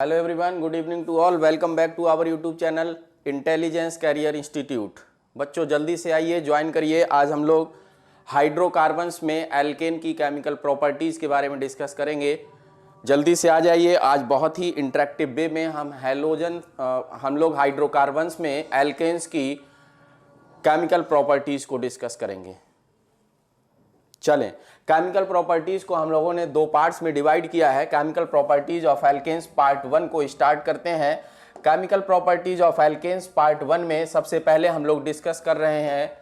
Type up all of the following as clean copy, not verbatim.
Hello everyone, good evening to all. Welcome back to our YouTube channel intelligence career institute. बच्चों जल्दी से आइए, join करिए। आज हम लोग हाइड्रोकार्बन्स में एल्केन की केमिकल प्रॉपर्टीज़ के बारे में डिस्कस करेंगे। जल्दी से आ जाइए। आज बहुत ही इंटरेक्टिव वे में हम लोग हाइड्रोकार्बन्स में एल्केन्स की केमिकल प्रॉपर्टीज़ को डिस्कस करेंगे। चलें, केमिकल प्रॉपर्टीज को हम लोगों ने दो पार्ट्स में डिवाइड किया है। Chemical properties of alkanes part 1 को स्टार्ट करते हैं। Chemical properties of alkanes part 1 में सबसे पहले हम लोग डिस्कस कर रहे हैं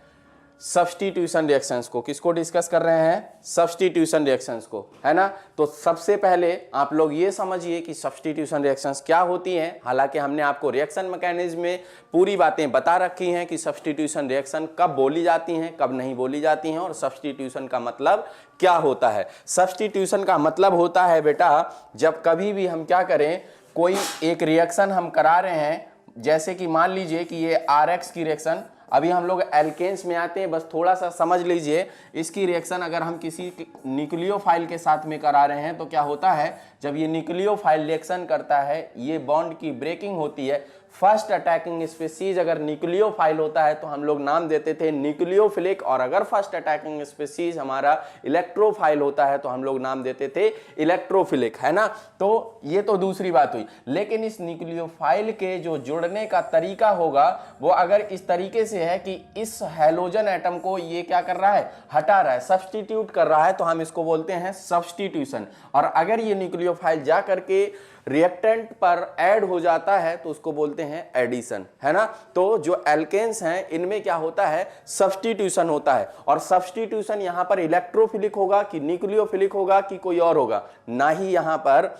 सब्स्टिट्यूशन रिएक्शंस को। किसको डिस्कस कर रहे हैं? सब्स्टिट्यूशन रिएक्शंस को, है ना। तो सबसे पहले आप लोग ये समझिए कि सब्स्टिट्यूशन रिएक्शंस क्या होती हैं। हालांकि हमने आपको रिएक्शन मैकेनिज्म में पूरी बातें बता रखी हैं कि सब्स्टिट्यूशन रिएक्शन कब बोली जाती हैं, कब नहीं बोली जाती हैं, और सब्स्टिट्यूशन का मतलब क्या होता है। सब्स्टिट्यूशन का मतलब होता है बेटा, जब कभी भी हम क्या करें, कोई एक रिएक्शन हम करा रहे हैं, जैसे कि मान लीजिए कि ये RX की रिएक्शन, अभी हम लोग एल्केन्स में आते हैं, बस थोड़ा सा समझ लीजिए। इसकी रिएक्शन अगर हम किसी न्यूक्लियोफाइल के साथ में करा रहे हैं तो क्या होता है, जब ये न्यूक्लियोफाइल रिएक्शन करता है, ये बॉन्ड की ब्रेकिंग होती है। फर्स्ट अटैकिंग स्पीसीज अगर न्यूक्लियोफाइल होता है तो हम लोग नाम देते थे न्यूक्लियोफिलिक, और अगर फर्स्ट अटैकिंग स्पीसीज हमारा इलेक्ट्रोफाइल होता है तो हम लोग नाम देते थे इलेक्ट्रोफिलिक, है ना। तो ये तो दूसरी बात हुई। लेकिन इस न्यूक्लियोफाइल के जो जुड़ने का तरीका होगा वो अगर इस तरीके से है कि इस हैलोजन एटम को ये क्या कर रहा है, हटा रहा है, सब्स्टिट्यूट कर रहा है, तो हम इसको बोलते हैं सब्स्टिट्यूशन। और अगर ये न्यूक्लियोफाइल जा करके रिएक्टेंट पर ऐड हो जाता है तो उसको बोलते हैं एडिशन, है ना। तो जो एल्केन्स हैं इनमें क्या होता है, सब्स्टिट्यूशन होता है। और सब्स्टिट्यूशन यहां पर इलेक्ट्रोफिलिक होगा कि न्यूक्लियोफिलिक होगा कि कोई और होगा, ना ही यहां पर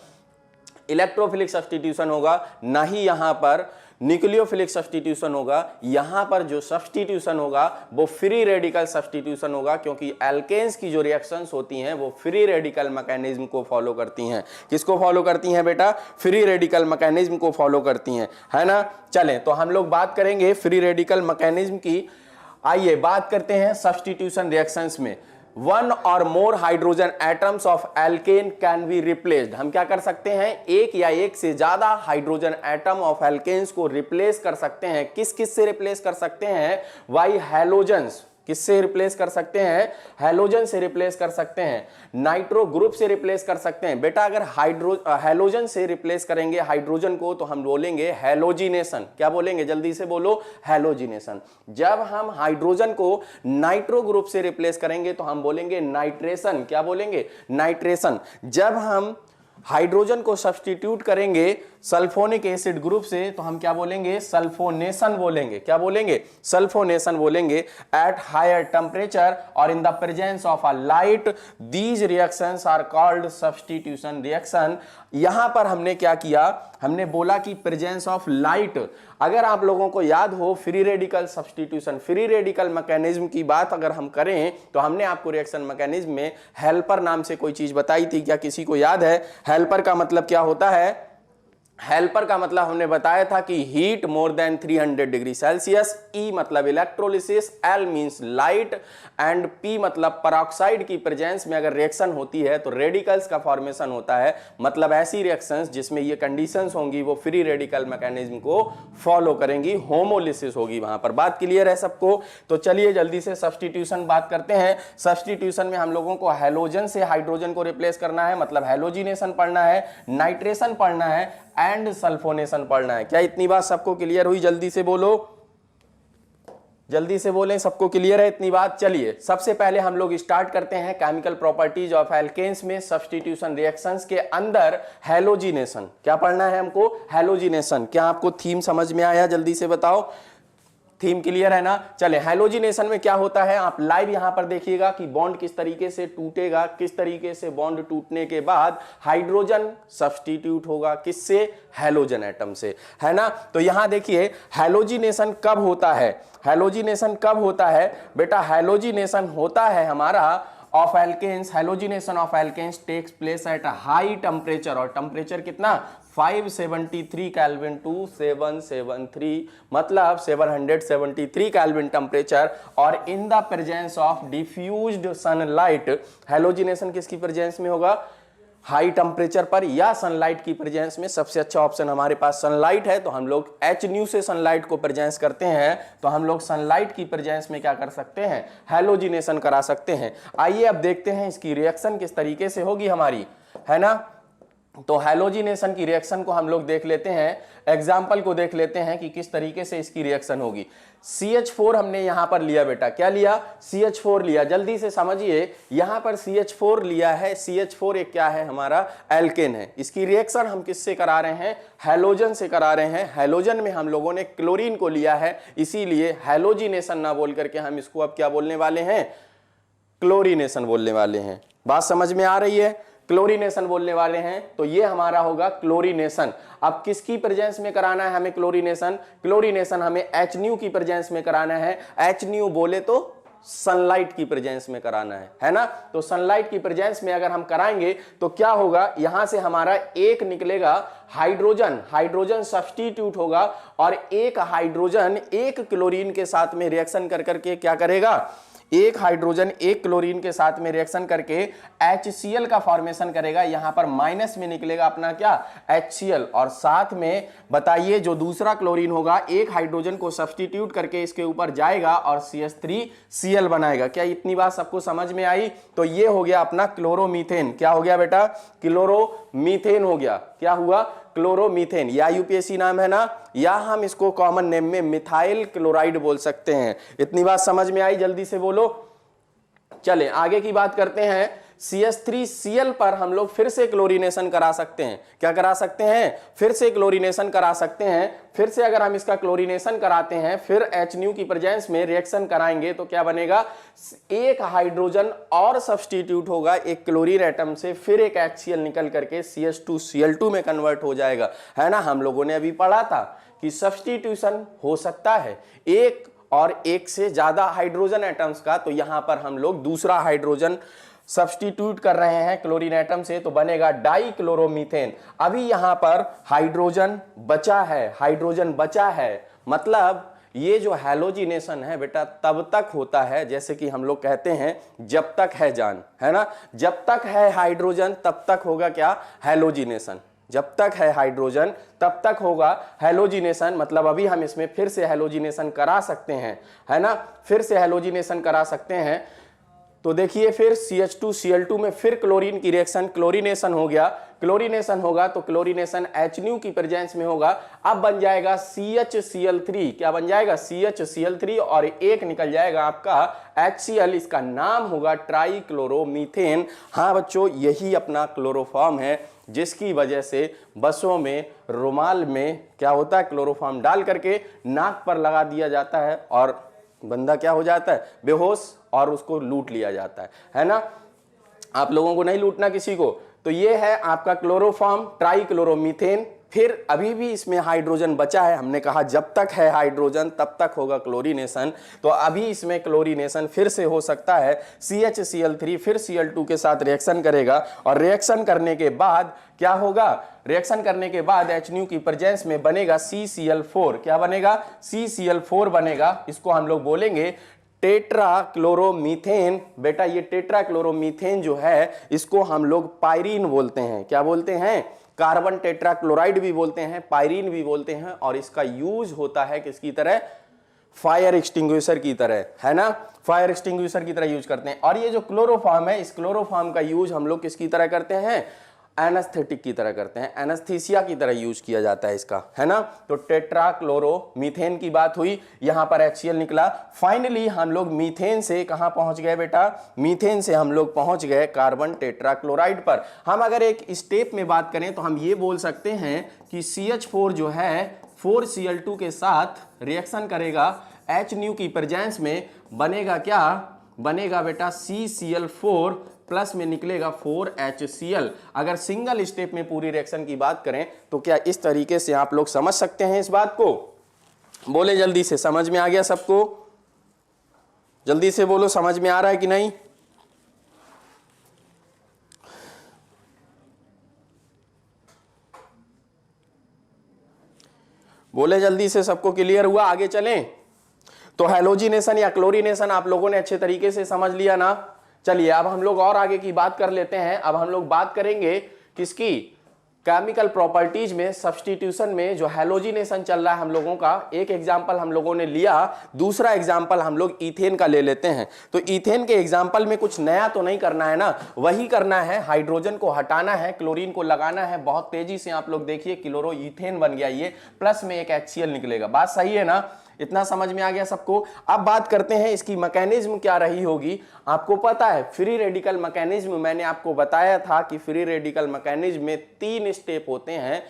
इलेक्ट्रोफिलिक सब्स्टिट्यूशन होगा, ना ही यहां पर न्यूक्लियोफिलिक सब्स्टिट्यूशन होगा। यहां पर जो सब्स्टिट्यूशन होगा वो फ्री रेडिकल सब्स्टिट्यूशन होगा, क्योंकि एल्केन्स की जो रिएक्शंस होती हैं वो फ्री रेडिकल मैकेनिज्म को फॉलो करती हैं। किसको फॉलो करती हैं बेटा? फ्री रेडिकल मैकेनिज्म को फॉलो करती हैं, है ना। चलें, तो हम लोग बात करेंगे फ्री रेडिकल मैकेनिज्म की। आइए बात करते हैं सब्स्टिट्यूशन रिएक्शंस में। वन और more hydrogen atoms of alkene can be replaced. हम क्या कर सकते हैं, एक या एक से ज्यादा हाइड्रोजन एटम ऑफ एल्केन्स को रिप्लेस कर सकते हैं। किस किस से रिप्लेस कर सकते हैं? Y halogens. किससे रिप्लेस कर सकते हैं? हैलोजन से रिप्लेस कर सकते हैं, नाइट्रो ग्रुप से रिप्लेस कर सकते हैं। बेटा अगर हैलोजन से रिप्लेस करेंगे हाइड्रोजन को तो हम बोलेंगे हैलोजिनेशन। क्या बोलेंगे? जल्दी से बोलो, हैलोजिनेशन। जब हम हाइड्रोजन को नाइट्रो ग्रुप से रिप्लेस करेंगे तो हम बोलेंगे नाइट्रेशन। क्या बोलेंगे? नाइट्रेशन। जब हम हाइड्रोजन को सब्स्टिट्यूट करेंगे सल्फोनिक एसिड ग्रुप से तो हम क्या बोलेंगे? सल्फोनेशन बोलेंगे। क्या बोलेंगे? सल्फोनेशन बोलेंगे। एट हायर टेम्परेचर और in the presence of a light these reactions are called substitution reaction. यहां पर हमने क्या किया, हमने बोला कि प्रेजेंस ऑफ लाइट। अगर आप लोगों को याद हो free radical substitution, free radical mechanism की बात अगर हम करें तो हमने आपको रिएक्शन मैकेनिज्म में हेल्पर नाम से कोई चीज बताई थी। क्या किसी को याद है? हेल्पर का मतलब क्या होता है? हेल्पर का मतलब हमने बताया था कि heat more than 300 degree Celsius, E मतलब electrolysis, L means light, and P मतलब पेरोक्साइड की प्रेजेंस में अगर रिएक्शन होती है तो रेडिकल्स का फॉर्मेशन होता है। मतलब ऐसी रिएक्शंस जिसमें ये कंडीशंस होंगी वो फ्री रेडिकल मैकेनिज्म को फॉलो करेंगी, होमोलिसिस होगी वहां पर। बात क्लियर है सबको? तो चलिए जल्दी से सब्स्टिट्यूशन बात करते हैं। सब्स्टिट्यूशन में हम लोगों को हैलोजन से हाइड्रोजन को रिप्लेस करना है, मतलब हैलोजिनेशन पढ़ना है, नाइट्रेशन पढ़ना है एंड सल्फोनेशन पढ़ना है। क्या इतनी बात सबको क्लियर हुई? जल्दी से बोलो, जल्दी से बोलें, सबको क्लियर है इतनी बात? चलिए सबसे पहले हम लोग स्टार्ट करते हैं केमिकल प्रॉपर्टीज ऑफ एल्केन्स में सब्स्टिट्यूशन रिएक्शंस के अंदर हैलोजिनेशन। क्या पढ़ना है हमको? हैलोजिनेशन। क्या आपको थीम समझ में आया? जल्दी से बताओ, थीम क्लियर है ना। चले, हैलोजिनेशन में क्या होता है आप लाइव यहां पर देखिएगा कि बॉन्ड किस तरीके से टूटेगा, किस तरीके से बॉन्ड टूटने के बाद हाइड्रोजन सब्स्टिट्यूट होगा किससे? हैलोजन एटम से, है ना। तो यहां देखिए हैलोजिनेशन कब होता है, हैलोजिनेशन कब होता है बेटा? हैलोजिनेशन होता है हमारा of alkanes, halogenation of alkanes takes place at high temperature, और टेम्परेचर कितना? 573 केल्विन टू 773, मतलब 773 केल्विन टेम्परेचर, और in the presence of diffused sunlight. Halogenation किसकी प्रेजेंस में होगा? हाई टेम्परेचर पर या सनलाइट की प्रेजेंस में। सबसे अच्छा ऑप्शन हमारे पास सनलाइट है, तो हम लोग HNu से सनलाइट को प्रेजेंस करते हैं, तो हम लोग सनलाइट की प्रेजेंस में क्या कर सकते हैं, हैलोजिनेशन करा सकते हैं। आइए अब देखते हैं इसकी रिएक्शन किस तरीके से होगी हमारी, है ना। तो हैलोजिनेशन की रिएक्शन को हम लोग देख लेते हैं, एग्जाम्पल को देख लेते हैं कि किस तरीके से इसकी रिएक्शन होगी। CH4 हमने यहां पर लिया बेटा, क्या लिया, CH4 लिया। जल्दी से समझिए, यहां पर CH4 लिया है। CH4 एक क्या है, हमारा एल्केन है। इसकी रिएक्शन हम किससे करा रहे हैं, हैलोजन से करा रहे हैं। हैलोजन में हम लोगों ने क्लोरीन को लिया है, इसीलिए हैलोजिनेशन ना बोल करके हम इसको अब क्या बोलने वाले हैं, क्लोरीनेशन बोलने वाले हैं। बात समझ में आ रही है, क्लोरीनेशन बोलने वाले हैं। तो ये हमारा होगा क्लोरीनेशन। अब किसकी प्रेजेंस में कराना है हमें क्लोरीनेशन, क्लोरीनेशन हमें HNu की प्रेजेंस में कराना है। HNu बोले तो सनलाइट की प्रेजेंस में कराना है ना। तो सनलाइट की प्रेजेंस में अगर हम कराएंगे तो क्या होगा, यहां से हमारा एक निकलेगा हाइड्रोजन, हाइड्रोजन सब्स्टिट्यूट होगा, और एक हाइड्रोजन एक क्लोरीन के साथ में रिएक्शन कर करके क्या करेगा, एक हाइड्रोजन एक क्लोरीन के साथ में रिएक्शन करके HCl का फॉर्मेशन करेगा। यहां पर माइनस में निकलेगा अपना क्या, HCl, और साथ में बताइए जो दूसरा क्लोरीन होगा एक हाइड्रोजन को सब्स्टिट्यूट करके इसके ऊपर जाएगा और CH3Cl बनाएगा। क्या इतनी बात सबको समझ में आई। तो ये हो गया अपना क्लोरोमीथेन। क्या हो गया बेटा, क्लोरोमीथेन हो गया। क्या हुआ, क्लोरोमीथेन। या यूपीएससी नाम है ना, या हम इसको कॉमन नेम में मिथाइल क्लोराइड बोल सकते हैं। इतनी बात समझ में आई, जल्दी से बोलो। चलें आगे की बात करते हैं। CH3Cl पर हम लोग फिर से क्लोरीनेशन करा सकते हैं। क्या करा सकते हैं, फिर से क्लोरीनेशन करा सकते हैं। फिर से अगर हम इसका क्लोरीनेशन कराते हैं, फिर HNu की प्रेजेंस में रिएक्शन कराएंगे तो क्या बनेगा, एक हाइड्रोजन और सब्स्टिट्यूट होगा एक क्लोरीन एटम से, फिर एक HCl निकल करके CH2Cl2 में कन्वर्ट हो जाएगा, है ना। हम लोगों ने अभी पढ़ा था कि सब्स्टिट्यूशन हो सकता है एक और एक से ज्यादा हाइड्रोजन एटम्स का। तो यहां पर हम लोग दूसरा हाइड्रोजन सब्स्टिट्यूट कर रहे हैं क्लोरीन एटम से, तो बनेगा डाइक्लोरोमीथेन। अभी यहां पर हाइड्रोजन बचा है, हाइड्रोजन बचा है, मतलब ये जो हैलोजिनेशन है बेटा तब तक होता है, जैसे कि हम लोग कहते हैं जब तक है जान, है ना। जब तक है हाइड्रोजन तब तक होगा क्या, हैलोजिनेशन। जब तक है हाइड्रोजन तब तक होगा हैलोजिनेशन। मतलब अभी हम इसमें फिर से हैलोजिनेशन करा सकते हैं, है ना, फिर से हैलोजिनेशन करा सकते हैं। तो देखिए फिर CH2Cl2 में फिर क्लोरीन की रिएक्शन, क्लोरीनेशन हो गया। क्लोरीनेशन होगा तो क्लोरीनेशन HNu की प्रेजेंस में होगा। अब बन जाएगा CHCl3। क्या बन जाएगा, CHCl3, और एक निकल जाएगा आपका HCl। इसका नाम होगा ट्राइक्लोरोमीथेन। हाँ बच्चों, यही अपना क्लोरोफॉर्म है, जिसकी वजह से बसों में, रुमाल में क्या होता है, क्लोरोफॉर्म डाल करके नाक पर लगा दिया जाता है और बंदा क्या हो जाता है, बेहोश, और उसको लूट लिया जाता है ना। आप लोगों को नहीं लूटना किसी को। तो ये है आपका क्लोरोफॉर्म ट्राइक्लोरोमीथेन। फिर अभी भी इसमें हाइड्रोजन बचा है, हमने कहा जब तक है हाइड्रोजन तब तक होगा क्लोरीनेशन। तो अभी इसमें क्लोरीनेशन फिर से हो सकता है। CHCl3 फिर Cl2 के साथ रिएक्शन करेगा, और रिएक्शन करने के बाद क्या होगा, रिएक्शन करने के बाद HNu की प्रेजेंस में बनेगा CCl4। क्या बनेगा, CCl4 बनेगा। इसको हम लोग बोलेंगे टेट्राक्लोरोमीथेन। बेटा ये टेट्राक्लोरोमीथेन जो है इसको हम लोग पायरीन बोलते हैं। क्या बोलते हैं, कार्बन टेट्राक्लोराइड भी बोलते हैं, पायरीन भी बोलते हैं। और इसका यूज होता है किसकी तरह, फायर एक्सटिंग्विशर की तरह, है ना, फायर एक्सटिंग्विशर की तरह यूज करते हैं। और ये जो क्लोरोफॉर्म है, इस क्लोरोफॉर्म का यूज हम लोग किसकी तरह करते हैं, एनेस्थेटिक की तरह करते हैं, एनेस्थीसिया की तरह यूज किया जाता है इसका, है ना। तो टेट्राक्लोरोमीथेन की बात हुई, यहां पर HCl निकला। फाइनली हम लोग मीथेन से कहां पहुंच गए बेटा, मीथेन से हम लोग पहुंच गए कार्बन टेट्राक्लोराइड पर। हम अगर एक स्टेप में बात करें तो हम ये बोल सकते हैं कि CH4 जो है 4Cl2 के साथ रिएक्शन करेगा HNu की प्रेजेंस में, बनेगा क्या, बनेगा बेटा CCl4 प्लस में निकलेगा 4HCl। अगर सिंगल स्टेप में पूरी रिएक्शन की बात करें तो क्या इस तरीके से आप लोग समझ सकते हैं इस बात को, बोले जल्दी से, समझ में आ गया सबको, जल्दी से बोलो समझ में आ रहा है कि नहीं। बोले जल्दी से, सबको क्लियर हुआ, आगे चलें। तो हैलोजिनेशन या क्लोरीनेशन आप लोगों ने अच्छे तरीके से समझ लिया ना। चलिए अब हम लोग और आगे की बात कर लेते हैं। अब हम लोग बात करेंगे किसकी, केमिकल प्रॉपर्टीज में सब्स्टिट्यूशन में जो हैलोजिनेशन चल रहा है हम लोगों का, एक एग्जांपल हम लोगों ने लिया, दूसरा एग्जांपल हम लोग ईथेन का ले लेते हैं। तो ईथेन के एग्जांपल में कुछ नया तो नहीं करना है ना, वही करना है, हाइड्रोजन को हटाना है, क्लोरीन को लगाना है, बहुत तेजी से आप लोग देखिए क्लोरो ईथेन बन गया, ये प्लस में एक HCl निकलेगा। बात सही है ना, इतना समझ में आ गया सबको। अब बात करते हैं इसकी मैकेनिज्म क्या रही होगी। आपको पता है फ्री रेडिकल मैकेनिज्म, मैंने आपको बताया था कि फ्री रेडिकल मैकेनिज्म में 3 स्टेप होते हैं,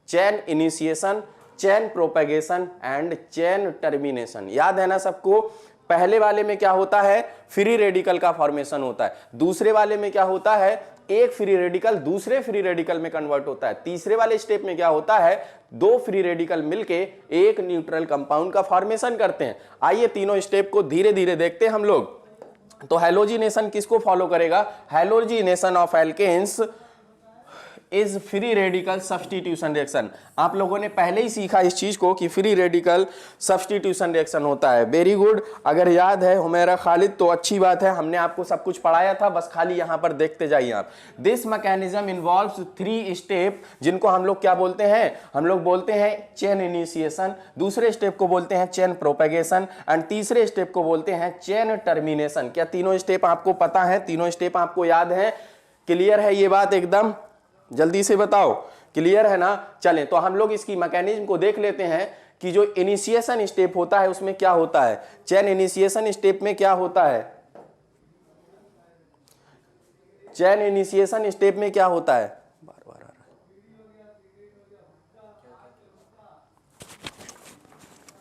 chain initiation, chain propagation and chain termination. याद है ना सबको। पहले वाले में क्या होता है, फ्री रेडिकल का फॉर्मेशन होता है। दूसरे वाले में क्या होता है, एक फ्री रेडिकल दूसरे फ्री रेडिकल में कन्वर्ट होता है। तीसरे वाले स्टेप में क्या होता है, 2 फ्री रेडिकल मिलके एक न्यूट्रल कंपाउंड का फॉर्मेशन करते हैं। आइए तीनों स्टेप को धीरे धीरे देखते हैं हम लोग। तो हैलोजिनेशन किसको फॉलो करेगा, halogenation of alkanes is free radical substitution reaction. आप लोगों ने पहले ही सीखा इस चीज को कि फ्री रेडिकल सब्स्टिट्यूशन रिएक्शन होता है। वेरी गुड, अगर याद है हुमैरा खालिद तो अच्छी बात है, हमने आपको सब कुछ पढ़ाया था, बस खाली यहां पर देखते जाइए आप। दिस मैकेनिज्म इन्वॉल्व्स 3 स्टेप, जिनको हम लोग क्या बोलते हैं, हम लोग बोलते हैं चेन इनिशिएशन, दूसरे स्टेप को बोलते हैं चेन प्रोपेगेशन एंड तीसरे स्टेप को बोलते हैं चेन टर्मिनेशन। क्या तीनों स्टेप आपको पता है, तीनों स्टेप आपको याद है, क्लियर है ये बात एकदम, जल्दी से बताओ, क्लियर है ना। चलें तो हम लोग इसकी मैकेनिज्म को देख लेते हैं कि जो इनिशिएशन स्टेप होता है उसमें क्या होता है। चेन इनिशिएशन स्टेप में क्या होता है, चेन इनिशिएशन स्टेप में क्या होता है, बार बार आ रहा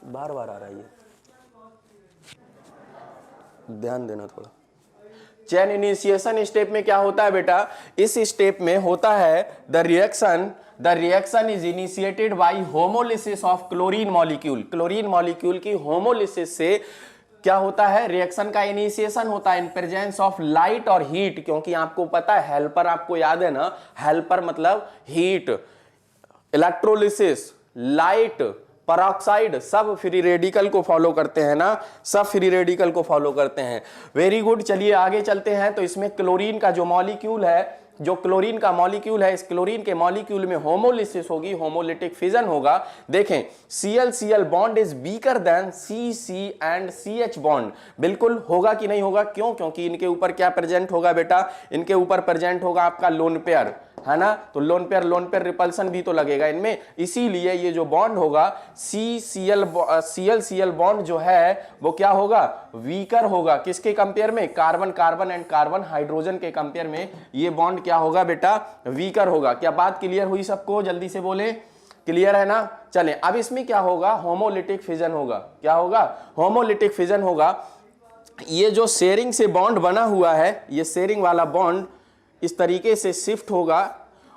है, बार बार आ रहा है ये, ध्यान देना थोड़ा। चेन इनिशिएशन स्टेप में क्या होता है बेटा, इस स्टेप में होता है the reaction is initiated by homolysis of chlorine molecule. Chlorine molecule की होमोलिसिस से क्या होता है, रिएक्शन का इनिशिएशन होता है इन प्रेजेंस ऑफ लाइट और हीट। क्योंकि आपको पता है हेल्पर, आपको याद है ना, हेल्पर मतलब हीट, इलेक्ट्रोलिसिस, लाइट, पेरोक्साइड, सब फ्री रेडिकल को फॉलो करते हैं ना, सब फ्री रेडिकल को फॉलो करते हैं। वेरी गुड, चलिए आगे चलते हैं। तो इसमें क्लोरीन का जो मॉलिक्यूल है, जो क्लोरीन का मॉलिक्यूल है, इस क्लोरीन के मॉलिक्यूल में होमोलिसिस होगी, होमोलिटिक फिजन होगा। देखें Cl bond is weaker then CC and CH bond. बिल्कुल होगा कि नहीं होगा, क्यों, क्योंकि इनके ऊपर क्या प्रेजेंट होगा बेटा, इनके ऊपर प्रेजेंट होगा आपका लोन पेयर, है ना। तो लोन पेयर रिपल्सन भी तो लगेगा इनमें, इसीलिए ये जो बॉन्ड होगा Cl बॉन्ड जो है वो क्या होगा, वीकर होगा। किसके कंपेयर में, कार्बन एंड कार्बन हाइड्रोजन के कंपेयर में ये बॉन्ड क्या होगा बेटा, वीकर होगा। क्या बात क्लियर हुई सबको, जल्दी से बोले, क्लियर है ना। चलें अब इसमें क्या होगा, होमोलिटिक फिजन होगा। क्या होगा, होमोलिटिक फिजन होगा। ये जो शेयरिंग से बॉन्ड बना हुआ है, ये शेयरिंग वाला बॉन्ड इस तरीके से शिफ्ट होगा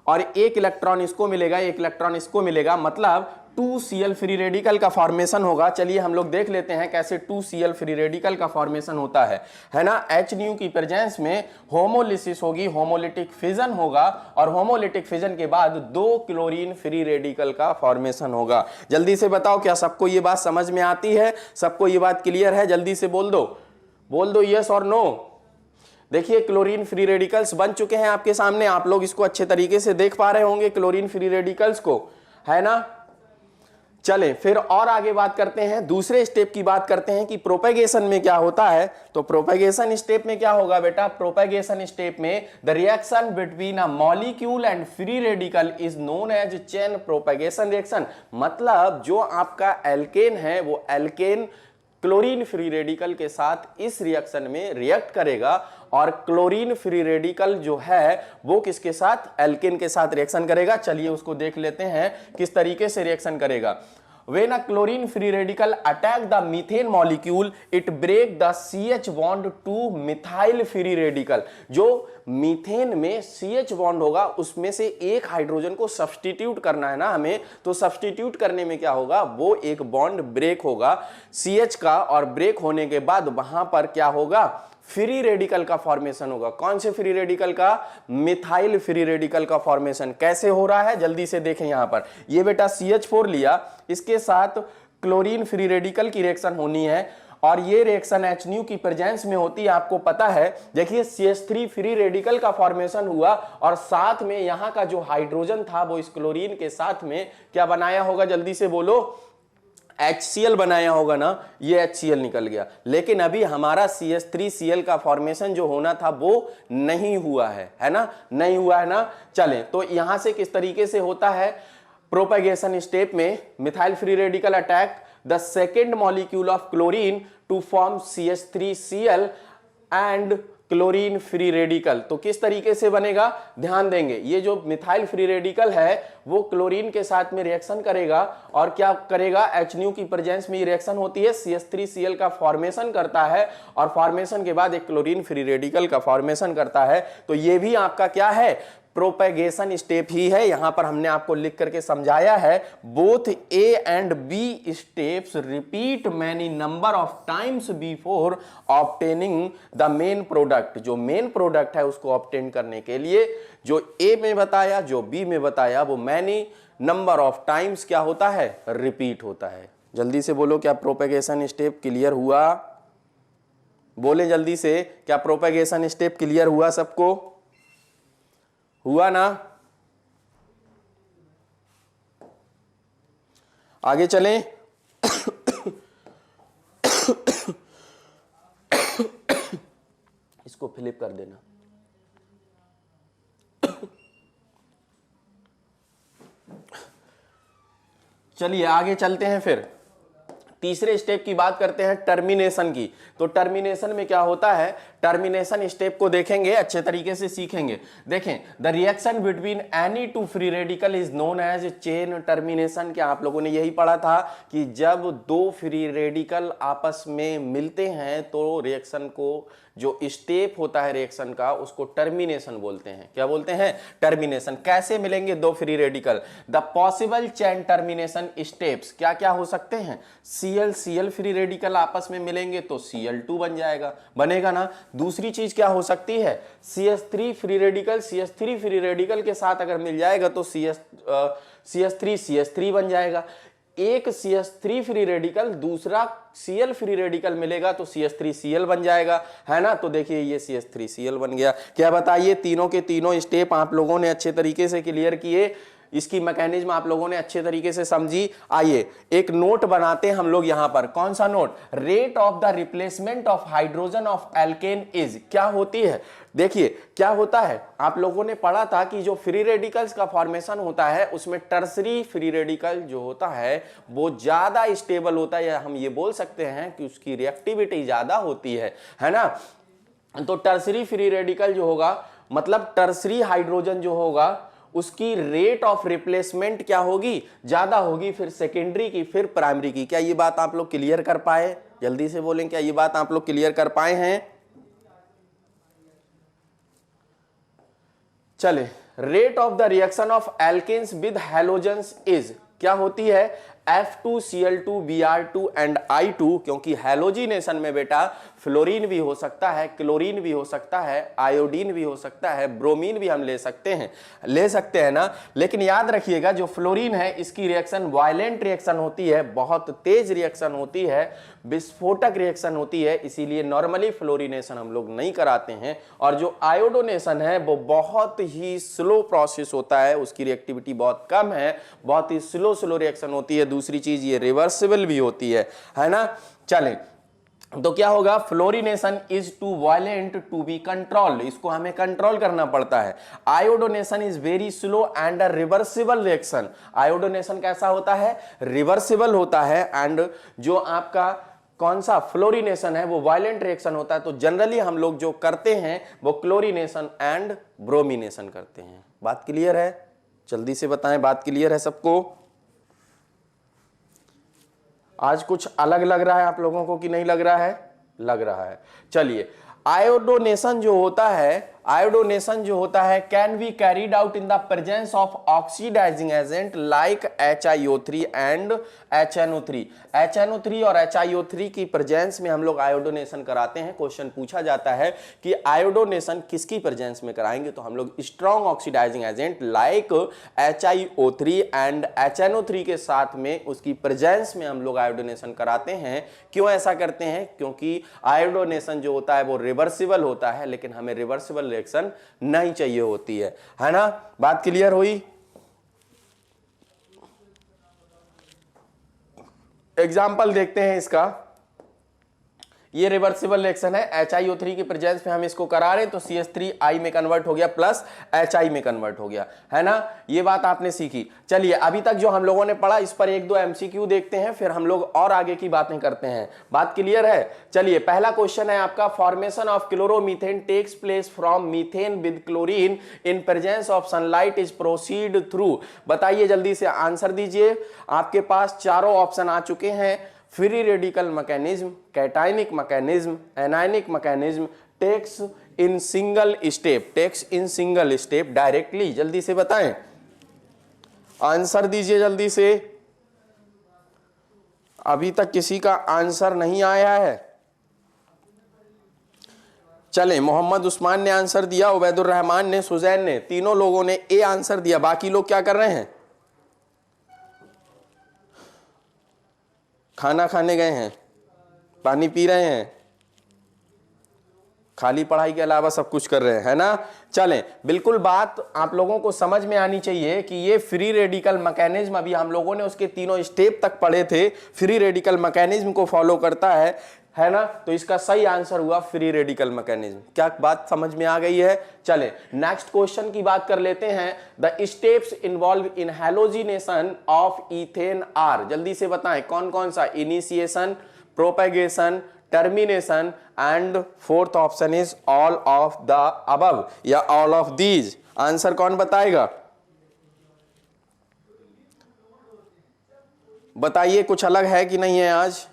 और एक इलेक्ट्रॉन इसको मिलेगा, एक इलेक्ट्रॉन इसको मिलेगा, मतलब 2Cl फ्री रेडिकल का फॉर्मेशन होगा। चलिए हम लोग देख लेते हैं कैसे 2Cl फ्री रेडिकल का फॉर्मेशन होता है ना। H की प्रेजेंस में होमोलिसिस होगी, होमोलिटिक फिजन होगा और होमोलिटिक फिजन के बाद 2 क्लोरीन फ्री रेडिकल का फॉर्मेशन होगा। जल्दी से बताओ, क्या सबको ये बात समझ में आती है, सबको ये बात क्लियर है, जल्दी से बोल दो यस और नो। देखिए क्लोरीन फ्री रेडिकल्स बन चुके हैं आपके सामने, आप लोग इसको अच्छे तरीके से देख पा रहे होंगे क्लोरीन फ्री रेडिकल्स को, है ना। चलें फिर और आगे बात करते हैं, दूसरे स्टेप की बात करते हैं कि प्रोपेगेशन में क्या होता है। तो प्रोपेगेशन स्टेप में क्या होगा बेटा, प्रोपेगेशन स्टेप में the reaction between a molecule and free radical is known as chain propagation reaction. मतलब जो आपका एल्केन है वो एल्केन क्लोरीन फ्री रेडिकल के साथ इस रिएक्शन में रिएक्ट करेगा और क्लोरीन फ्री रेडिकल जो है वो किसके साथ, एल्केन के साथ रिएक्शन करेगा। चलिए उसको देख लेते हैं किस तरीके से रिएक्शन करेगा। When a chlorine free radical attack the methane molecule, it break the CH bond to methyl free radical। जो मीथेन में CH बॉन्ड होगा उसमें से एक हाइड्रोजन को सब्स्टिट्यूट करना है ना हमें, तो सब्स्टिट्यूट करने में क्या होगा, वो एक बॉन्ड ब्रेक होगा CH का, और ब्रेक होने के बाद वहां पर क्या होगा, फ्री रेडिकल का फॉर्मेशन होगा। कौन से फ्री रेडिकल का, मिथाइल फ्री रेडिकल का फॉर्मेशन। कैसे हो रहा है जल्दी से देखें, यहां पर ये बेटा CH4 लिया, इसके साथ क्लोरीन फ्री रेडिकल की रिएक्शन होनी है और ये रिएक्शन HNu की प्रेजेंस में होती है, आपको पता है। देखिए CH3 फ्री रेडिकल का फॉर्मेशन हुआ और साथ में यहां का जो हाइड्रोजन था वो इस क्लोरीन के साथ में क्या बनाया होगा, जल्दी से बोलो, HCl बनाया होगा ना, ये HCl निकल गया। लेकिन अभी हमारा CH3Cl का फॉर्मेशन जो होना था वो नहीं हुआ है ना, नहीं हुआ है ना। चलें तो यहां से किस तरीके से होता है प्रोपेगेशन स्टेप में, methyl free radical attack the second molecule of chlorine to form CH3Cl and chlorine free radical. तो किस तरीके से बनेगा, ध्यान देंगे, ये जो मिथाइल फ्री रेडिकल है वो क्लोरीन के साथ में रिएक्शन करेगा और क्या करेगा, HNu की प्रेजेंस में ये रिएक्शन होती है, CH3Cl का फॉर्मेशन करता है और फॉर्मेशन के बाद एक क्लोरीन फ्री रेडिकल का फॉर्मेशन करता है। तो ये भी आपका क्या है, प्रोपेगेशन स्टेप ही है। यहां पर हमने आपको लिख करके समझाया है, both A and B steps repeat many number of times before obtaining the main product. जो मेन प्रोडक्ट है उसको ऑब्टेन करने के लिए जो A में बताया, जो B में बताया, वो मैनी नंबर ऑफ टाइम्स क्या होता है, रिपीट होता है। जल्दी से बोलो, क्या प्रोपेगेशन स्टेप क्लियर हुआ? बोले जल्दी से, क्या प्रोपेगेशन स्टेप क्लियर हुआ सबको? हुआ ना? आगे चलें। इसको फ्लिप कर देना। चलिए आगे चलते हैं, फिर तीसरे स्टेप की बात करते हैं, टर्मिनेशन की। तो टर्मिनेशन में क्या होता है, टर्मिनेशन स्टेप को देखेंगे, अच्छे तरीके से सीखेंगे। देखें, the reaction between any two free radical is known as chain termination. क्या आप लोगों ने यही पढ़ा था कि जब दो फ्री रेडिकल आपस में मिलते हैं तो रिएक्शन को, जो स्टेप होता है रिएक्शन का, उसको टर्मिनेशन बोलते हैं। क्या बोलते हैं, टर्मिनेशन। कैसे मिलेंगे दो free radical, the possible chain termination steps क्या क्या हो सकते हैं, Cl फ्री रेडिकल आपस में मिलेंगे तो Cl2 बन जाएगा, बनेगा ना। दूसरी चीज क्या हो सकती है, CH3 फ्री रेडिकल के साथ अगर मिल जाएगा तो CH3 बन जाएगा। एक CH3 फ्री रेडिकल दूसरा Cl फ्री रेडिकल मिलेगा तो CH3Cl बन जाएगा, है ना। तो देखिए ये CH3Cl बन गया। क्या बताइए, तीनों के तीनों स्टेप आप लोगों ने अच्छे तरीके से क्लियर किए, इसकी मैकेनिज्म आप लोगों ने अच्छे तरीके से समझी। आइए एक नोट बनाते हैं हम लोग यहां पर। कौन सा note, rate of the replacement of hydrogen of alkene is क्या होती है। देखिए क्या होता है, आप लोगों ने पढ़ा था कि जो फ्री रेडिकल्स का फॉर्मेशन होता है उसमें टर्सरी फ्री रेडिकल जो होता है वो ज्यादा स्टेबल होता है, या हम ये बोल सकते हैं कि उसकी रिएक्टिविटी ज्यादा होती है ना। तो टर्सरी फ्री रेडिकल जो होगा, मतलब टर्सरी हाइड्रोजन जो होगा, उसकी रेट ऑफ रिप्लेसमेंट क्या होगी, ज्यादा होगी, फिर सेकेंडरी की, फिर प्राइमरी की। क्या ये बात आप लोग क्लियर कर पाए, जल्दी से बोलें, क्या ये बात आप लोग क्लियर कर पाए हैं। चले, rate of the reaction of alkanes with halogens is क्या होती है, F2Cl2 Br2 एंड I2। क्योंकि हैलोजिनेशन में बेटा फ्लोरीन भी हो सकता है, क्लोरीन भी हो सकता है, आयोडीन भी हो सकता है, ब्रोमीन भी हम ले सकते हैं ना। लेकिन याद रखिएगा जो फ्लोरीन है इसकी रिएक्शन वायलेंट रिएक्शन होती है, बहुत तेज रिएक्शन होती है, विस्फोटक रिएक्शन होती है, इसीलिए नॉर्मली फ्लोरिनेशन हम लोग नहीं कराते हैं। और जो आयोडोनेशन है वो बहुत ही स्लो प्रोसेस होता है, उसकी रिएक्टिविटी बहुत कम है, बहुत ही स्लो रिएक्शन होती है। दूसरी चीज ये रिवर्सिबल भी होती है ना। चलें, तो क्या होगा, fluorination is too violent to be controlled, इसको हमें कंट्रोल करना पड़ता है। Iodination is very slow and a reversible reaction. Iodination कैसा होता है, रिवर्सिबल होता है, एंड जो आपका कौन सा फ्लोरिनेशन है वो वायलेंट रिएक्शन होता है। तो जनरली हम लोग जो करते हैं वो क्लोरिनेशन एंड ब्रोमिनेशन करते हैं। बात क्लियर है, जल्दी से बताएं, बात क्लियर है सबको। आज कुछ अलग लग रहा है आप लोगों को कि नहीं लग रहा है, लग रहा है। चलिए, आयोडोनेशन जो होता है, आयोडोनेशन जो होता है can be carried out in the presence of oxidising agent like HiO3 and HNO3। HNO3 और HiO3 की प्रेजेंस में हम लोग आयोडोनेशन कराते हैं। क्वेश्चन पूछा जाता है कि आयोडोनेशन किसकी प्रेजेंस में कराएंगे, तो हम लोग strong oxidising agent like HiO3 and HNO3 के साथ में उसकी प्रेजेंस में हम लोग आयोडोनेशन कराते हैं। क्यों ऐसा करते हैं? क्योंकि आयोडोनेशन जो होता है वो रिवर्सिबल होता है, लेकिन हमें रिवर्सिबल रिएक्शन नहीं चाहिए होती है ना। बात क्लियर हुई? एग्जाम्पल देखते हैं इसका। ये रिवर्सिबल रिएक्शन है, HiO3 की प्रेजेंस में हम इसको करा रहे हैं तो CH3I में कन्वर्ट हो गया प्लस HI में कन्वर्ट हो गया, है ना। ये बात आपने सीखी। चलिए अभी तक जो हम लोगों ने पढ़ा इस पर एक दो MCQ देखते हैं, फिर हम लोग और आगे की बातें करते हैं। बात क्लियर है? चलिए पहला क्वेश्चन है आपका, formation of chloromethane takes place from methane with chlorine in presence of sunlight is proceed through. बताइए जल्दी से आंसर दीजिए। आपके पास चारों ऑप्शन आ चुके हैं, free radical mechanism, cationic mechanism, anionic mechanism, takes in single step, takes in single step directly. जल्दी से बताएं, आंसर दीजिए जल्दी से। अभी तक किसी का आंसर नहीं आया है। चलें, मोहम्मद उस्मान ने आंसर दिया, उबैदुर रहमान ने, सुजैन ने, तीनों लोगों ने ए आंसर दिया। बाकी लोग क्या कर रहे हैं? खाना खाने गए हैं, पानी पी रहे हैं, खाली पढ़ाई के अलावा सब कुछ कर रहे हैं, है ना। चलें, बिल्कुल बात आप लोगों को समझ में आनी चाहिए कि ये फ्री रेडिकल मैकेनिज्म, अभी हम लोगों ने उसके तीनों स्टेप तक पढ़े थे, फ्री रेडिकल मैकेनिज्म को फॉलो करता है ना। तो इसका सही आंसर हुआ फ्री रेडिकल मैकेनिज्म। क्या बात समझ में आ गई है? चलें नेक्स्ट क्वेश्चन की बात कर लेते हैं। The steps involve in halogenation of ethane are. जल्दी से बताएं कौन कौन सा? Initiation, propagation, termination and fourth option is all of the above या ऑल ऑफ दीज। आंसर कौन बताएगा? बताइए, कुछ अलग है कि नहीं है आज?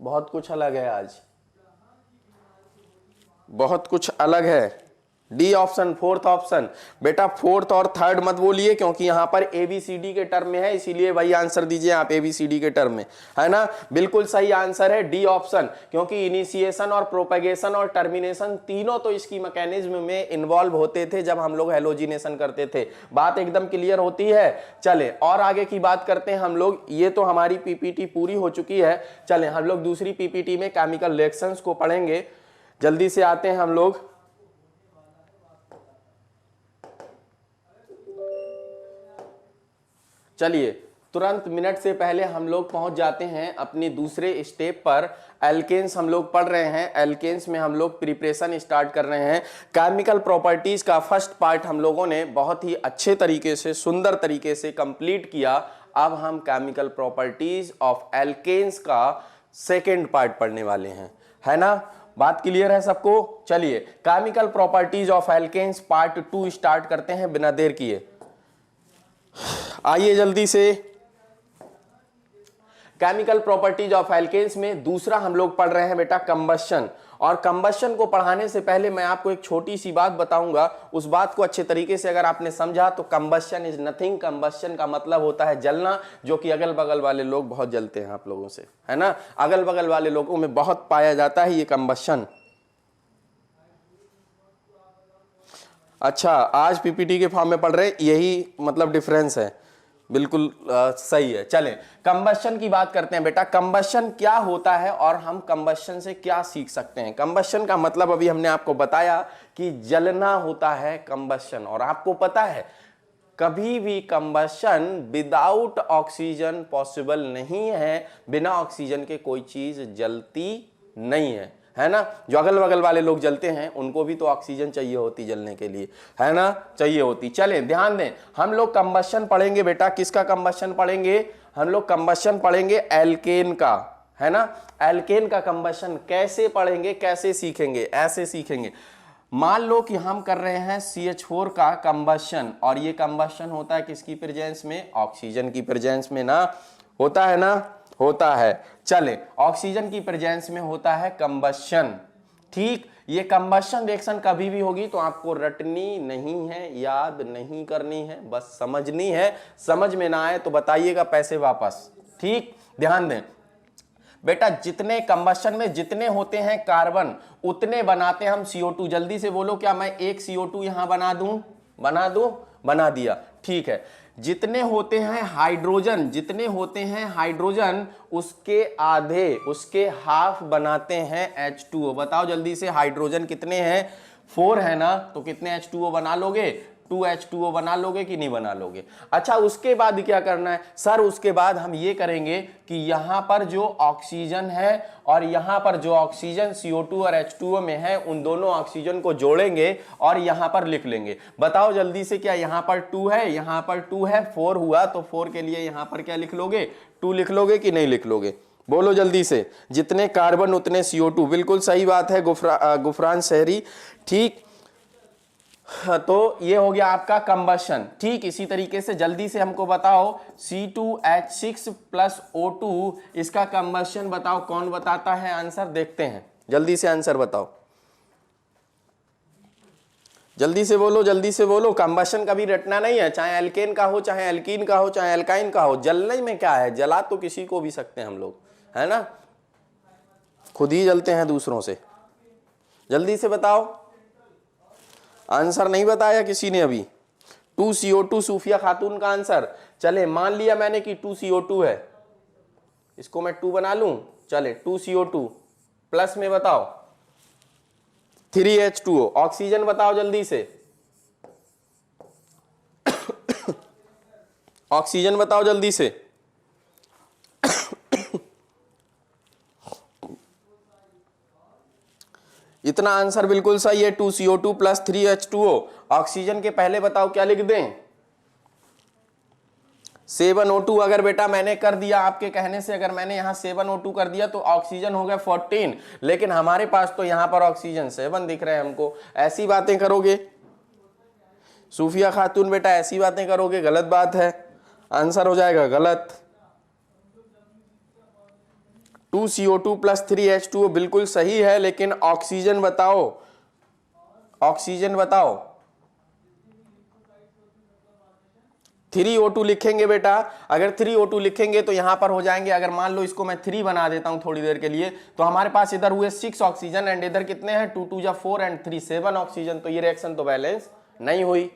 बहुत कुछ अलग है आज, बहुत कुछ अलग है। D option, fourth option. बेटा फोर्थ और थर्ड मत बोलिए, क्योंकि यहां पर ABCD के टर्म में है, इसीलिए वही आंसर दीजिए आप ABCD के टर्म में, है ना। बिल्कुल सही आंसर है डी ऑप्शन, क्योंकि इनिशिएशन और प्रोपेगेशन और टर्मिनेशन तीनों तो इसकी मैकेनिज्म में इन्वॉल्व होते थे जब हम लोग हैलोजिनेशन करते थे। बात एकदम क्लियर होती है। चले और आगे की बात करते हैं हम लोग। ये तो हमारी PPT पूरी हो चुकी है। चले हम लोग दूसरी PPT में केमिकल रिएक्शंस को पढ़ेंगे। जल्दी से आते हैं हम लोग। चलिए तुरंत मिनट से पहले हम लोग पहुंच जाते हैं अपनी दूसरे स्टेप पर। एल्केन्स हम लोग पढ़ रहे हैं। एल्केन्स में हम लोग प्रिपरेशन स्टार्ट कर रहे हैं। केमिकल प्रॉपर्टीज का फर्स्ट पार्ट हम लोगों ने बहुत ही अच्छे तरीके से, सुंदर तरीके से कंप्लीट किया। अब हम केमिकल प्रॉपर्टीज ऑफ एल्केन्स का सेकेंड पार्ट पढ़ने वाले हैं, है ना। बात क्लियर है सबको? चलिए chemical properties of alkanes part 2 start करते हैं बिना देर किए। आइए जल्दी से। केमिकल प्रॉपर्टीज ऑफ एल्केन्स में दूसरा हम लोग पढ़ रहे हैं बेटा कंबशन। और कंबशन को पढ़ाने से पहले मैं आपको एक छोटी सी बात बताऊंगा। उस बात को अच्छे तरीके से अगर आपने समझा तो कंबशन इज नथिंग। कंबशन का मतलब होता है जलना, जो कि अगल बगल वाले लोग बहुत जलते हैं आप लोगों से, है ना। अगल बगल वाले लोगों में बहुत पाया जाता है ये कंबशन। अच्छा, आज PPT के फॉर्म में पढ़ रहे, यही मतलब डिफरेंस है। बिल्कुल सही है। चलें कंबशन की बात करते हैं बेटा। कंबशन क्या होता है और हम कंबशन से क्या सीख सकते हैं? कंबशन का मतलब अभी हमने आपको बताया कि जलना होता है कंबशन। और आपको पता है कभी भी कंबशन विदाउट ऑक्सीजन पॉसिबल नहीं है। बिना ऑक्सीजन के कोई चीज जलती नहीं है ना। जो अगल बगल वाले लोग जलते हैं उनको भी तो ऑक्सीजन चाहिए होती जलने के लिए, है ना, चाहिए होती। चले ध्यान दें, हम लोग कंबशन पढ़ेंगे बेटा। किसका कंबशन पढ़ेंगे? हम लोग कंबशन पढ़ेंगे एल्केन का, है ना। एल्केन का कंबशन कैसे पढ़ेंगे, कैसे सीखेंगे? ऐसे सीखेंगे। मान लो कि हम कर रहे हैं CH4 का कंबशन, और ये कंबशन होता है किसकी प्रेजेंस में? ऑक्सीजन की प्रेजेंस में ना, होता है ना, होता है। चले ऑक्सीजन की प्रेजेंस में होता है कंबशन, ठीक। ये कंबशन रिएक्शन कभी भी होगी तो आपको रटनी नहीं है, याद नहीं करनी है, बस समझनी है। समझ में ना आए तो बताइएगा, पैसे वापस। ठीक, ध्यान दें बेटा, जितने कंबशन में जितने होते हैं कार्बन उतने बनाते हैं हम CO2। जल्दी से बोलो, क्या मैं एक CO2 यहां बना दूं? बना दिया। ठीक है, जितने होते हैं हाइड्रोजन, जितने होते हैं हाइड्रोजन उसके आधे, उसके हाफ बनाते हैं H2O। बताओ जल्दी से, हाइड्रोजन कितने हैं? 4 है ना, तो कितने H2O बना लोगे? 2H2O बना लोगे कि नहीं बना लोगे? अच्छा, उसके बाद क्या करना है सर? उसके बाद हम ये करेंगे कि यहां पर जो ऑक्सीजन है और यहां पर जो ऑक्सीजन CO2 और H2O में है, उन दोनों ऑक्सीजन को जोड़ेंगे और यहां पर लिख लेंगे। बताओ जल्दी से, क्या यहां पर 2 है, यहां पर 2 है, 4 हुआ, तो 4 के लिए यहां पर क्या लिख लोगे? 2 लिख लोगे कि नहीं लिख लोगे? बोलो जल्दी से, जितने कार्बन उतने CO2। बिल्कुल सही बात है गुफरान शहरी। ठीक, तो ये हो गया आपका कंबशन। ठीक, इसी तरीके से जल्दी से हमको बताओ C2H6 प्लस O2, इसका कंबशन बताओ, कौन बताता है आंसर? देखते हैं, जल्दी से आंसर बताओ, जल्दी से बोलो, जल्दी से बोलो। कंबशन कभी रटना नहीं है, चाहे एल्केन का हो, चाहे एल्कीन का हो, चाहे एल्काइन का हो। जलने में क्या है, जला तो किसी को भी सकते हैं हम लोग, है ना, खुद ही जलते हैं दूसरों से। जल्दी से बताओ, आंसर नहीं बताया किसी ने अभी। 2CO2 सूफिया खातून का आंसर। चले, मान लिया मैंने कि 2CO2 है, इसको मैं 2 बना लूं। चले, 2CO2 प्लस में बताओ 3H2O। ऑक्सीजन बताओ जल्दी से, ऑक्सीजन बताओ जल्दी से। इतना आंसर बिल्कुल सही है, 2CO2 प्लस 3H2O। ऑक्सीजन के पहले बताओ क्या लिख दें? 7O2। अगर बेटा मैंने कर दिया आपके कहने से, अगर मैंने यहां 7O2 कर दिया तो ऑक्सीजन हो गया 14, लेकिन हमारे पास तो यहां पर ऑक्सीजन 7 दिख रहे हैं हमको। ऐसी बातें करोगे सूफिया खातून बेटा, ऐसी बातें करोगे, गलत बात है, आंसर हो जाएगा गलत। 2CO2 प्लस 3H2O बिल्कुल सही है, लेकिन ऑक्सीजन बताओ, ऑक्सीजन बताओ। 3O2 लिखेंगे बेटा, अगर 3O2 लिखेंगे तो यहां पर हो जाएंगे, अगर मान लो इसको मैं 3 बना देता हूं थोड़ी देर के लिए, तो हमारे पास इधर हुए 6 ऑक्सीजन एंड इधर कितने हैं? 2 2 जा 4 एंड 3 7 ऑक्सीजन। तो ये रिएक्शन तो बैलेंस नहीं हुई।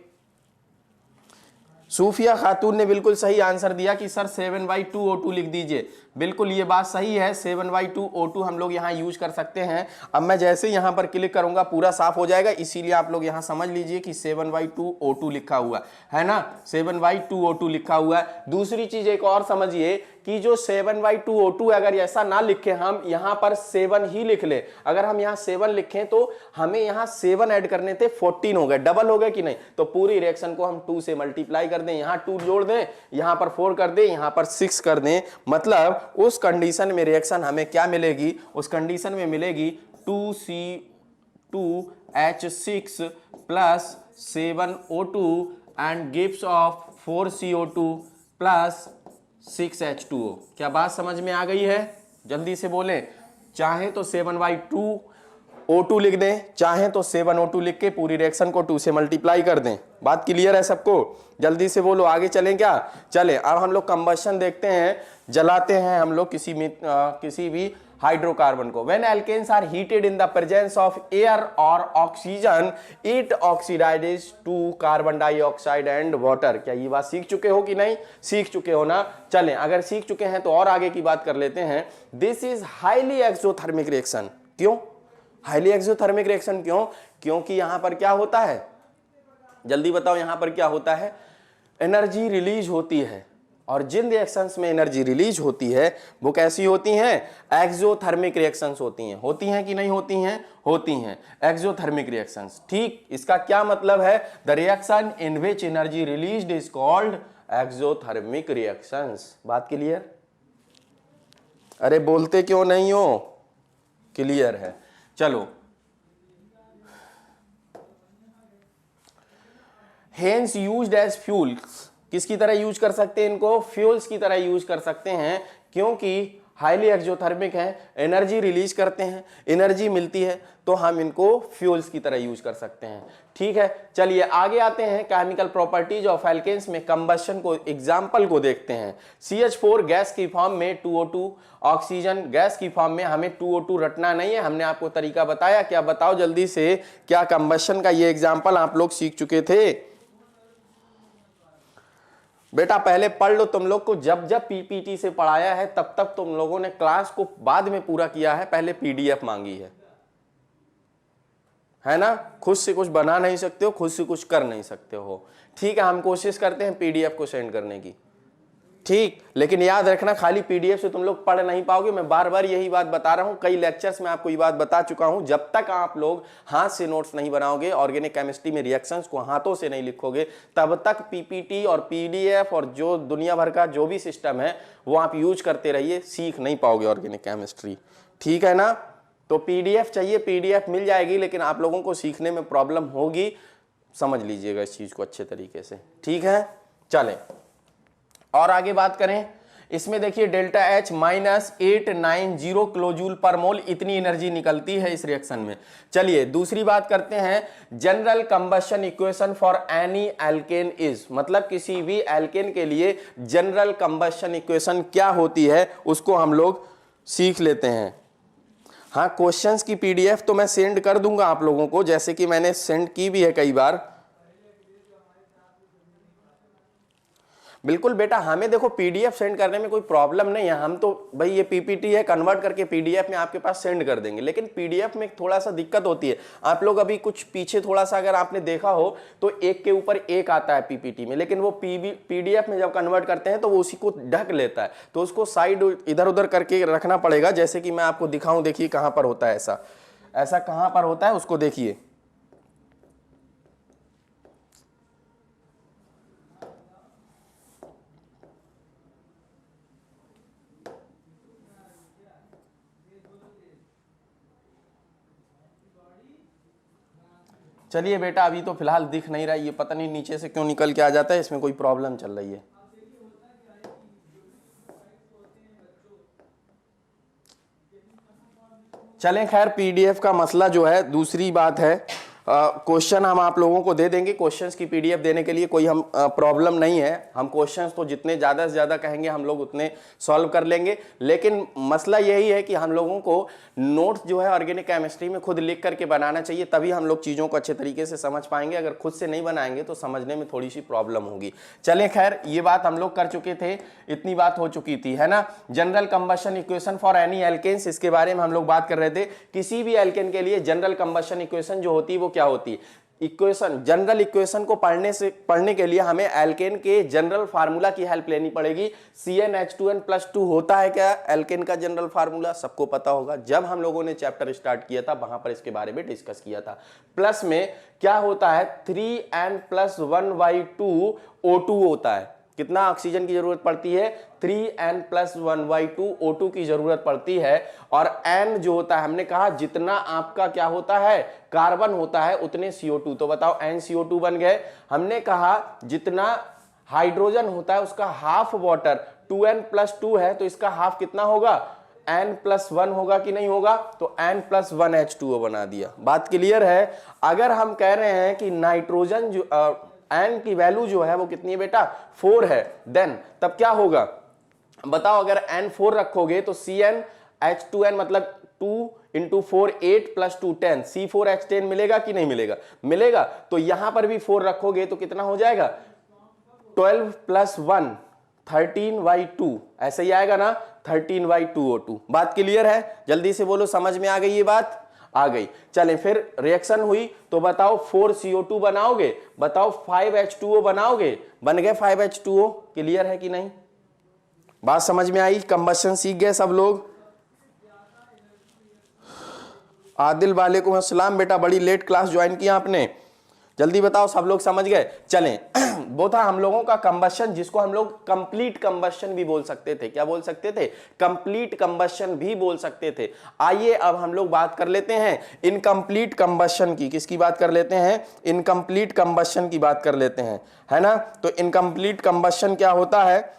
सूफिया खातून ने बिल्कुल सही आंसर दिया कि सर 7/2O2 लिख दीजिए। बिल्कुल ये बात सही है, 7/2O2 हम लोग यहाँ यूज कर सकते हैं। अब मैं जैसे यहाँ पर क्लिक करूंगा पूरा साफ हो जाएगा, इसीलिए आप लोग यहाँ समझ लीजिए कि 7/2O2 लिखा हुआ है ना, 7/2O2 लिखा हुआ है। दूसरी चीज एक और समझिए कि जो 7/2O2 अगर ऐसा ना लिखे, हम यहाँ पर 7 ही लिख ले, अगर हम यहाँ 7 लिखें तो हमें यहाँ 7 ऐड करने थे, 14 हो गए, डबल हो गए कि नहीं? तो पूरी रिएक्शन को हम 2 से मल्टीप्लाई कर दें, यहाँ 2 जोड़ दें, यहाँ पर 4 कर दें, यहाँ पर 6 कर दें, मतलब उस कंडीशन में रिएक्शन हमें क्या मिलेगी? उस कंडीशन में मिलेगी 2C2H6 plus 7O2 and gives off 4CO2 plus 6H2O। क्या बात समझ में आ गई है? जल्दी से बोले, चाहे तो 7/2O2 लिख दें, चाहे तो 7O2 लिख के पूरी रिएक्शन को 2 से मल्टीप्लाई कर दें। बात क्लियर है सबको? जल्दी से बोलो, आगे चलें क्या? चले, अब हम लोग कंबशन देखते हैं, जलाते हैं हम लोग किसी भी हाइड्रोकार्बन को। When alkanes are heated in the presence of air or oxygen, it oxidizes to carbon dioxide and water। क्या ये बात सीख चुके हो कि नहीं? सीख चुके हो ना? चलें, अगर सीख चुके हैं तो और आगे की बात कर लेते हैं। This is highly exothermic reaction। क्यों हाईली एक्सोथर्मिक रिएक्शन? क्योंकि यहां पर क्या होता है? जल्दी बताओ, यहां पर क्या होता है? एनर्जी रिलीज होती है, और जिन रिएक्शंस में एनर्जी रिलीज होती है वो कैसी होती हैं? एक्सोथर्मिक रिएक्शंस होती हैं कि नहीं होती हैं? होती हैं, एक्सोथर्मिक रिएक्शंस। ठीक, इसका क्या मतलब है? The reaction in which energy released is called exothermic reactions. बात क्लियर? अरे बोलते क्यों नहीं हो? क्लियर है। चलो, हेंस यूज्ड एज फ्यूल्स, किसकी तरह यूज कर सकते हैं इनको? फ्यूल्स की तरह यूज कर सकते हैं, क्योंकि हाईली एक्सोथर्मिक हैं, एनर्जी रिलीज करते हैं, एनर्जी मिलती है, तो हम इनको फ्यूल्स की तरह यूज कर सकते हैं। ठीक है, चलिए आगे आते हैं केमिकल प्रॉपर्टीज ऑफ एल्केन्स में कंबशन को, एग्जांपल को देखते हैं। CH4 गैस की फॉर्म में 2O2, ऑक्सीजन गैस की फॉर्म में हमें 2O2 रटना नहीं है, हमने आपको तरीका बताया। क्या बताओ जल्दी से, क्या कंबशन का ये एग्जाम्पल आप लोग सीख चुके थे? बेटा पहले पढ़ लो, तुम लोग को जब जब पीपीटी से पढ़ाया है तब तक तुम लोगों ने क्लास को बाद में पूरा किया है, पहले PDF मांगी है ना? खुद से कुछ बना नहीं सकते हो, खुद से कुछ कर नहीं सकते हो। ठीक है, हम कोशिश करते हैं PDF को सेंड करने की, ठीक, लेकिन याद रखना खाली PDF से तुम लोग पढ़ नहीं पाओगे। मैं बार बार यही बात बता रहा हूं, कई लेक्चर्स में आपको ये बात बता चुका हूं। जब तक आप लोग हाथ से नोट्स नहीं बनाओगे, ऑर्गेनिक केमिस्ट्री में रिएक्शंस को हाथों से नहीं लिखोगे, तब तक PPT और PDF और जो दुनिया भर का जो भी सिस्टम है वो आप यूज करते रहिए, सीख नहीं पाओगे ऑर्गेनिक केमिस्ट्री। ठीक है ना? तो PDF चाहिए, PDF मिल जाएगी, लेकिन आप लोगों को सीखने में प्रॉब्लम होगी, समझ लीजिएगा इस चीज को अच्छे तरीके से। ठीक है, चलें और आगे बात करें। इसमें देखिए डेल्टा H -890 किलोजूल पर मोल, इतनी एनर्जी निकलती है इस रिएक्शन में। चलिए दूसरी बात करते हैं, general combustion equation for any alkane is, मतलब किसी भी एल्केन के लिए जनरल कंबशन इक्वेशन क्या होती है उसको हम लोग सीख लेते हैं। हाँ, क्वेश्चंस की PDF तो मैं सेंड कर दूंगा आप लोगों को, जैसे कि मैंने सेंड की भी है कई बार। बिल्कुल बेटा, हमें देखो PDF सेंड करने में कोई प्रॉब्लम नहीं है, हम तो भाई ये PPT है, कन्वर्ट करके PDF में आपके पास सेंड कर देंगे। लेकिन PDF में थोड़ा सा दिक्कत होती है। आप लोग अभी कुछ पीछे थोड़ा सा अगर आपने देखा हो तो एक के ऊपर एक आता है PPT में, लेकिन वो PDF में जब कन्वर्ट करते हैं तो वो उसी को ढक लेता है, तो उसको साइड इधर उधर करके रखना पड़ेगा। जैसे कि मैं आपको दिखाऊं, देखिए कहां पर होता है ऐसा, ऐसा कहां पर होता है उसको देखिए। चलिए बेटा, अभी तो फिलहाल दिख नहीं रहा, ये पता नहीं नीचे से क्यों निकल के आ जाता है, इसमें कोई प्रॉब्लम चल रही है। चलें, खैर PDF का मसला जो है दूसरी बात है। क्वेश्चन हम आप लोगों को दे देंगे, क्वेश्चंस की PDF देने के लिए कोई हम प्रॉब्लम नहीं है। हम क्वेश्चंस तो जितने ज़्यादा से ज़्यादा कहेंगे हम लोग उतने सॉल्व कर लेंगे। लेकिन मसला यही है कि हम लोगों को नोट्स जो है ऑर्गेनिक केमिस्ट्री में खुद लिख करके बनाना चाहिए, तभी हम लोग चीज़ों को अच्छे तरीके से समझ पाएंगे। अगर खुद से नहीं बनाएंगे तो समझने में थोड़ी सी प्रॉब्लम होगी। चलें, खैर ये बात हम लोग कर चुके थे, इतनी बात हो चुकी थी, है ना? General combustion equation for any alkanes, इसके बारे में हम लोग बात कर रहे थे। किसी भी एल्केन के लिए जनरल कंबशन इक्वेशन जो होती है वो क्या होती है? इक्वेशन, जनरल इक्वेशन को पढ़ने के लिए हमें एल्केन के जनरल फार्मूला की हेल्प लेनी पड़ेगी। CnH2n+2 होता है क्या एल्केन का जनरल फार्मूला? सबको पता होगा, जब हम लोगों ने चैप्टर स्टार्ट किया था वहां पर इसके बारे में डिस्कस किया था। प्लस में क्या होता है? 3n+1/2 O2 होता है। कितना ऑक्सीजन की जरूरत पड़ती है? 3n+1/2 O2 की जरूरत पड़ती है। और n जो होता है, हमने कहा जितना आपका क्या होता है, कार्बन होता है, उतने CO2। तो बताओ n CO2 बन गए। हमने कहा जितना हाइड्रोजन होता है उसका हाफ वाटर, 2n+2 है, तो इसका हाफ कितना होगा? n+1 होगा कि नहीं होगा? तो n+1 H2O बना दिया। बात क्लियर है? अगर हम कह रहे हैं कि नाइट्रोजन जो n की वैल्यू जो है वो कितनी है बेटा? 4 है, देन तब क्या होगा बताओ? अगर n 4 रखोगे तो CnH2n मतलब 2 × 4 8 + 2 10, C4H10 मिलेगा कि नहीं मिलेगा? मिलेगा। तो यहां पर भी 4 रखोगे तो कितना हो जाएगा? 12 + 1 13/2, ऐसे ही आएगा ना, 13/2 O2। बात क्लियर है? जल्दी से बोलो, समझ में आ गई ये बात? आ गई। चलें, फिर रिएक्शन हुई तो बताओ 4 CO2 बनाओगे, बताओ 5 H2O बनाओगे, बन गए 5 H2O। क्लियर है कि नहीं? बात समझ में आई? कंबशन सीख गए सब लोग? आदिल वालेकुम अस्सलाम बेटा, बड़ी लेट क्लास ज्वाइन किया आपने, जल्दी बताओ सब लोग समझ गए? चलें, वो था हम लोगों का कंबशन, जिसको हम लोग कंप्लीट कंबशन भी बोल सकते थे। क्या बोल सकते थे? कंप्लीट कंबशन भी बोल सकते थे। आइए अब हम लोग बात कर लेते हैं इनकम्प्लीट कंबशन की। किसकी बात कर लेते हैं? इनकम्प्लीट कंबशन की बात कर लेते हैं, है ना? तो इनकम्प्लीट कंबशन क्या होता है?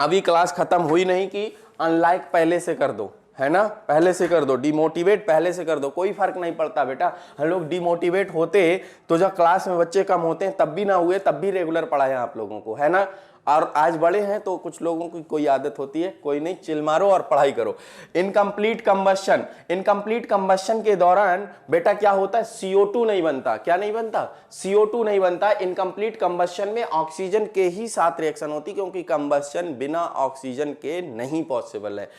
अभी क्लास खत्म हुई नहीं कि अनलाइक पहले से कर दो, है ना, पहले से कर दो, डिमोटिवेट पहले से कर दो, कोई फर्क नहीं पड़ता बेटा। हम लोग डिमोटिवेट होते तो जब क्लास में बच्चे कम होते हैं तब भी ना हुए, तब भी रेगुलर पढ़ाए आप लोगों को, है ना। और आज बड़े हैं तो कुछ लोगों की कोई आदत होती है, कोई नहीं, चिल मारो और पढ़ाई करो। इनकम्प्लीट कंबशन, इनकम्प्लीट कंबशन के दौरान बेटा क्या होता है, CO2 नहीं बनता। क्या नहीं बनता, CO2 नहीं बनता। इनकम्प्लीट कंबशन में ऑक्सीजन के ही साथ रिएक्शन होती, क्योंकि कंबशन बिना ऑक्सीजन के नहीं पॉसिबल है।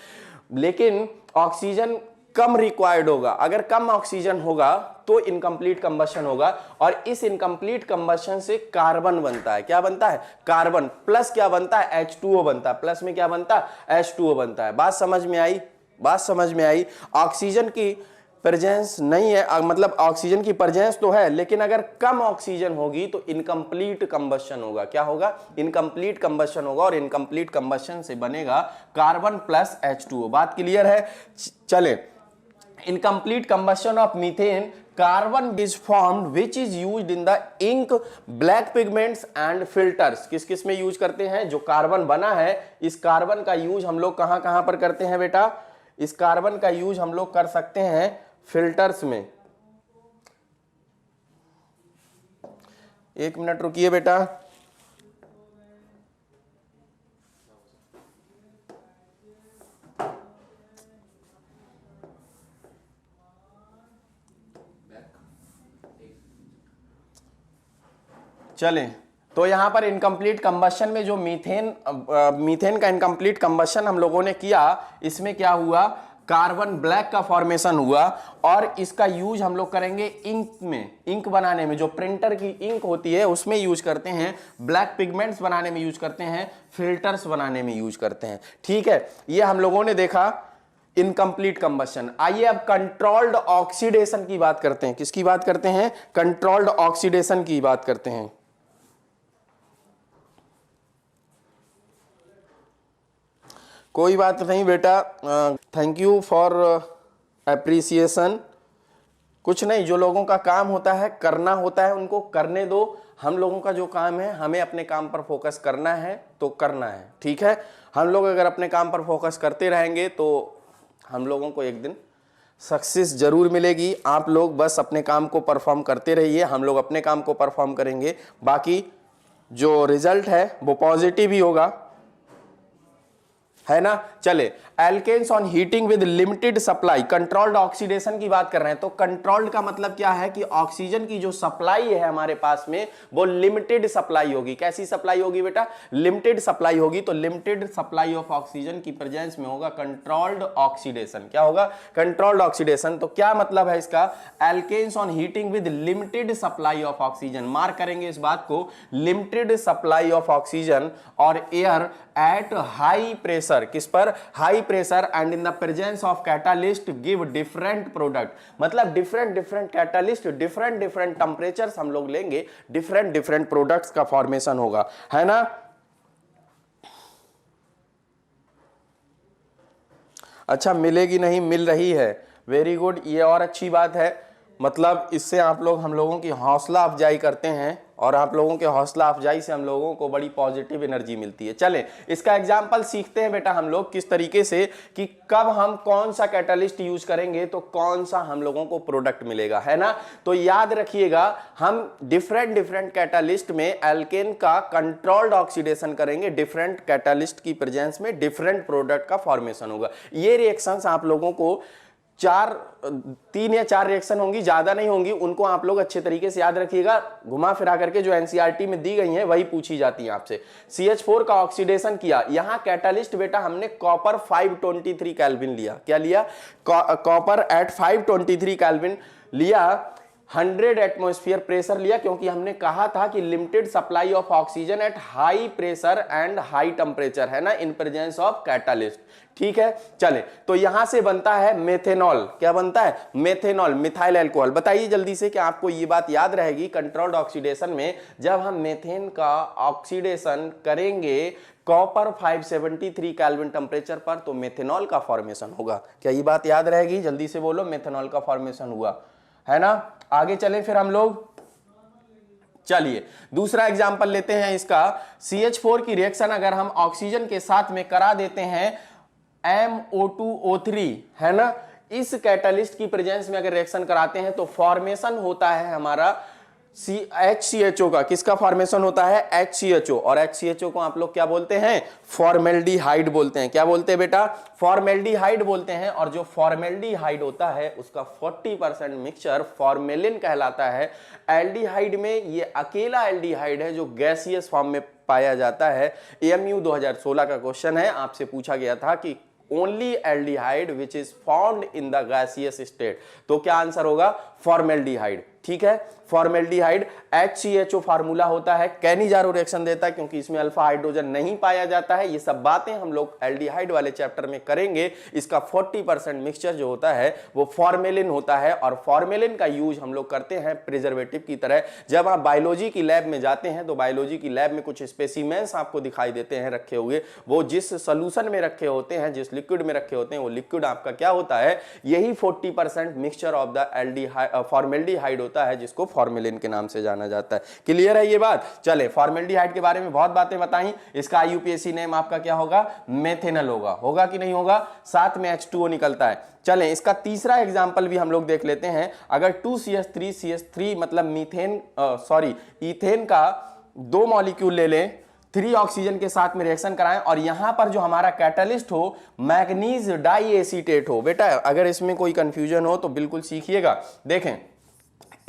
लेकिन ऑक्सीजन कम रिक्वायर्ड होगा, अगर कम ऑक्सीजन होगा तो इनकम्प्लीट कंबशन होगा, और इस इनकम्प्लीट कंबशन से कार्बन बनता है। क्या बनता है, कार्बन, प्लस क्या बनता है, H2O बनता है। प्लस में क्या बनता है, H2O बनता है। बात समझ में आई, बात समझ में आई। ऑक्सीजन की प्रेजेंस नहीं है, मतलब ऑक्सीजन की प्रेजेंस तो है, लेकिन अगर कम ऑक्सीजन होगी तो इनकम्प्लीट कंबशन होगा। क्या होगा, इनकम्प्लीट कंबशन होगा, और इनकम्प्लीट कंबशन से बनेगा कार्बन प्लस H2O। बात क्लियर है। चले, incomplete combustion of methane, carbon is formed which is used in the ink, black pigments and filters. किस किस में यूज करते हैं, जो कार्बन बना है, इस कार्बन का यूज हम लोग कहां कहां पर करते हैं बेटा, इस कार्बन का यूज हम लोग कर सकते हैं फिल्टर्स में। एक मिनट रुकिए बेटा। चलें, तो यहां पर इनकम्प्लीट कंबशन में जो मीथेन का इनकम्प्लीट कंबशन हम लोगों ने किया, इसमें क्या हुआ, कार्बन ब्लैक का फॉर्मेशन हुआ, और इसका यूज हम लोग करेंगे इंक में, इंक बनाने में, जो प्रिंटर की इंक होती है उसमें यूज करते हैं, ब्लैक पिगमेंट्स बनाने में यूज करते हैं, फिल्टर्स बनाने में यूज करते हैं। ठीक है, ये हम लोगों ने देखा इनकम्प्लीट कंबशन। आइए अब कंट्रोल्ड ऑक्सीडेशन की बात करते हैं। किसकी बात करते हैं, कंट्रोल्ड ऑक्सीडेशन की बात करते हैं। कोई बात नहीं बेटा, थैंक यू फॉर एप्रिसिएशन। कुछ नहीं, जो लोगों का काम होता है, करना होता है, उनको करने दो। हम लोगों का जो काम है, हमें अपने काम पर फोकस करना है तो करना है। ठीक है, हम लोग अगर अपने काम पर फोकस करते रहेंगे तो हम लोगों को एक दिन सक्सेस जरूर मिलेगी। आप लोग बस अपने काम को परफॉर्म करते रहिए, हम लोग अपने काम को परफॉर्म करेंगे, बाकी जो रिजल्ट है वो पॉजिटिव ही होगा, है ना। चले, alkanes on heating with limited supply, controlled oxidation की बात कर रहे हैं। तो कंट्रोल्ड का मतलब क्या है कि ऑक्सीजन की जो सप्लाई है हमारे पास में, वो लिमिटेड सप्लाई होगी। कैसी सप्लाई होगी बेटा, लिमिटेड सप्लाई होगी। तो लिमिटेड सप्लाई ऑफ ऑक्सीजन की प्रेजेंस में होगा कंट्रोल्ड ऑक्सीडेशन। क्या होगा, कंट्रोल्ड ऑक्सीडेशन। तो क्या मतलब है इसका, alkanes on heating with limited supply of oxygen, mark करेंगे इस बात को, लिमिटेड सप्लाई ऑफ ऑक्सीजन और एयर एट हाई प्रेशर, किस पर, high pressure, and in the presence of catalyst give different product. मतलब different different catalyst, different different temperatures हम लोग लेंगे, डिफरेंट डिफरेंट प्रोडक्ट्स का फॉर्मेशन होगा, है ना। अच्छा, मिलेगी नहीं, मिल रही है, वेरी गुड, ये और अच्छी बात है। मतलब इससे आप लोग हम लोगों की हौसला अफजाई करते हैं, और आप लोगों के हौसला अफजाई से हम लोगों को बड़ी पॉजिटिव एनर्जी मिलती है। चलें, इसका एग्जांपल सीखते हैं बेटा हम लोग किस तरीके से, कि कब हम कौन सा कैटालिस्ट यूज करेंगे तो कौन सा हम लोगों को प्रोडक्ट मिलेगा, है ना। तो याद रखिएगा, हम डिफरेंट डिफरेंट कैटालिस्ट में एल्केन का कंट्रोल्ड ऑक्सीडेशन करेंगे, डिफरेंट कैटालिस्ट की प्रेजेंस में डिफरेंट प्रोडक्ट का फॉर्मेशन होगा। ये रिएक्शंस आप लोगों को 3 या 4 रिएक्शन होंगी, ज्यादा नहीं होंगी, उनको आप लोग अच्छे तरीके से याद रखिएगा। घुमा फिरा करके जो एनसीईआरटी में दी गई हैं वही पूछी जाती है आपसे। CH4 का ऑक्सीडेशन किया, यहां कैटालिस्ट बेटा हमने कॉपर 523 केल्विन लिया। क्या लिया, कॉपर एट 523 केल्विन लिया, 100 एटमॉस्फेयर प्रेशर लिया, क्योंकि हमने कहा था कि limited supply of oxygen eight high pressure and high temperature, है ना, इन प्रेजेंस ऑफ कैटालिस्ट। ठीक है, चले, तो यहां से बनता है मेथेनॉल। क्या बनता है, मेथेनॉल, मिथाइल अल्कोहल। बताइए जल्दी से कि आपको ये बात याद रहेगी, कंट्रोल्ड ऑक्सीडेशन में जब हम मेथेन का ऑक्सीडेशन करेंगे कॉपर 573 केल्विन टेम्परेचर पर, तो मेथेनॉल का फॉर्मेशन होगा। क्या ये बात याद रहेगी, जल्दी से बोलो, मेथेनॉल का फॉर्मेशन हुआ, है ना। आगे चलें फिर हम लोग, चलिए दूसरा एग्जांपल लेते हैं इसका। CH4 की रिएक्शन अगर हम ऑक्सीजन के साथ में करा देते हैं MO2O3, है ना, इस कैटलिस्ट की प्रेजेंस में अगर रिएक्शन कराते हैं तो फॉर्मेशन होता है हमारा HCHO का। किसका फॉर्मेशन होता है? HCHO। और HCHO को आप लोग क्या बोलते हैं? फॉर्मेल्डिहाइड बोलते हैं। क्या बोलते हैं बेटा? फॉर्मेल्डिहाइड बोलते हैं। और जो फॉर्मेल्डिहाइड होता है उसका 40% मिक्सचर फॉर्मेलिन कहलाता है। एल्डिहाइड में ये अकेला एल्डिहाइड है जो गैसियस फॉर्म में पाया जाता है। AMU 2016 का क्वेश्चन है, आपसे पूछा गया था कि only aldehyde which is found in the gaseous state, तो क्या आंसर होगा? फॉर्मेल्डिहाइड। ठीक है, फॉर्मेल्डिहाइड HCHO फार्मूला होता है, कैनिजारो रिएक्शन देता है क्योंकि इसमें अल्फा हाइड्रोजन नहीं पाया जाता है। ये सब बातें हम लोग एल्डिहाइड वाले चैप्टर में करेंगे। इसका 40% मिक्सचर जो होता है वो फॉर्मेलिन होता है। और फॉर्मेलिन का यूज हम लोग करते हैं प्रिजर्वेटिव की तरह। जब आप बायोलॉजी की लैब में जाते हैं तो बायोलॉजी की लैब में कुछ स्पेसिमेंस आपको दिखाई देते हैं रखे हुए, वो जिस सोल्यूशन में रखे होते हैं, जिस लिक्विड में रखे होते हैं, वो लिक्विड आपका क्या होता है? यही 40% मिक्सचर ऑफ द फॉर्मेल्डिहाइड होता है, जिसको फॉर्मेलिन के नाम से जाना जाता है। क्लियर है ये बात? चले, फॉर्मेल्डिहाइड के बारे में बहुत बातें बताई। इसका IUPAC नेम आपका क्या होगा? मेथेनल होगा। होगा कि नहीं होगा? साथ में H2O निकलता है। चलें, इसका तीसरा एग्जांपल भी हम लोग देख लेते हैं। अगर 2CH3CH3 मतलब ईथेन का 2 मॉलिक्यूल ले लें, 3 ऑक्सीजन के साथ में रिएक्शन कराएं और यहां पर जो हमारा कैटलिस्ट हो मैग्नीज डाइएसीटेट हो। बेटा अगर इसमें कोई कंफ्यूजन हो तो बिल्कुल सीखिएगा। देखें,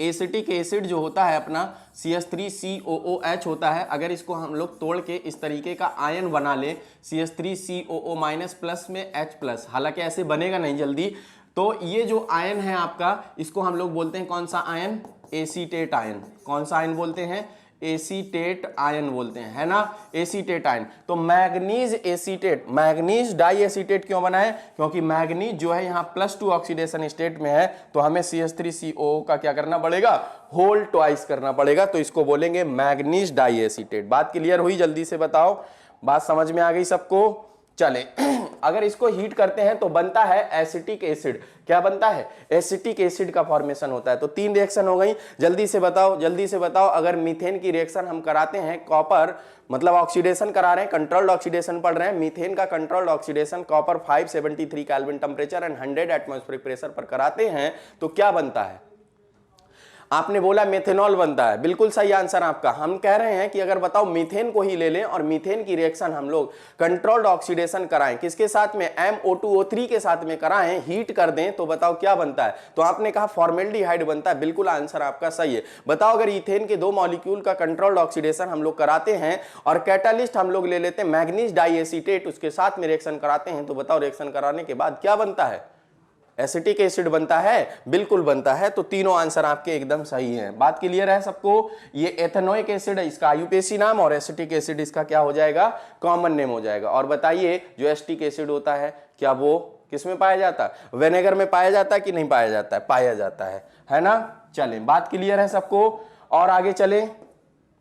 एसिटिक एसिड जो होता है अपना CH3COOH होता है। अगर इसको हम लोग तोड़ के इस तरीके का आयन बना ले CH3COO- प्लस में H+, हालांकि ऐसे बनेगा नहीं जल्दी, तो ये जो आयन है आपका, इसको हम लोग बोलते हैं कौन सा आयन? Acetate ion. कौन सा आयन बोलते हैं? एसीटेट आयन बोलते हैं, है ना, एसीटेट आयन। तो manganese acetate, manganese di acetate क्यों बना है? क्योंकि मैग्नीज जो है यहाँ +2 ऑक्सीडेशन स्टेट में है, तो हमें CH3COO का क्या करना पड़ेगा? होल ट्वाइस करना पड़ेगा, तो इसको बोलेंगे मैग्नीज डाई एसीटेट। बात क्लियर हुई? जल्दी से बताओ, बात समझ में आ गई सबको? चले, अगर इसको हीट करते हैं तो बनता है एसिटिक एसिड। क्या बनता है? एसिटिक एसिड का फॉर्मेशन होता है। तो 3 रिएक्शन हो गई। जल्दी से बताओ, जल्दी से बताओ। अगर मीथेन की रिएक्शन हम कराते हैं, कॉपर मतलब ऑक्सीडेशन करा रहे हैं, कंट्रोल्ड ऑक्सीडेशन पढ़ रहे हैं, मीथेन का controlled oxidation copper 573 kelvin temperature and 100 atmospheric pressure पर कराते हैं, तो क्या बनता है? आपने बोला मेथेनॉल बनता है। बिल्कुल सही आंसर आपका। हम कह रहे हैं कि अगर बताओ मीथेन को ही ले लें और मीथेन की रिएक्शन हम लोग कंट्रोल्ड ऑक्सीडेशन कराएं, किसके साथ में? MO2O3 के साथ में कराएं, हीट कर दें, तो बताओ क्या बनता है? तो आपने कहा फॉर्मेल्डिहाइड बनता है। बिल्कुल आंसर आपका सही है। बताओ अगर ईथेन के 2 मॉलिक्यूल का कंट्रोल्ड ऑक्सीडेशन हम लोग कराते हैं और कैटालिस्ट हम लोग ले लेते हैं मैग्नीज डाइएसीटेट, उसके साथ में रिएक्शन कराते हैं, तो बताओ रिएक्शन कराने के बाद क्या बनता है? एसिटिक एसिड बनता है। बिल्कुल बनता है। तो तीनों आंसर आपके एकदम सही हैं। बात क्लियर है सबको? ये एथेनोइक एसिड है, इसका IUPAC नाम, और एसिटिक एसिड इसका क्या हो जाएगा? कॉमन नेम हो जाएगा। और बताइए जो एसिटिक एसिड होता है, क्या वो किस में पाया जाता है? विनेगर में पाया जाता है कि नहीं पाया जाता है? पाया जाता है ना। चलें, बात क्लियर है सबको? और आगे चलें।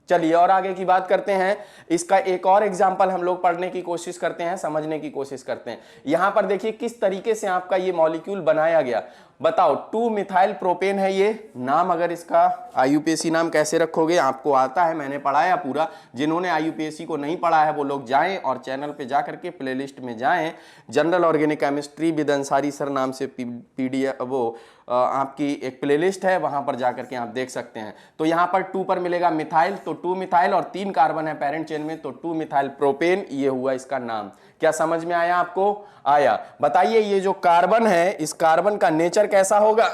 चलिए और आगे की बात करते हैं। इसका एक और एग्जांपल हम लोग पढ़ने की कोशिश करते हैं, समझने की कोशिश करते हैं। यहां पर देखिए किस तरीके से आपका ये मॉलिक्यूल बनाया गया। बताओ 2 मिथाइल प्रोपेन है ये नाम। अगर इसका IUPAC नाम कैसे रखोगे? आपको आता है, मैंने पढ़ाया पूरा। जिन्होंने IUPAC को नहीं पढ़ा है वो लोग जाएं और चैनल पे जा करके प्लेलिस्ट में जाएं, general organic chemistry with Ansari sir नाम से PDF वो आपकी एक प्लेलिस्ट है, वहां पर जाकर के आप देख सकते हैं। तो यहां पर 2 पर मिलेगा मिथाइल, तो 2 मिथाइल और 3 कार्बन है पेरेंट चेन में, तो 2 मिथाइल प्रोपेन ये हुआ इसका नाम। क्या समझ में आया आपको? आया। बताइए ये जो कार्बन है, इस कार्बन का नेचर कैसा होगा?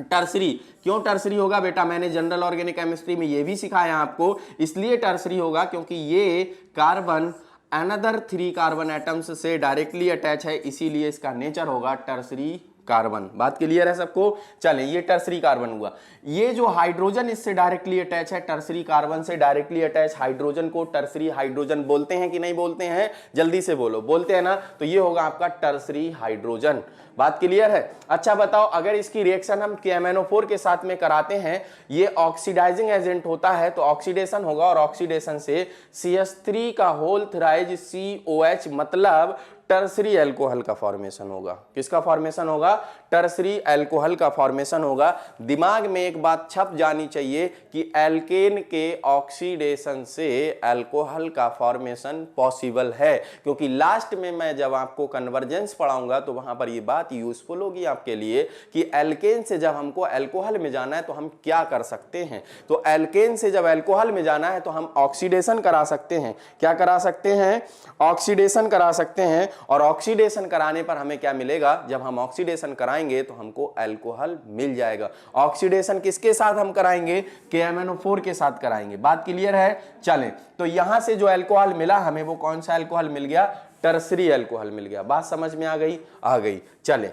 टर्सरी। क्यों टर्सरी होगा बेटा? मैंने जनरल ऑर्गेनिक केमिस्ट्री में ये भी सिखाया आपको। इसलिए टर्सरी होगा क्योंकि ये कार्बन अनदर 3 कार्बन एटम्स से डायरेक्टली अटैच है, इसीलिए इसका नेचर होगा टर्सरी कार्बन। बात क्लियर है सबको? चलें, ये टर्सरी कार्बन हुआ। ये जो हाइड्रोजन इससे डायरेक्टली अटैच है, टर्सरी कार्बन से डायरेक्टली अटैच हाइड्रोजन को टर्सरी हाइड्रोजन बोलते हैं कि नहीं बोलते हैं? जल्दी से बोलो, बोलते हैं ना। तो ये होगा आपका टर्सरी हाइड्रोजन। बात क्लियर है? अच्छा बताओ, अगर इसकी रिएक्शन हम KMnO4 के साथ में कराते हैं, ये ऑक्सीडाइजिंग एजेंट होता है, तो ऑक्सीडेशन होगा और ऑक्सीडेशन से CH3 का होल थ्राइज COH मतलब टर्सरी अल्कोहल का फॉर्मेशन होगा। किसका फॉर्मेशन होगा? टर्सरी अल्कोहल का फॉर्मेशन होगा। दिमाग में एक बात छप जानी चाहिए कि एल्केन के ऑक्सीडेशन से अल्कोहल का फॉर्मेशन पॉसिबल है, क्योंकि लास्ट में मैं जब आपको कन्वर्जेंस पढ़ाऊंगा तो वहां पर ये बात यूजफुल होगी आपके लिए कि एल्केन से जब हमको अल्कोहल में जाना है तो हम क्या कर सकते हैं। तो एल्केन से जब अल्कोहल में जाना है तो हम ऑक्सीडेशन करा सकते हैं। क्या करा सकते हैं? ऑक्सीडेशन करा सकते हैं। और ऑक्सीडेशन कराने पर हमें क्या मिलेगा? जब हम ऑक्सीडेशन कराएंगे तो हमको अल्कोहल मिल जाएगा। ऑक्सीडेशन किसके साथ हम कराएंगे? KMnO4 के साथ कराएंगे। बात क्लियर है? चलें, तो यहां से जो अल्कोहल मिला हमें, वो कौन सा अल्कोहल मिल गया? टर्सरी अल्कोहल मिल गया। बात समझ में आ गई? आ गई। चलें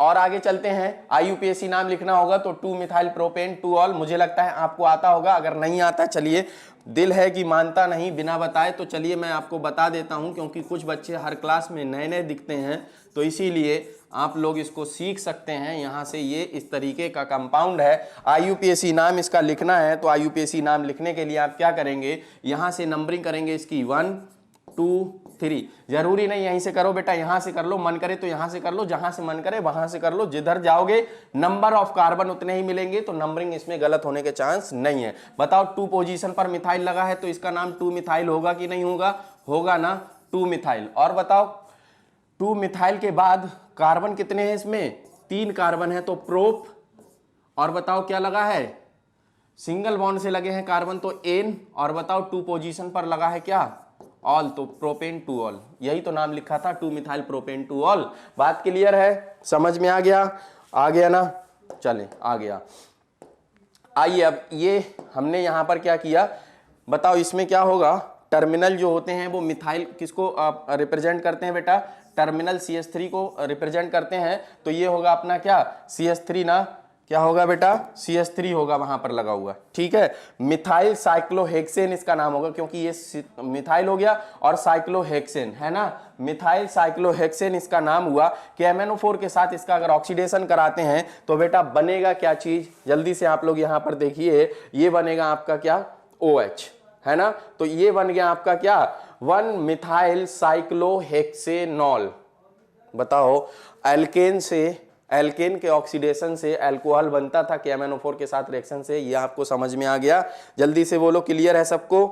और आगे चलते हैं। IUPAC नाम लिखना होगा तो 2 मिथाइल प्रोपेन 2 ऑल। मुझे लगता है आपको आता होगा, अगर नहीं आता चलिए, दिल है कि मानता नहीं बिना बताए, तो चलिए मैं आपको बता देता हूं, क्योंकि कुछ बच्चे हर क्लास में नए नए दिखते हैं, तो इसीलिए आप लोग इसको सीख सकते हैं यहाँ से। ये इस तरीके का कंपाउंड है। IUPAC नाम इसका लिखना है तो IUPAC नाम लिखने के लिए आप क्या करेंगे? यहाँ से नंबरिंग करेंगे इसकी 1 2 3। जरूरी नहीं यहीं से करो बेटा, यहां से कर लो, मन करे तो यहां से कर लो, जहां से मन करे वहां से कर लो। जिधर जाओगे नंबर ऑफ कार्बन उतने ही मिलेंगे, तो नंबरिंग इसमें गलत होने के चांस नहीं है। बताओ 2 पोजीशन पर मिथाइल लगा है तो इसका नाम 2 मिथाइल होगा कि नहीं होगा? होगा ना, 2 मिथाइल। और बताओ 2 मिथाइल के बाद कार्बन कितने हैं इसमें? 3 कार्बन है, तो प्रोप। और बताओ क्या लगा है? सिंगल बॉन्ड से लगे हैं कार्बन तो एन। और बताओ 2 पोजीशन पर लगा है क्या? ऑल, तो प्रोपेन 2 ऑल। यही तो नाम लिखा था, 2 मिथाइल प्रोपेन 2 ऑल। बात क्लियर है? समझ में आ गया? आ गया ना? चलें, आ गया। आइए अब ये हमने यहां पर क्या किया, बताओ इसमें क्या होगा? टर्मिनल जो होते हैं वो मिथाइल किसको रिप्रेजेंट करते हैं बेटा? टर्मिनल CH3 को रिप्रेजेंट करते हैं। तो ये होगा अपना क्या? CH3 ना? क्या होगा बेटा? CH3 होगा वहां पर लगा हुआ। ठीक है, मिथाइल साइक्लोहेक्सेन इसका नाम होगा, क्योंकि ये मिथाइल हो गया और साइक्लोहेक्सेन है ना। मिथाइल साइक्लोहेक्सेन इसका नाम हुआ। KMnO4 के साथ इसका अगर ऑक्सीडेशन कराते हैं तो बेटा बनेगा क्या चीज? जल्दी से आप लोग यहां पर देखिए, ये बनेगा आपका क्या? OH है ना। तो ये बन गया आपका क्या? 1 मिथाइल साइक्लोहेक्सेनॉल। बताओ एल्केन से, एल्केन के ऑक्सीडेशन से अल्कोहल बनता था KMnO4 के साथ रिएक्शन से। ये आपको समझ में आ गया? जल्दी से बोलो, क्लियर है सबको?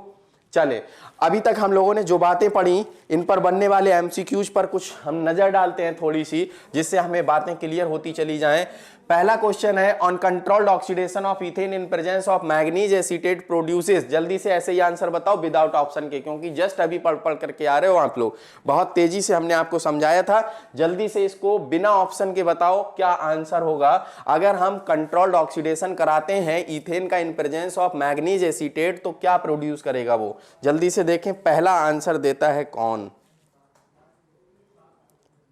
चले, अभी तक हम लोगों ने जो बातें पढ़ी, इन पर बनने वाले MCQs पर कुछ हम नजर डालते हैं थोड़ी सी, जिससे हमें बातें क्लियर होती चली जाएं। पहला क्वेश्चन है, on controlled oxidation of ethane in presence of manganese acetate produces. जल्दी से ऐसे ही आंसर बताओ विदाउट ऑप्शन के, क्योंकि जस्ट अभी पढ़ करके आ रहे हो आप लोग, बहुत तेजी से हमने आपको समझाया था। जल्दी से इसको बिना ऑप्शन के बताओ क्या आंसर होगा। अगर हम कंट्रोल्ड ऑक्सीडेशन कराते हैं इथेन का इन प्रेजेंस ऑफ मैग्नीज एसीटेट तो क्या प्रोड्यूस करेगा वो? जल्दी से देखें, पहला आंसर देता है कौन?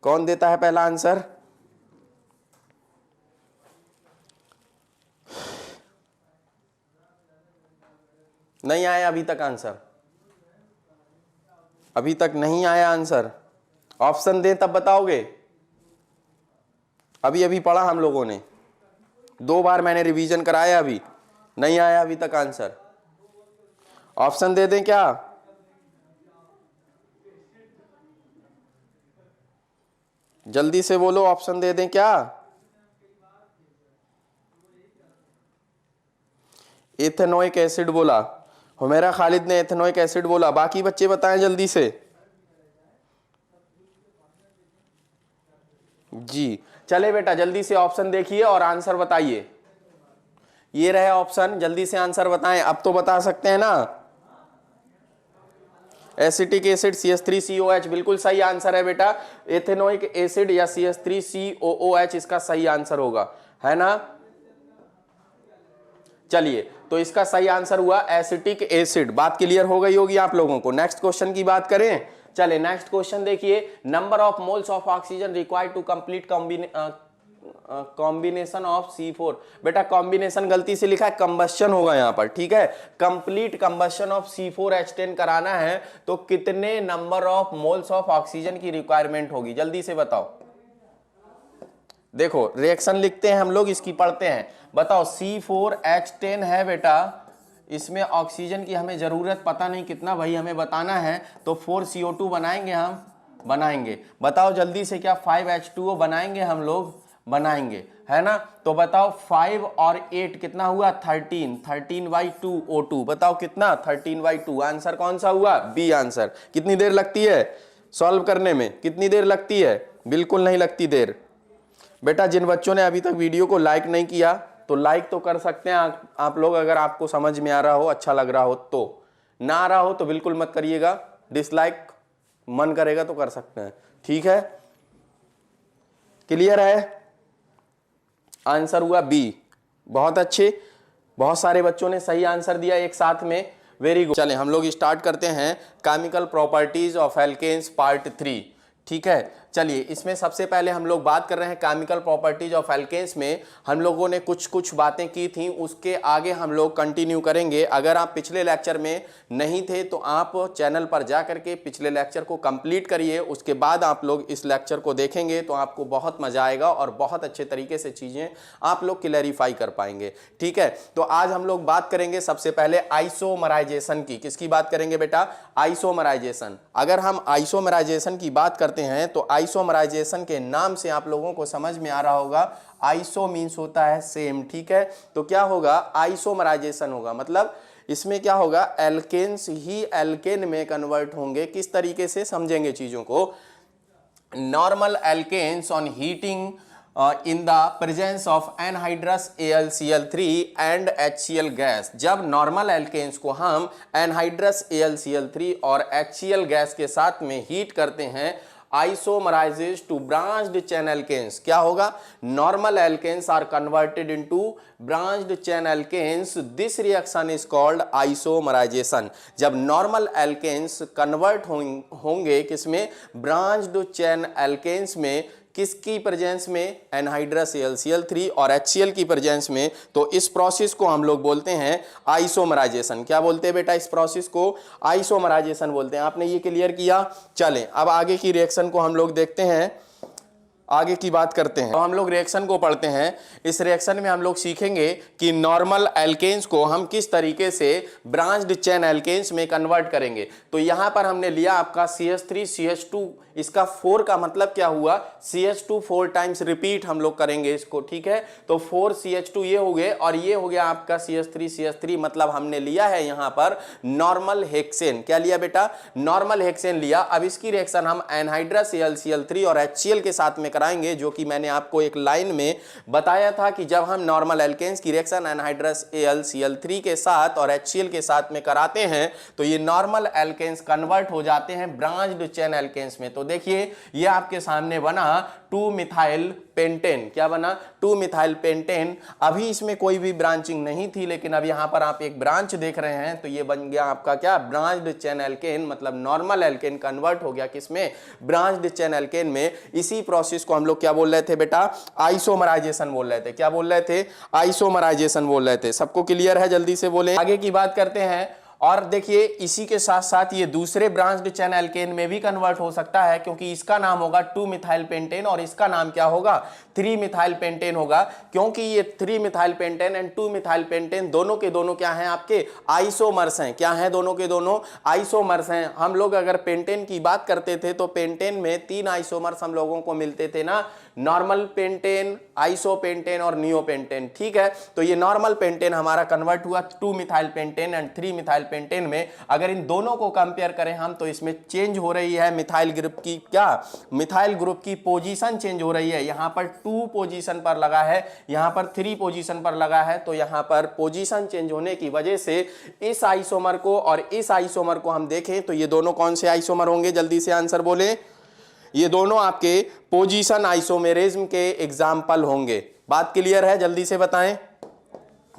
कौन देता है पहला आंसर? नहीं आया अभी तक आंसर? अभी तक नहीं आया आंसर? ऑप्शन दे तब बताओगे? अभी अभी पढ़ा हम लोगों ने, 2 बार मैंने रिवीजन कराया, अभी नहीं आया अभी तक आंसर। ऑप्शन दे दें क्या? जल्दी से बोलो, ऑप्शन दे दें क्या? एथेनोइक एसिड बोला, हुमैरा खालिद ने एथेनोइक एसिड बोला। बाकी बच्चे बताएं जल्दी से जी। चले बेटा जल्दी से ऑप्शन देखिए और आंसर बताइए। ये रहे ऑप्शन, जल्दी से आंसर बताएं। अब तो बता सकते हैं ना? एसिटिक एसिड CH3COH बिल्कुल सही आंसर है बेटा। एथेनोइक एसिड या CH3COOH इसका सही आंसर होगा, है ना। चलिए, तो इसका सही आंसर हुआ एसिटिक एसिड। बात क्लियर हो गई होगी आप लोगों को। नेक्स्ट क्वेश्चन की बात करें। चले नेक्स्ट क्वेश्चन देखिए, number of moles of oxygen required to complete combination of C4। बेटा कॉम्बिनेशन गलती से लिखा है, कंबस्शन होगा यहां पर, ठीक है। कंप्लीट कंबस्शन ऑफ C4H10 कराना है तो कितने number of moles of oxygen की रिक्वायरमेंट होगी? जल्दी से बताओ। देखो रिएक्शन लिखते हैं हम लोग, इसकी पढ़ते हैं। बताओ C4H10 है बेटा, इसमें ऑक्सीजन की हमें जरूरत पता नहीं कितना, भाई हमें बताना है। तो 4CO2 बनाएंगे हम, बनाएंगे। बताओ जल्दी से, क्या 5H2O बनाएंगे हम लोग? बनाएंगे, है ना। तो बताओ 5 और 8 कितना हुआ? 13, 13/2 O2। बताओ कितना? 13/2। आंसर कौन सा हुआ? B answer. कितनी देर लगती है सॉल्व करने में? कितनी देर लगती है? बिल्कुल नहीं लगती देर। बेटा जिन बच्चों ने अभी तक वीडियो को लाइक नहीं किया तो लाइक तो कर सकते हैं आप लोग, अगर आपको समझ में आ रहा हो, अच्छा लग रहा हो तो। ना आ रहा हो तो बिल्कुल मत करिएगा, डिसलाइक मन करेगा तो कर सकते हैं, ठीक है। क्लियर है? आंसर हुआ बी। बहुत अच्छे, बहुत सारे बच्चों ने सही आंसर दिया एक साथ में, वेरी गुड। चलें हम लोग स्टार्ट करते हैं chemical properties of alkanes part 3, ठीक है। चलिए इसमें सबसे पहले हम लोग बात कर रहे हैं केमिकल प्रॉपर्टीज ऑफ एल्केन्स में हम लोगों ने कुछ कुछ बातें की थी, उसके आगे हम लोग कंटिन्यू करेंगे। अगर आप पिछले लेक्चर में नहीं थे तो आप चैनल पर जा करके पिछले लेक्चर को कंप्लीट करिए, उसके बाद आप लोग इस लेक्चर को देखेंगे तो आपको बहुत मजा आएगा और बहुत अच्छे तरीके से चीज़ें आप लोग क्लैरिफाई कर पाएंगे, ठीक है। तो आज हम लोग बात करेंगे सबसे पहले आइसोमराइजेशन की। किसकी बात करेंगे बेटा? आइसोमराइजेशन। अगर हम आइसोमराइजेशन की बात करते हैं तो आइसोमराइजेशन के नाम से आप लोगों को समझ में आ रहा होगा, आइसो मीन्स होता है सेम, ठीक है। तो क्या होगा? आइसोमराइजेशन होगा मतलब इसमें क्या होगा? एल्केन्स ही एल्केन में कन्वर्ट होंगे। किस तरीके से समझेंगे चीजों को? Normal alkanes on heating in the presence of anhydrous AlCl3 and HCl gas. जब नॉर्मल एल्केन्स को हम एनहाइड्रस AlCl3 और HCl गैस के साथ में हीट करते हैं, isomerises to branched chain alkanes, क्या होगा? Normal alkanes are converted into branched chain alkanes. This reaction is called isomerisation. जब नॉर्मल एल्केन्स कन्वर्ट होंगे किसमें? ब्रांच्ड चेन एल्केन्स में। किसकी प्रेजेंस में? एनहाइड्रस AlCl3 और HCl की प्रेजेंस में। तो इस प्रोसेस को हम लोग बोलते हैं आइसोमराइजेशन। क्या बोलते हैं बेटा? इस प्रोसेस को आइसोमराइजेशन बोलते हैं। आपने ये क्लियर किया? चलें अब आगे की रिएक्शन को हम लोग देखते हैं, आगे की बात करते हैं। तो हम लोग रिएक्शन को पढ़ते हैं। इस रिएक्शन में हम लोग सीखेंगे कि नॉर्मल एल्केन्स को हम किस तरीके से ब्रांच्ड चेन एल्केन्स में कन्वर्ट करेंगे। तो यहां पर हमने लिया आपका CH3 CH2, इसका 4 का मतलब क्या हुआ? CH2 4 टाइम्स रिपीट हम लोग करेंगे इसको, ठीक है। तो 4 CH2 ये हो गए और ये हो गया आपका CH3 CH3, मतलब हमने लिया है यहां पर नॉर्मल हेक्सेन। क्या लिया बेटा? नॉर्मल हेक्सेन लिया। अब इसकी रिएक्शन हम एनहाइड्रस AlCl3 और HCl के साथ में कराएंगे, जो कि मैंने आपको एक लाइन में बताया था कि जब हम नॉर्मल एल्केन्स की रिएक्शन एनहाइड्रस AlCl3 के साथ और HCl के साथ में कराते हैं तो ये नॉर्मल एल्केन्स कन्वर्ट हो जाते हैं ब्रांच्ड चेन एल्केन्स में। तो देखिए ये आपके सामने बना 2 मिथाइल पेंटेन। क्या बना? 2 मिथाइल पेंटेन। अभी इसमें कोई भी ब्रांचिंग नहीं थी, लेकिन अब यहां पर आप एक ब्रांच देख रहे हैं तो ये बन गया आपका क्या? ब्रांच्ड चेन एल्केन, मतलब नॉर्मल एल्केन कन्वर्ट हो गया किसमें? ब्रांच्ड चेन एल्केन में। इसी प्रोसेस को हम लोग क्या बोल रहे थे बेटा? आइसोमराइजेशन बोल रहे थे। क्या बोल रहे थे? आइसोमराइजेशन बोल रहे थे। सबको क्लियर है? जल्दी से बोलें। आगे की बात करते हैं। और देखिए इसी के साथ साथ ये दूसरे ब्रांच्ड चेन एल्केन में भी कन्वर्ट हो सकता है, क्योंकि इसका नाम होगा 2 मिथाइल पेंटेन और इसका नाम क्या होगा? 3 मिथाइल पेंटेन होगा, क्योंकि ये 3 methyl pentane and 2 methyl pentane दोनों के दोनों क्या हैं? आपके आइसोमर्स हैं। क्या हैं? दोनों के दोनों आइसोमर्स हैं। हम लोग अगर पेंटेन की बात करते थे तो पेंटेन में 3 आइसोमर्स हम लोगों को मिलते थे ना, नॉर्मल पेंटेन, आइसोपेंटेन और नियोपेंटेन, ठीक है। तो ये नॉर्मल पेंटेन हमारा कन्वर्ट हुआ 2 methyl pentane and 3 methyl pentane में। अगर इन दोनों को कंपेयर करें हम तो इसमें चेंज हो रही है मिथाइल ग्रुप की, क्या? मिथाइल ग्रुप की पोजीशन चेंज हो रही है। यहां पर 2 पोजीशन पर लगा है, यहां पर 3 पोजीशन पर लगा है। तो यहां पर पोजीशन चेंज होने की वजह से इस आइसोमर को और इस आइसोमर को हम देखें तो ये दोनों कौन से आइसोमर होंगे? जल्दी से आंसर बोले। ये दोनों आपके पोजीशन आइसोमेरिज्म के एग्जाम्पल होंगे। बात क्लियर है? जल्दी से बताएं।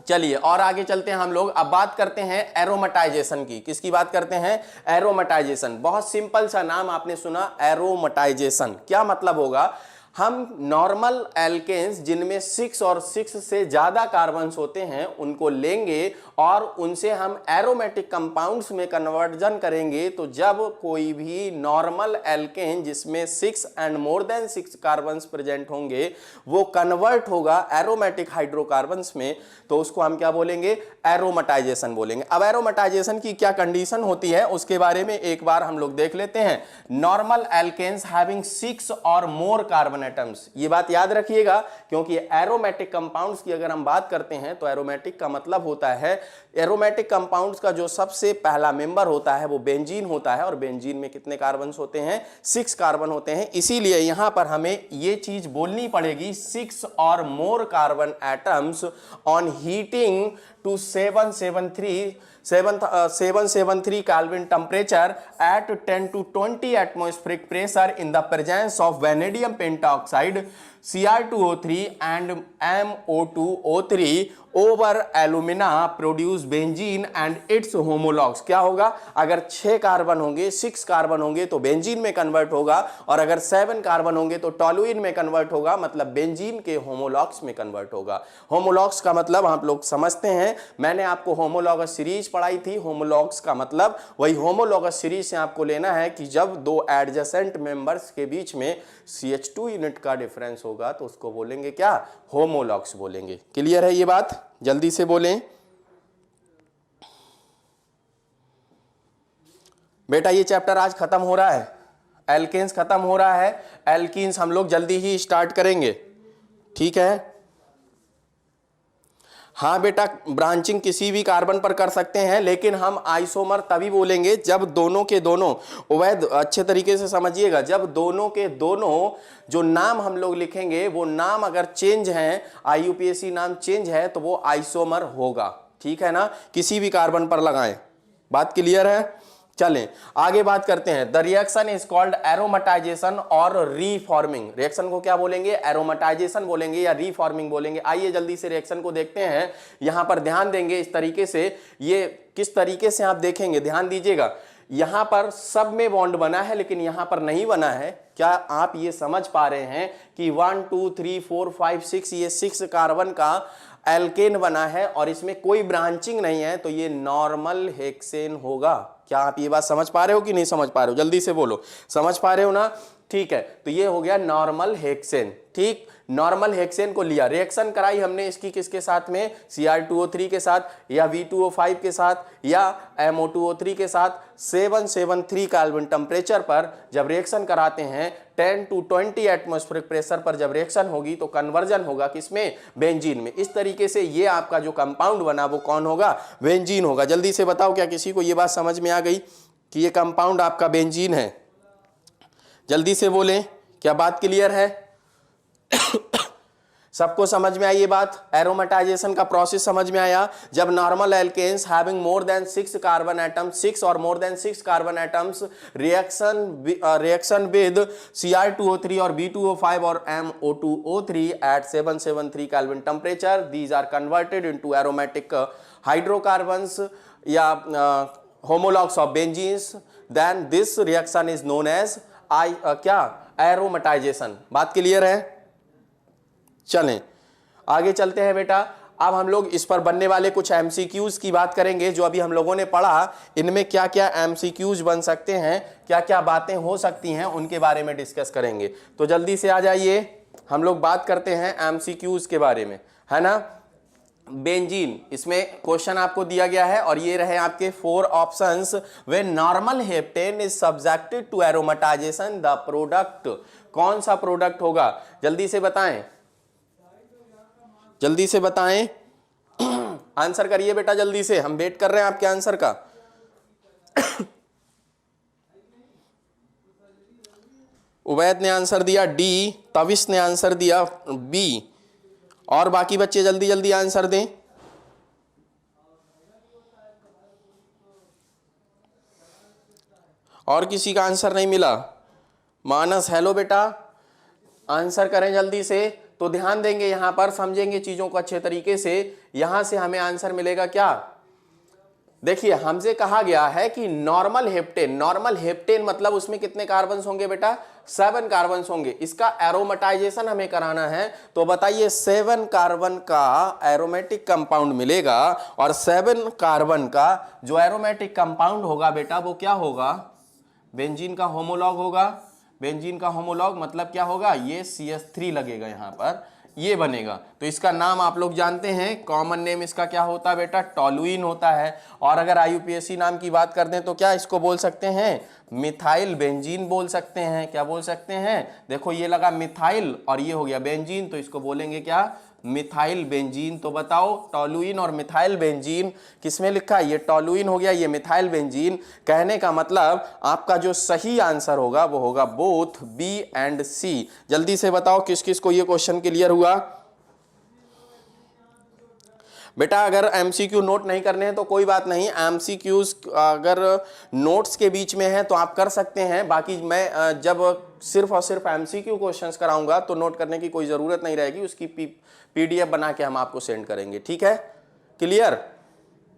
चलिए और आगे चलते हैं हम लोग। अब बात करते हैं एरोमेटाइजेशन की। किसकी बात करते हैं? एरोमेटाइजेशन। बहुत सिंपल सा नाम आपने सुना, एरोमेटाइजेशन। क्या मतलब होगा? हम नॉर्मल एल्केन्स जिनमें 6 और 6 से ज्यादा कार्बन्स होते हैं उनको लेंगे और उनसे हम एरोमेटिक कंपाउंड्स में कन्वर्जन करेंगे। तो जब कोई भी नॉर्मल एल्केन जिसमें 6 and more than 6 carbons present होंगे वो कन्वर्ट होगा एरोमेटिक हाइड्रोकार्बन्स में, तो उसको हम क्या बोलेंगे, एरोमेटाइजेशन बोलेंगे। अब एरोमेटाइजेशन की क्या कंडीशन होती है उसके बारे में एक बार हम लोग देख लेते हैं। नॉर्मल एल्केन्स हैविंग 6 और मोर कार्बन एटम्स, ये बात याद रखिएगा क्योंकि एरोमेटिक कंपाउंड्स की अगर हम बात करते हैं तो एरोमेटिक का मतलब होता है, एरोमेटिक कंपाउंड्स का जो सबसे पहला मेंबर होता है वो बेंजीन होता है और बेंजीन में कितने कार्बन्स होते हैं, 6 कार्बन होते हैं। इसीलिए यहां पर हमें ये चीज बोलनी पड़ेगी 6 और more carbon atoms on heating to 773 Kelvin temperature at 10 to 20 atmospheric pressure in the presence of vanadium pentoxide, Cr2O3 and MO2O3 over alumina produce benzene and its homologues। क्या होगा, अगर 6 कार्बन होंगे, 6 कार्बन होंगे तो बेंजीन में convert होगा और अगर 7 कार्बन होंगे तो टॉलुइन में कन्वर्ट होगा, मतलब बेंजीन के होमोलॉग्स में कन्वर्ट होगा। होमोलॉग्स का मतलब आप लोग समझते हैं, मैंने आपको होमोलॉगस सीरीज पढ़ाई थी। होमोलॉग्स का मतलब वही होमोलॉगस सीरीज से आपको लेना है कि जब दो एडजेसेंट मेंबर्स के बीच में CH2 यूनिट का डिफरेंस होगा तो उसको बोलेंगे क्या, होमोलॉग्स बोलेंगे। क्लियर है ये बात, जल्दी से बोलें बेटा। ये चैप्टर आज खत्म हो रहा है, एल्केन्स खत्म हो रहा है, एल्कीन्स हम लोग जल्दी ही स्टार्ट करेंगे, ठीक है। हाँ बेटा, ब्रांचिंग किसी भी कार्बन पर कर सकते हैं लेकिन हम आइसोमर तभी बोलेंगे जब दोनों के दोनों, वैध अच्छे तरीके से समझिएगा, जब दोनों के दोनों जो नाम हम लोग लिखेंगे वो नाम अगर चेंज हैं, IUPAC नाम चेंज है तो वो आइसोमर होगा, ठीक है ना। किसी भी कार्बन पर लगाएं, बात क्लियर है। चलें आगे बात करते हैं। The reaction is called aromatisation और रीफॉर्मिंग। रिएक्शन को क्या बोलेंगे, एरोमेटाइजेशन बोलेंगे या रीफॉर्मिंग बोलेंगे। आइए जल्दी से रिएक्शन को देखते हैं। यहां पर ध्यान देंगे इस तरीके से, ये किस तरीके से आप देखेंगे, ध्यान दीजिएगा। यहां पर सब में बॉन्ड बना है लेकिन यहां पर नहीं बना है। क्या आप ये समझ पा रहे हैं कि 1 2 3 4 5 6 ये 6 कार्बन का एल्केन बना है और इसमें कोई ब्रांचिंग नहीं है, तो ये नॉर्मल हेक्सेन होगा। क्या आप ये बात समझ पा रहे हो कि नहीं समझ पा रहे हो, जल्दी से बोलो, समझ पा रहे हो ना, ठीक है। तो ये हो गया नॉर्मल हेक्सेन, ठीक। नॉर्मल हेक्सेन को लिया, रिएक्शन कराई हमने इसकी किसके साथ में, Cr2O3 के साथ या V2O5 के साथ या MO2O3 के साथ। 773 केल्विन टेम्परेचर पर जब रिएक्शन कराते हैं, 10 to 20 एटमॉस्फेरिक प्रेशर पर जब रिएक्शन होगी तो कन्वर्जन होगा किसमें, बेंजीन में। इस तरीके से ये आपका जो कंपाउंड बना वो कौन होगा, बेंजीन होगा। जल्दी से बताओ क्या किसी को ये बात समझ में आ गई कि ये कंपाउंड आपका बेंजीन है, जल्दी से बोलें, क्या बात क्लियर है। सबको समझ में आई ये बात, एरोमेटाइजेशन का प्रोसेस समझ में आया। जब normal alkanes having more than 6 carbon atoms, 6 और more than 6 carbon atoms reaction with Cr2O3 और V2O5 और MO2O3 at 773 kelvin temperature, these are converted into aromatic hydrocarbons या homologues of benzenes, then this reaction is known as क्या, aromatization. बात clear है। चलें आगे चलते हैं बेटा। अब हम लोग इस पर बनने वाले कुछ MCQs की बात करेंगे। जो अभी हम लोगों ने पढ़ा इनमें क्या क्या MCQs बन सकते हैं, क्या क्या बातें हो सकती हैं, उनके बारे में डिस्कस करेंगे। तो जल्दी से आ जाइए, हम लोग बात करते हैं MCQs के बारे में, है ना। बेंजीन, इसमें क्वेश्चन आपको दिया गया है और ये रहे आपके 4 options. When normal heptane is subjected to aromatisation, the product, कौन सा प्रोडक्ट होगा, जल्दी से बताएं, जल्दी से बताएं, आंसर करिए बेटा जल्दी से, हम वेट कर रहे हैं आपके आंसर का। उवैद ने आंसर दिया डी, तविश ने आंसर दिया बी, और बाकी बच्चे जल्दी जल्दी आंसर दें। और किसी का आंसर नहीं मिला। मानस हेलो बेटा, आंसर करें जल्दी से। तो ध्यान देंगे यहां पर, समझेंगे चीजों को अच्छे तरीके से। यहां से हमें आंसर मिलेगा क्या, देखिए हमसे कहा गया है कि नॉर्मल हेप्टेन मतलब उसमें कितने कार्बन होंगे बेटा, 7 कार्बन होंगे। इसका एरोमेटाइजेशन हमें कराना है, तो बताइए 7 कार्बन का एरोमेटिक कंपाउंड मिलेगा, और 7 कार्बन का जो एरोमेटिक कंपाउंड होगा बेटा वो क्या होगा, बेंजीन का होमोलॉग होगा। बेंजीन का होमोलॉग मतलब क्या होगा, ये CH3 लगेगा यहां पर, ये बनेगा। तो इसका नाम आप लोग जानते हैं, कॉमन नेम इसका क्या होता है बेटा, टॉलुइन होता है। और अगर IUPAC नाम की बात कर दें तो क्या इसको बोल सकते हैं, मिथाइल बेंजीन बोल सकते हैं। क्या बोल सकते हैं, देखो ये लगा मिथाइल और ये हो गया बेंजीन, तो इसको बोलेंगे क्या, मिथाइल बेंजीन। तो बताओ टॉलुइन और मिथाइल बेंजीन किसमें लिखा है, ये टॉलुइन हो गया, ये मिथाइल बेंजीन। कहने का मतलब आपका जो सही आंसर होगा वो होगा बोथ B एंड C। जल्दी से बताओ किस किस को ये क्वेश्चन क्लियर हुआ बेटा। अगर MCQ नोट नहीं करने हैं तो कोई बात नहीं, MCQs अगर नोट्स के बीच में है तो आप कर सकते हैं। बाकी मैं जब सिर्फ और सिर्फ MCQ क्वेश्चंस कराऊंगा तो नोट करने की कोई ज़रूरत नहीं रहेगी, उसकी PDF बना के हम आपको सेंड करेंगे। ठीक है, क्लियर,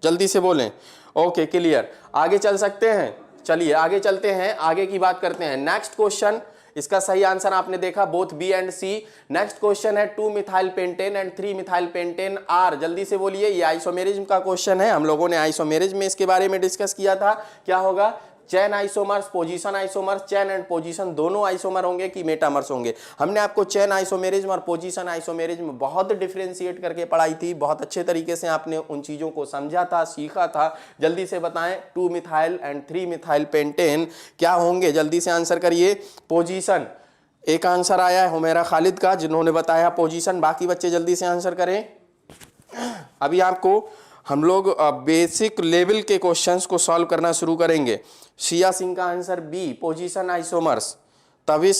जल्दी से बोलें। ओके क्लियर, आगे चल सकते हैं, चलिए आगे चलते हैं, आगे की बात करते हैं। नेक्स्ट क्वेश्चन, इसका सही आंसर आपने देखा both B and C। Next question है 2 methyl pentane and 3 methyl pentane are. जल्दी से बोलिए, ये आइसोमेरिज्म का क्वेश्चन है, हम लोगों ने आइसोमेरिज्म में इसके बारे में डिस्कस किया था। क्या होगा, chain isomers, position isomers, chain and position दोनों आइसोमर होंगे कि मेटामर्स होंगे। हमने आपको चैन आइसोमेरिज्म और पोजीशन आइसोमेरिज्म बहुत डिफरेंशिएट करके पढ़ाई थी, बहुत अच्छे तरीके से आपने उन चीजों को समझा था, सीखा था। जल्दी से बताएं 2 मिथाइल एंड 3 मिथाइल पेंटेन क्या होंगे, जल्दी से आंसर करिए। पोजीशन, एक आंसर आया है हुमैरा खालिद का जिन्होंने बताया पोजीशन, बाकी बच्चे जल्दी से आंसर करें। अभी आपको हम लोग बेसिक लेवल के क्वेश्चंस को सॉल्व करना शुरू करेंगे। शिया सिंह का answer B, position isomers. Tavish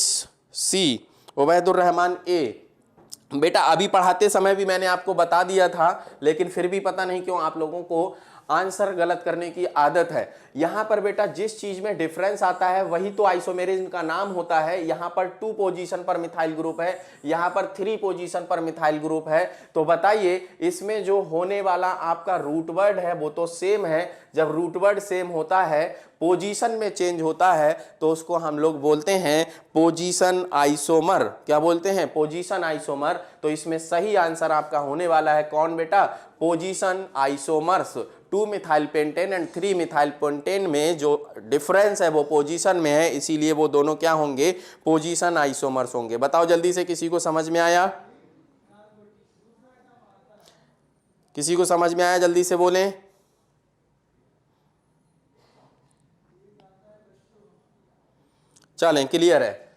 C, Ubaidur Rahman A। बेटा अभी पढ़ाते समय भी मैंने आपको बता दिया था, लेकिन फिर भी पता नहीं क्यों आप लोगों को आंसर गलत करने की आदत है। यहां पर बेटा जिस चीज में डिफरेंस आता है वही तो आइसोमेरिज्म का नाम होता है। यहां पर 2 पोजीशन पर मिथाइल ग्रुप है, यहां पर 3 पोजीशन पर मिथाइल ग्रुप है। तो बताइए इसमें जो होने वाला आपका रूट वर्ड है वो तो सेम है। जब रूट वर्ड सेम होता है, पोजीशन में चेंज होता है, तो उसको हम लोग बोलते हैं पोजीशन आइसोमर। क्या बोलते हैं, पोजीशन आइसोमर। तो इसमें सही आंसर आपका होने वाला है कौन बेटा, position isomers. 2 methyl pentane and 3 methyl pentane में जो डिफरेंस है वो पोजीशन में है, इसीलिए वो दोनों क्या होंगे, पोजीशन आइसोमर्स होंगे। बताओ जल्दी से, किसी को समझ में आया, किसी को समझ में आया, जल्दी से बोलें। चलें, क्लियर है।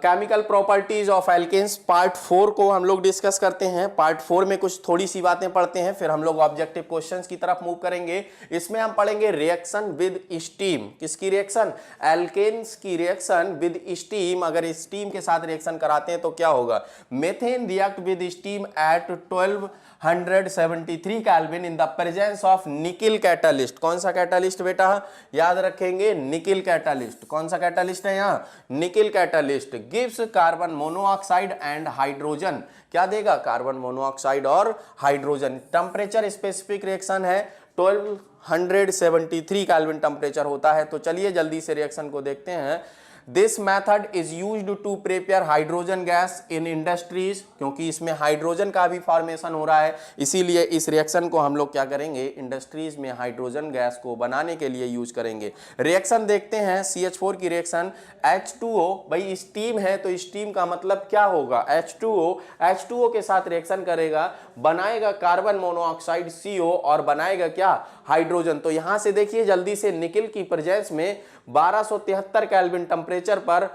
Chemical properties of alkanes part 4 को हम लोग डिस्कस करते हैं। पार्ट 4 में कुछ थोड़ी सी बातें पढ़ते हैं, फिर हम लोग ऑब्जेक्टिव क्वेश्चंस की तरफ मूव करेंगे। इसमें हम पढ़ेंगे रिएक्शन विद स्टीम। किसकी रिएक्शन, एल्केन्स की रिएक्शन विद स्टीम। अगर स्टीम के साथ रिएक्शन कराते हैं तो क्या होगा, methane react with steam at 1273 kelvin in the presence of nickel catalyst. कौन सा कैटालिस्ट बेटा, याद रखेंगे निकिल कैटालिस्ट। कौन सा कैटालिस्ट है यहाँ, nickel catalyst. Gives carbon monoxide and hydrogen. क्या देगा, कार्बन मोनोऑक्साइड और हाइड्रोजन। टेम्परेचर स्पेसिफिक रिएक्शन है, 1273 केल्विन टेम्परेचर होता है। तो चलिए जल्दी से रिएक्शन को देखते हैं। This method is used to prepare hydrogen gas in industries. क्योंकि इसमें हाइड्रोजन का भी फॉर्मेशन हो रहा है, इसीलिए इस रिएक्शन को हम लोग क्या करेंगे, इंडस्ट्रीज में हाइड्रोजन गैस को बनाने के लिए यूज करेंगे। रिएक्शन देखते हैं, CH4 की रिएक्शन, H2O, भाई स्टीम है तो स्टीम का मतलब क्या होगा, H2O के साथ रिएक्शन करेगा, बनाएगा कार्बन मोनोऑक्साइड CO और बनाएगा क्या, हाइड्रोजन। तो यहां से देखिए जल्दी से, निकिल की प्रेजेंस में 1273 केल्विन टेम्परेचर पर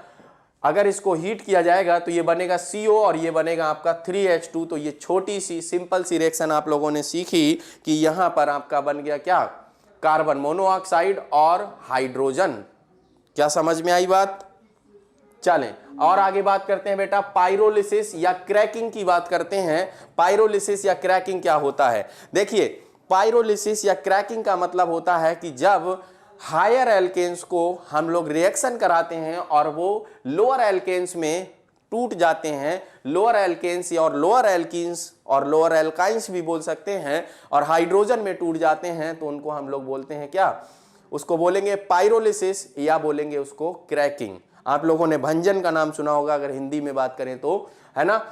अगर इसको हीट किया जाएगा तो ये बनेगा CO और ये बनेगा आपका 3H2। तो ये छोटी सी सिंपल सी रिएक्शन आप लोगों ने सीखी कि यहां पर आपका बन गया क्या, कार्बन मोनोऑक्साइड और हाइड्रोजन। क्या समझ में आई बात, चलें और आगे बात करते हैं बेटा, पाइरोलिसिस या क्रैकिंग की बात करते हैं। पाइरोलिसिस या क्रैकिंग क्या होता है, देखिए पाइरोलिसिस या क्रैकिंग का मतलब होता है कि जब हायर एल्केन्स को हम लोग रिएक्शन कराते हैं और वो लोअर एल्केन्स में टूट जाते हैं, लोअर एल्केन्स और लोअर एल्कीन्स और लोअर एल्काइंस भी बोल सकते हैं, और हाइड्रोजन में टूट जाते हैं, तो उनको हम लोग बोलते हैं क्या, उसको बोलेंगे पाइरोलिसिस या बोलेंगे उसको क्रैकिंग। आप लोगों ने भंजन का नाम सुना होगा अगर हिंदी में बात करें तो, है ना।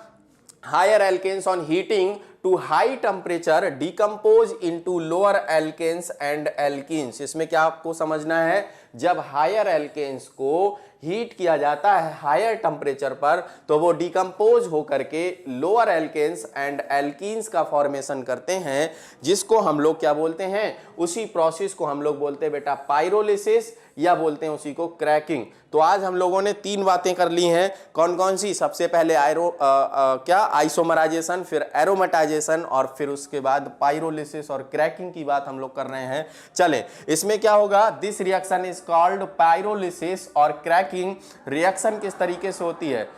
Higher alkanes on heating to high temperature decompose into lower alkanes and alkenes. इसमें क्या आपको समझना है, जब हायर एल्केन्स को हीट किया जाता है हायर टेम्परेचर पर, तो वो डिकम्पोज होकर के लोअर एल्केन्स एंड एल्कीन्स का फॉर्मेशन करते हैं, जिसको हम लोग क्या बोलते हैं, उसी प्रोसेस को हम लोग बोलते हैं बेटा पाइरोलिसिस, या बोलते हैं उसी को क्रैकिंग। तो आज हम लोगों ने 3 बातें कर ली हैं, कौन कौन सी, सबसे पहले आइसोमराइजेशन, फिर एरोमेटाइजेशन, और फिर उसके बाद पाइरोलिसिस और क्रैकिंग की बात हम लोग कर रहे हैं। चलें, इसमें क्या होगा, this reaction is called pyrolysis, और क्रैकिंग रिएक्शन किस तरीके से होती है।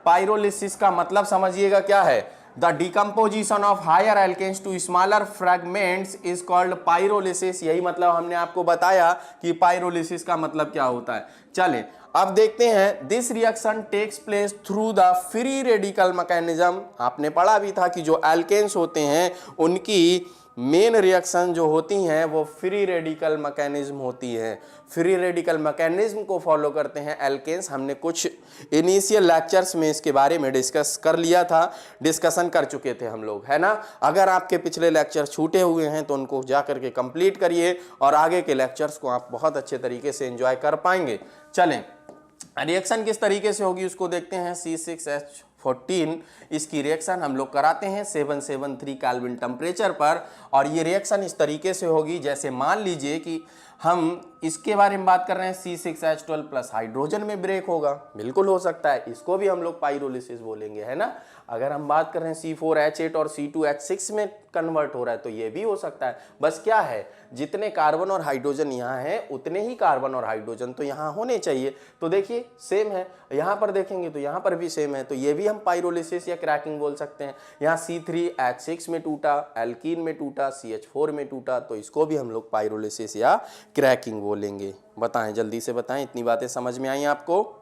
पाइरोलिसिस का मतलब समझिएगा क्या है, the decomposition of higher alkanes to smaller fragments is called pyrolysis. यही मतलब हमने आपको बताया कि पाइरोलिसिस का मतलब क्या होता है। चलें अब देखते हैं, this reaction takes place through the free radical mechanism. आपने पढ़ा भी था कि जो एल्केन्स होते हैं उनकी मेन रिएक्शन जो होती हैं वो फ्री रेडिकल मैकेनिज्म होती है। फ्री रेडिकल मैकेनिज्म को फॉलो करते हैं एल्केन्स। हमने कुछ इनिशियल लेक्चर्स में इसके बारे में डिस्कस कर लिया था, डिस्कशन कर चुके थे हम लोग, है ना। अगर आपके पिछले लेक्चर छूटे हुए हैं तो उनको जा करके कंप्लीट करिए, और आगे के लेक्चर्स को आप बहुत अच्छे तरीके से एंजॉय कर पाएंगे। चलें, रिएक्शन किस तरीके से होगी उसको देखते हैं। C6H14 इसकी रिएक्शन हम लोग कराते हैं 773 केल्विन टेम्परेचर पर, और ये रिएक्शन इस तरीके से होगी, जैसे मान लीजिए कि हम इसके बारे में बात कर रहे हैं, C6H12 प्लस हाइड्रोजन में ब्रेक होगा, बिल्कुल हो सकता है, इसको भी हम लोग पाइरोलिसिस बोलेंगे, है ना। अगर हम बात कर रहे हैं C4H8 और C2H6 में कन्वर्ट हो रहा है तो ये भी हो सकता है। बस क्या है, जितने कार्बन और हाइड्रोजन यहाँ हैं उतने ही कार्बन और हाइड्रोजन तो यहाँ होने चाहिए। तो देखिए सेम है, यहाँ पर देखेंगे तो यहाँ पर भी सेम है, तो ये भी हम पाइरोलिसिस या क्रैकिंग बोल सकते हैं। यहाँ C3H6 में टूटा, एल्कीन में टूटा, CH4 में टूटा, तो इसको भी हम लोग पाइरोलिसिस या क्रैकिंग बोलेंगे। बताएं, जल्दी से बताएं, इतनी बातें समझ में आई आपको।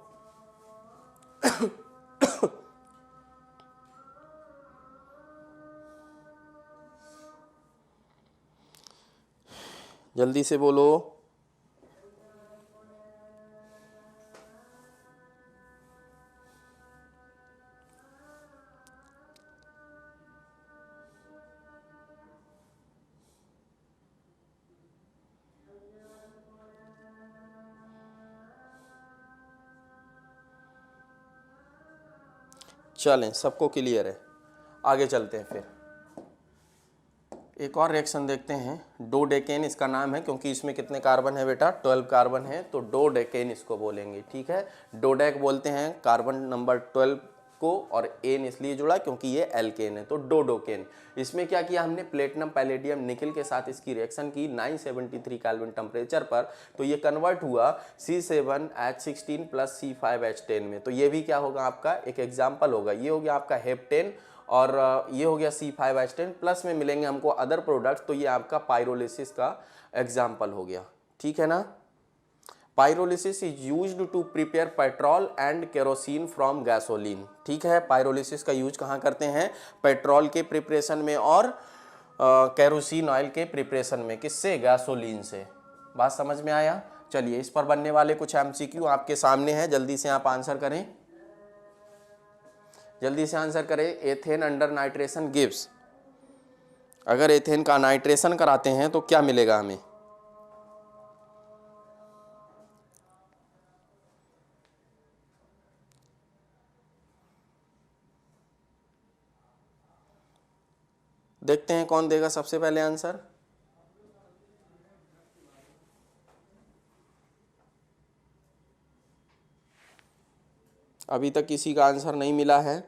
जल्दी से बोलो। चलें, सबको क्लियर है, आगे चलते हैं। फिर एक और रिएक्शन देखते हैं, डोडेकेन इसका नाम है, क्योंकि इसमें कितने कार्बन है बेटा, 12 कार्बन है, तो डोडेकेन इसको बोलेंगे, ठीक है। डोडेक बोलते हैं कार्बन नंबर 12 को, और एन इसलिए जुड़ा क्योंकि ये एल्केन है, तो डोडोकेन। इसमें क्या किया हमने, प्लेटिनम पैलेडियम निकल के साथ इसकी रिएक्शन की 973 केल्विन टेम्परेचर पर, तो ये कन्वर्ट हुआ C7H16 प्लस C5H10 में। तो ये भी क्या होगा, आपका एक एग्जाम्पल होगा, ये हो गया आपका हेप्टेन, और ये हो गया C5H10, प्लस में मिलेंगे हमको अदर प्रोडक्ट्स, तो ये आपका पाइरोलिसिस का एग्जाम्पल हो गया, ठीक है ना। Pyrolysis is used to prepare petrol and kerosene from gasoline, ठीक है। पाइरोलिसिस का यूज कहाँ करते हैं, पेट्रोल के प्रिपरेशन में और केरोसिन ऑयल के प्रिपरेशन में, किससे, गैसोलीन से। बात समझ में आया। चलिए, इस पर बनने वाले कुछ MCQ आपके सामने हैं, जल्दी से आप आंसर करें, जल्दी से आंसर करें। एथेन अंडर नाइट्रेशन गिव्स, अगर एथेन का नाइट्रेशन कराते हैं तो क्या मिलेगा हमें। देखते हैं कौन देगा सबसे पहले आंसर। अभी तक किसी का आंसर नहीं मिला है।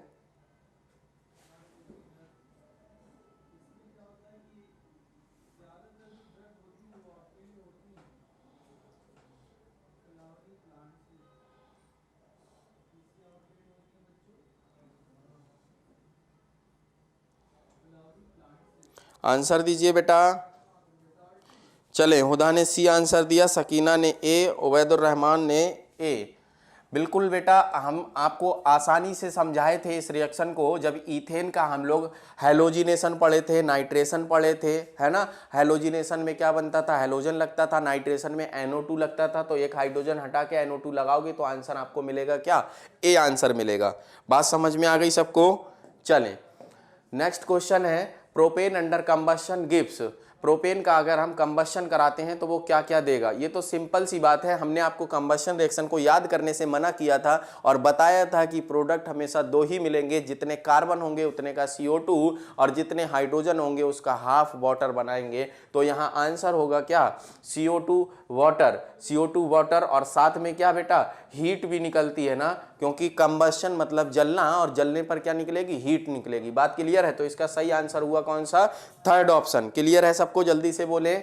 आंसर दीजिए बेटा। चले, हुदा ने सी आंसर दिया, सकीना ने ए, उबैदुर रहमान ने ए। बिल्कुल बेटा, हम आपको आसानी से समझाए थे इस रिएक्शन को जब ईथेन का हम लोग हैलोजिनेशन पढ़े थे, नाइट्रेशन पढ़े थे, है ना। हैलोजिनेशन में क्या बनता था, हैलोजन लगता था, नाइट्रेशन में NO2 लगता था। तो एक हाइड्रोजन हटा के NO2 लगाओगे तो आंसर आपको मिलेगा क्या, ए आंसर मिलेगा। बात समझ में आ गई सबको। चलें, नेक्स्ट क्वेश्चन है propane under combustion gives. Propane का अगर हम कंबशन कराते हैं तो वो क्या क्या देगा। ये तो सिंपल सी बात है, हमने आपको कंबशन रिएक्शन को याद करने से मना किया था और बताया था कि प्रोडक्ट हमेशा दो ही मिलेंगे, जितने कार्बन होंगे उतने का CO2 और जितने हाइड्रोजन होंगे उसका हाफ वाटर बनाएंगे। तो यहाँ आंसर होगा क्या, CO2 वाटर, CO2 वाटर। और साथ में क्या बेटा, हीट भी निकलती है ना, क्योंकि कंबशन मतलब जलना, और जलने पर क्या निकलेगी, हीट निकलेगी। बात क्लियर है। तो इसका सही आंसर हुआ कौन सा, थर्ड ऑप्शन। क्लियर है सबको, जल्दी से बोले।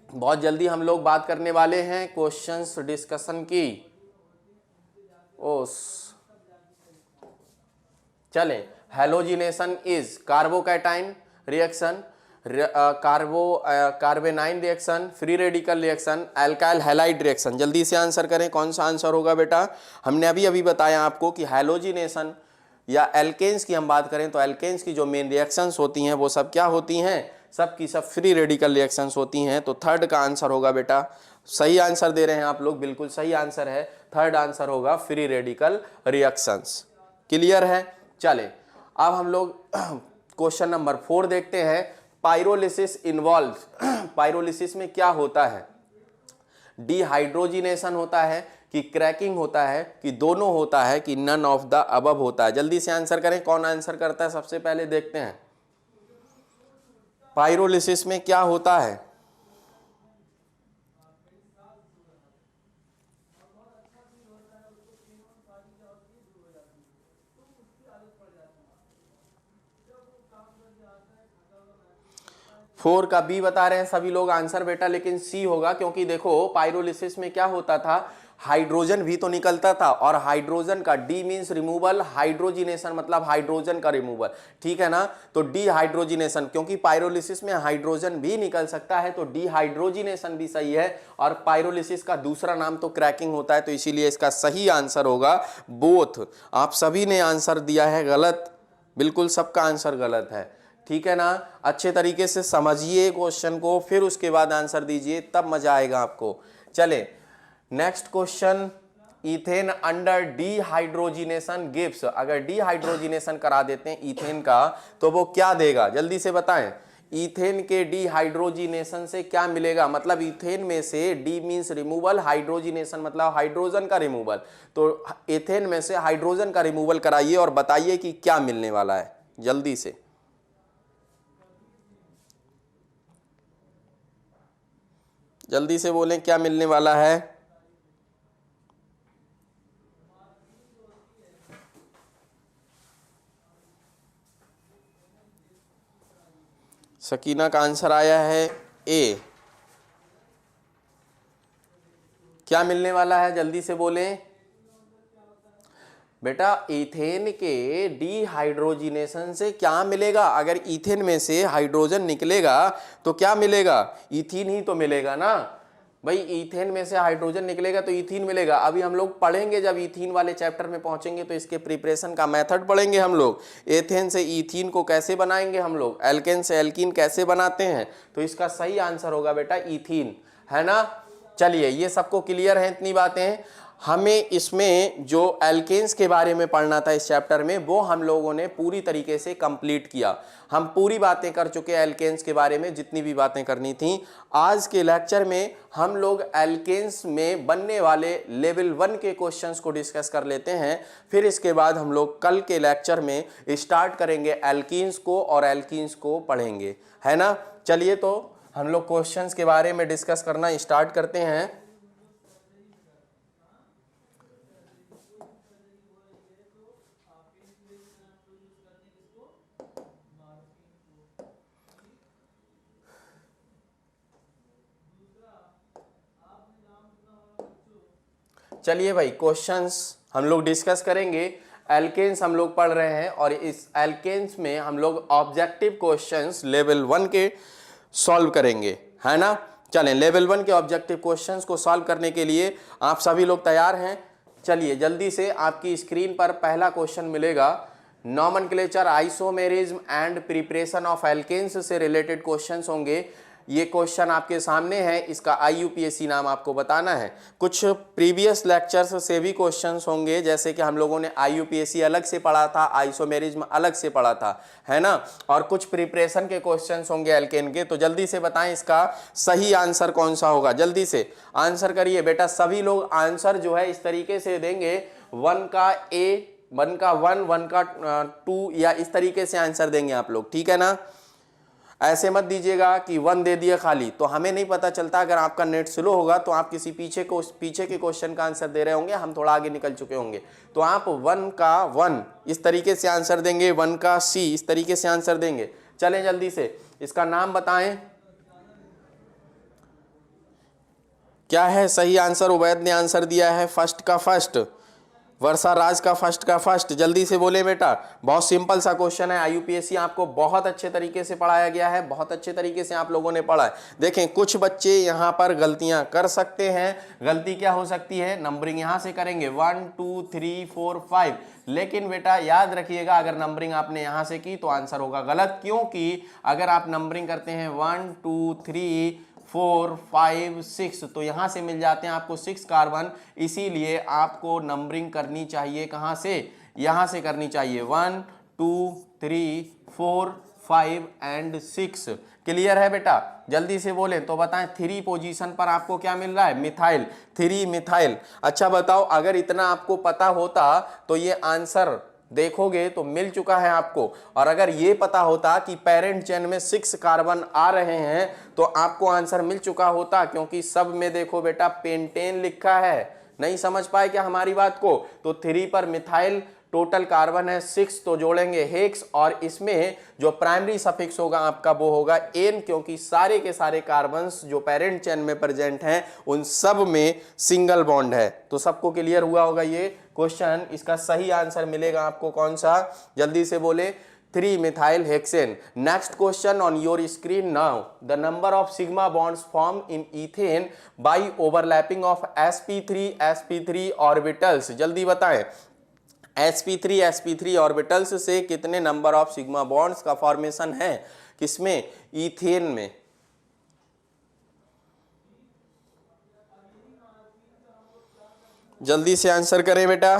बहुत जल्दी हम लोग बात करने वाले हैं क्वेश्चंस डिस्कशन की। ओस चलें, halogenation is carbocation reaction, कार्बेनाइन reaction, free radical reaction, alkyl halide reaction. जल्दी से आंसर करें, कौन सा आंसर होगा बेटा। हमने अभी अभी बताया आपको कि हैलोजिनेशन या एल्केन्स की हम बात करें तो एल्केन्स की जो मेन रिएक्शंस होती हैं वो सब क्या होती हैं, सब की सब फ्री रेडिकल रिएक्शंस होती हैं। तो थर्ड का आंसर होगा बेटा, सही आंसर दे रहे हैं आप लोग, बिल्कुल सही आंसर है, थर्ड आंसर होगा फ्री रेडिकल रिएक्शंस। क्लियर है। चले, अब हम लोग क्वेश्चन नंबर 4 देखते हैं। पाइरोलिसिस इन्वॉल्व, पाइरोलिसिस में क्या होता है, डिहाइड्रोजिनेशन होता है कि क्रैकिंग होता है कि दोनों होता है कि नन ऑफ द अबव होता है। जल्दी से आंसर करें, कौन आंसर करता है सबसे पहले देखते हैं। पाइरोलिसिस में क्या होता है, फोर का बी बता रहे हैं सभी लोग आंसर बेटा, लेकिन सी होगा, क्योंकि देखो पाइरोलिसिस में क्या होता था, हाइड्रोजन भी तो निकलता था, और हाइड्रोजन का डी मींस रिमूवल, हाइड्रोजिनेशन मतलब हाइड्रोजन का रिमूवल, ठीक है ना। तो डिहाइड्रोजिनेशन, क्योंकि पाइरोलिसिस में हाइड्रोजन भी निकल सकता है तो डिहाइड्रोजिनेशन भी सही है, और पाइरोलिसिस का दूसरा नाम तो क्रैकिंग होता है। तो इसीलिए इसका सही आंसर होगा बोथ। आप सभी ने आंसर दिया है गलत, बिल्कुल सबका आंसर गलत है, ठीक है ना। अच्छे तरीके से समझिए क्वेश्चन को, फिर उसके बाद आंसर दीजिए, तब मजा आएगा आपको। चले, next question, ethane under dehydrogenation gives. अगर डिहाइड्रोजिनेशन करा देते हैं इथेन का तो वो क्या देगा, जल्दी से बताएं। इथेन के डिहाइड्रोजिनेशन से क्या मिलेगा, मतलब इथेन में से डी मींस रिमूवल, हाइड्रोजिनेशन मतलब हाइड्रोजन का रिमूवल। तो इथेन में से हाइड्रोजन का रिमूवल कराइए और बताइए कि क्या मिलने वाला है, जल्दी से। जल्दी से बोलें क्या मिलने वाला है। सकीना का आंसर आया है ए। क्या मिलने वाला है, जल्दी से बोलें बेटा। इथेन के डिहाइड्रोजिनेशन से क्या मिलेगा, अगर इथेन में से हाइड्रोजन निकलेगा तो क्या मिलेगा, इथीन ही तो मिलेगा ना भाई। इथेन में से हाइड्रोजन निकलेगा तो इथीन मिलेगा। अभी हम लोग पढ़ेंगे, जब इथीन वाले चैप्टर में पहुंचेंगे तो इसके प्रिपरेशन का मेथड पढ़ेंगे हम लोग। एथेन से इथीन को कैसे बनाएंगे हम लोग, एल्केन से एल्कीन कैसे बनाते हैं। तो इसका सही आंसर होगा बेटा इथीन, है ना। चलिए, ये सबको क्लियर है इतनी बातें। हमें इसमें जो एल्केन्स के बारे में पढ़ना था इस चैप्टर में, वो हम लोगों ने पूरी तरीके से कंप्लीट किया। हम पूरी बातें कर चुके हैं एल्केन्स के बारे में, जितनी भी बातें करनी थी। आज के लेक्चर में हम लोग एल्केन्स में बनने वाले लेवल 1 के क्वेश्चंस को डिस्कस कर लेते हैं। फिर इसके बाद हम लोग कल के लेक्चर में स्टार्ट करेंगे एल्कीन्स को, और एल्कीन्स को पढ़ेंगे, है ना। चलिए, तो हम लोग क्वेश्चंस के बारे में डिस्कस करना स्टार्ट करते हैं। चलिए भाई, क्वेश्चंस हम लोग डिस्कस करेंगे। एल्केन्स हम लोग पढ़ रहे हैं, और इस एल्केन्स में हम लोग ऑब्जेक्टिव क्वेश्चंस लेवल 1 के सॉल्व करेंगे, है ना। चलें, लेवल 1 के ऑब्जेक्टिव क्वेश्चंस को सॉल्व करने के लिए आप सभी लोग तैयार हैं। चलिए जल्दी से आपकी स्क्रीन पर पहला क्वेश्चन मिलेगा, nomenclature, isomerism and preparation of alkanes से रिलेटेड क्वेश्चंस होंगे। ये क्वेश्चन आपके सामने है, इसका IUPAC नाम आपको बताना है। कुछ प्रीवियस लेक्चर्स से भी क्वेश्चंस होंगे, जैसे कि हम लोगों ने IUPAC अलग से पढ़ा था, आइसोमेरिज्म अलग से पढ़ा था, है ना, और कुछ प्रिपरेशन के क्वेश्चंस होंगे एल्केन के। तो जल्दी से बताएं इसका सही आंसर कौन सा होगा, जल्दी से आंसर करिए बेटा। सभी लोग आंसर जो है इस तरीके से देंगे, 1 का A, 1 का 1, 1 का 2, या इस तरीके से आंसर देंगे आप लोग, ठीक है ना। ऐसे मत दीजिएगा कि 1 दे दिया खाली, तो हमें नहीं पता चलता। अगर आपका नेट स्लो होगा तो आप किसी पीछे के क्वेश्चन का आंसर दे रहे होंगे, हम थोड़ा आगे निकल चुके होंगे, तो आप 1 का 1 इस तरीके से आंसर देंगे, 1 का C इस तरीके से आंसर देंगे। चलें जल्दी से, इसका नाम बताएं क्या है सही आंसर। उबैद ने आंसर दिया है फर्स्ट का फर्स्ट, वर्षा राज का फर्स्ट का फर्स्ट। जल्दी से बोले बेटा, बहुत सिंपल सा क्वेश्चन है। IUPAC आपको बहुत अच्छे तरीके से पढ़ाया गया है, बहुत अच्छे तरीके से आप लोगों ने पढ़ा है। देखें कुछ बच्चे यहाँ पर गलतियां कर सकते हैं। गलती क्या हो सकती है, नंबरिंग यहाँ से करेंगे 1 2 3 4 5, लेकिन बेटा याद रखिएगा अगर नंबरिंग आपने यहाँ से की तो आंसर होगा गलत, क्योंकि अगर आप नंबरिंग करते हैं 1 2 3 4 5 6 तो यहाँ से मिल जाते हैं आपको 6 कार्बन। इसीलिए आपको नंबरिंग करनी चाहिए कहाँ से, यहाँ से करनी चाहिए 1 2 3 4 5 एंड 6। क्लियर है बेटा, जल्दी से बोलें तो बताएं। 3 पोजीशन पर आपको क्या मिल रहा है, मिथाइल, 3 मिथाइल। अच्छा बताओ, अगर इतना आपको पता होता तो ये आंसर देखोगे तो मिल चुका है आपको, और अगर ये पता होता कि पेरेंट चेन में 6 कार्बन आ रहे हैं तो आपको आंसर मिल चुका होता, क्योंकि सब में देखो बेटा पेंटेन लिखा है। नहीं समझ पाए क्या हमारी बात को, तो 3 पर मिथाइल, टोटल कार्बन है 6, तो जोड़ेंगे हेक्स, और इसमें जो प्राइमरी सफिक्स होगा आपका वो होगा एन, क्योंकि सारे के सारे कार्बन्स जो पेरेंट चेन में प्रेजेंट हैं उन सब में सिंगल बॉन्ड है। तो सबको क्लियर हुआ होगा ये क्वेश्चन। इसका सही आंसर मिलेगा आपको कौन सा, जल्दी से बोले, 3 methyl hexane। Next question on your screen now, the number of sigma bonds formed in ethane by overlapping of sp3 orbitals। जल्दी बताएं, sp3 ऑर्बिटल्स से कितने नंबर ऑफ सिग्मा बॉन्ड्स का फॉर्मेशन है, किसमें, ईथेन में। जल्दी से आंसर करें बेटा।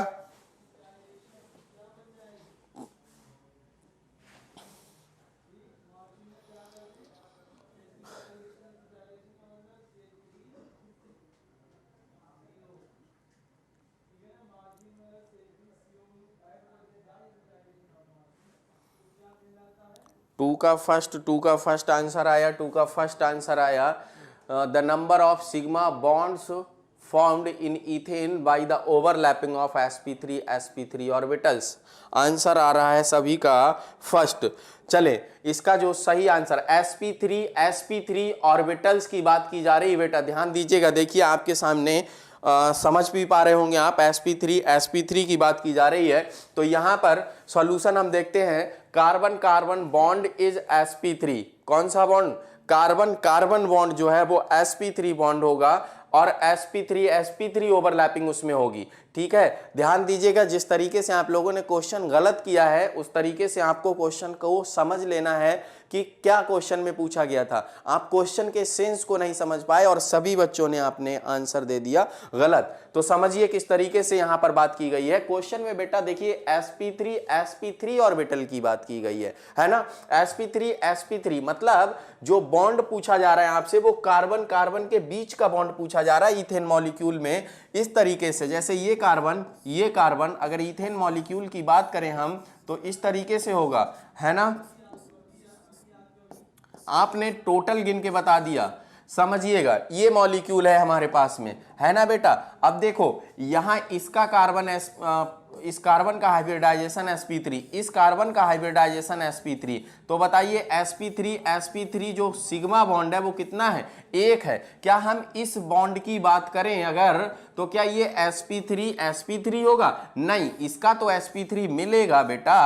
टू का फर्स्ट आंसर आया, 2 का फर्स्ट आंसर आया। The number of sigma bonds formed in ethane by the overlapping of sp3 orbitals. Answer आ रहा है सभी का फर्स्ट। चले, इसका जो सही आंसर sp3 ऑर्बिटल्स की बात की जा रही है बेटा, ध्यान दीजिएगा। देखिए आपके सामने समझ भी पा रहे होंगे आप, sp3 की बात की जा रही है। तो यहाँ पर सॉल्यूशन हम देखते हैं, carbon carbon bond is sp3। कौन सा बॉन्ड, कार्बन कार्बन बॉन्ड जो है वो sp3 बॉन्ड होगा, और sp3 ओवरलैपिंग उसमें होगी। ठीक है, ध्यान दीजिएगा, जिस तरीके से आप लोगों ने क्वेश्चन गलत किया है उस तरीके से आपको क्वेश्चन को समझ लेना है कि क्या क्वेश्चन में पूछा गया था। आप क्वेश्चन के सेंस को नहीं समझ पाए और सभी बच्चों ने आपने आंसर दे दिया गलत। तो समझिए किस तरीके से यहां पर बात की गई है क्वेश्चन में बेटा। देखिए sp3 ऑर्बिटल की बात की गई है ना। sp3 मतलब जो बॉन्ड पूछा जा रहा है आपसे वो कार्बन कार्बन के बीच का बॉन्ड पूछा जा रहा है इथेन मॉलिक्यूल में। इस तरीके से जैसे ये कार्बन अगर इथेन मॉलिक्यूल की बात करें हम तो इस तरीके से होगा, है ना। आपने टोटल गिन के बता दिया, समझिएगा ये मॉलिक्यूल है हमारे पास में, है ना बेटा। अब देखो यहां इसका कार्बन इस कार्बन का हाइब्रिडाइजेशन sp3, इस कार्बन का हाइब्रिडाइजेशन sp3। तो बताइए sp3 जो सिग्मा बॉन्ड है वो कितना है, 1 है। क्या हम इस बॉन्ड की बात करें अगर तो क्या ये sp3 होगा? नहीं, इसका तो sp3 मिलेगा बेटा,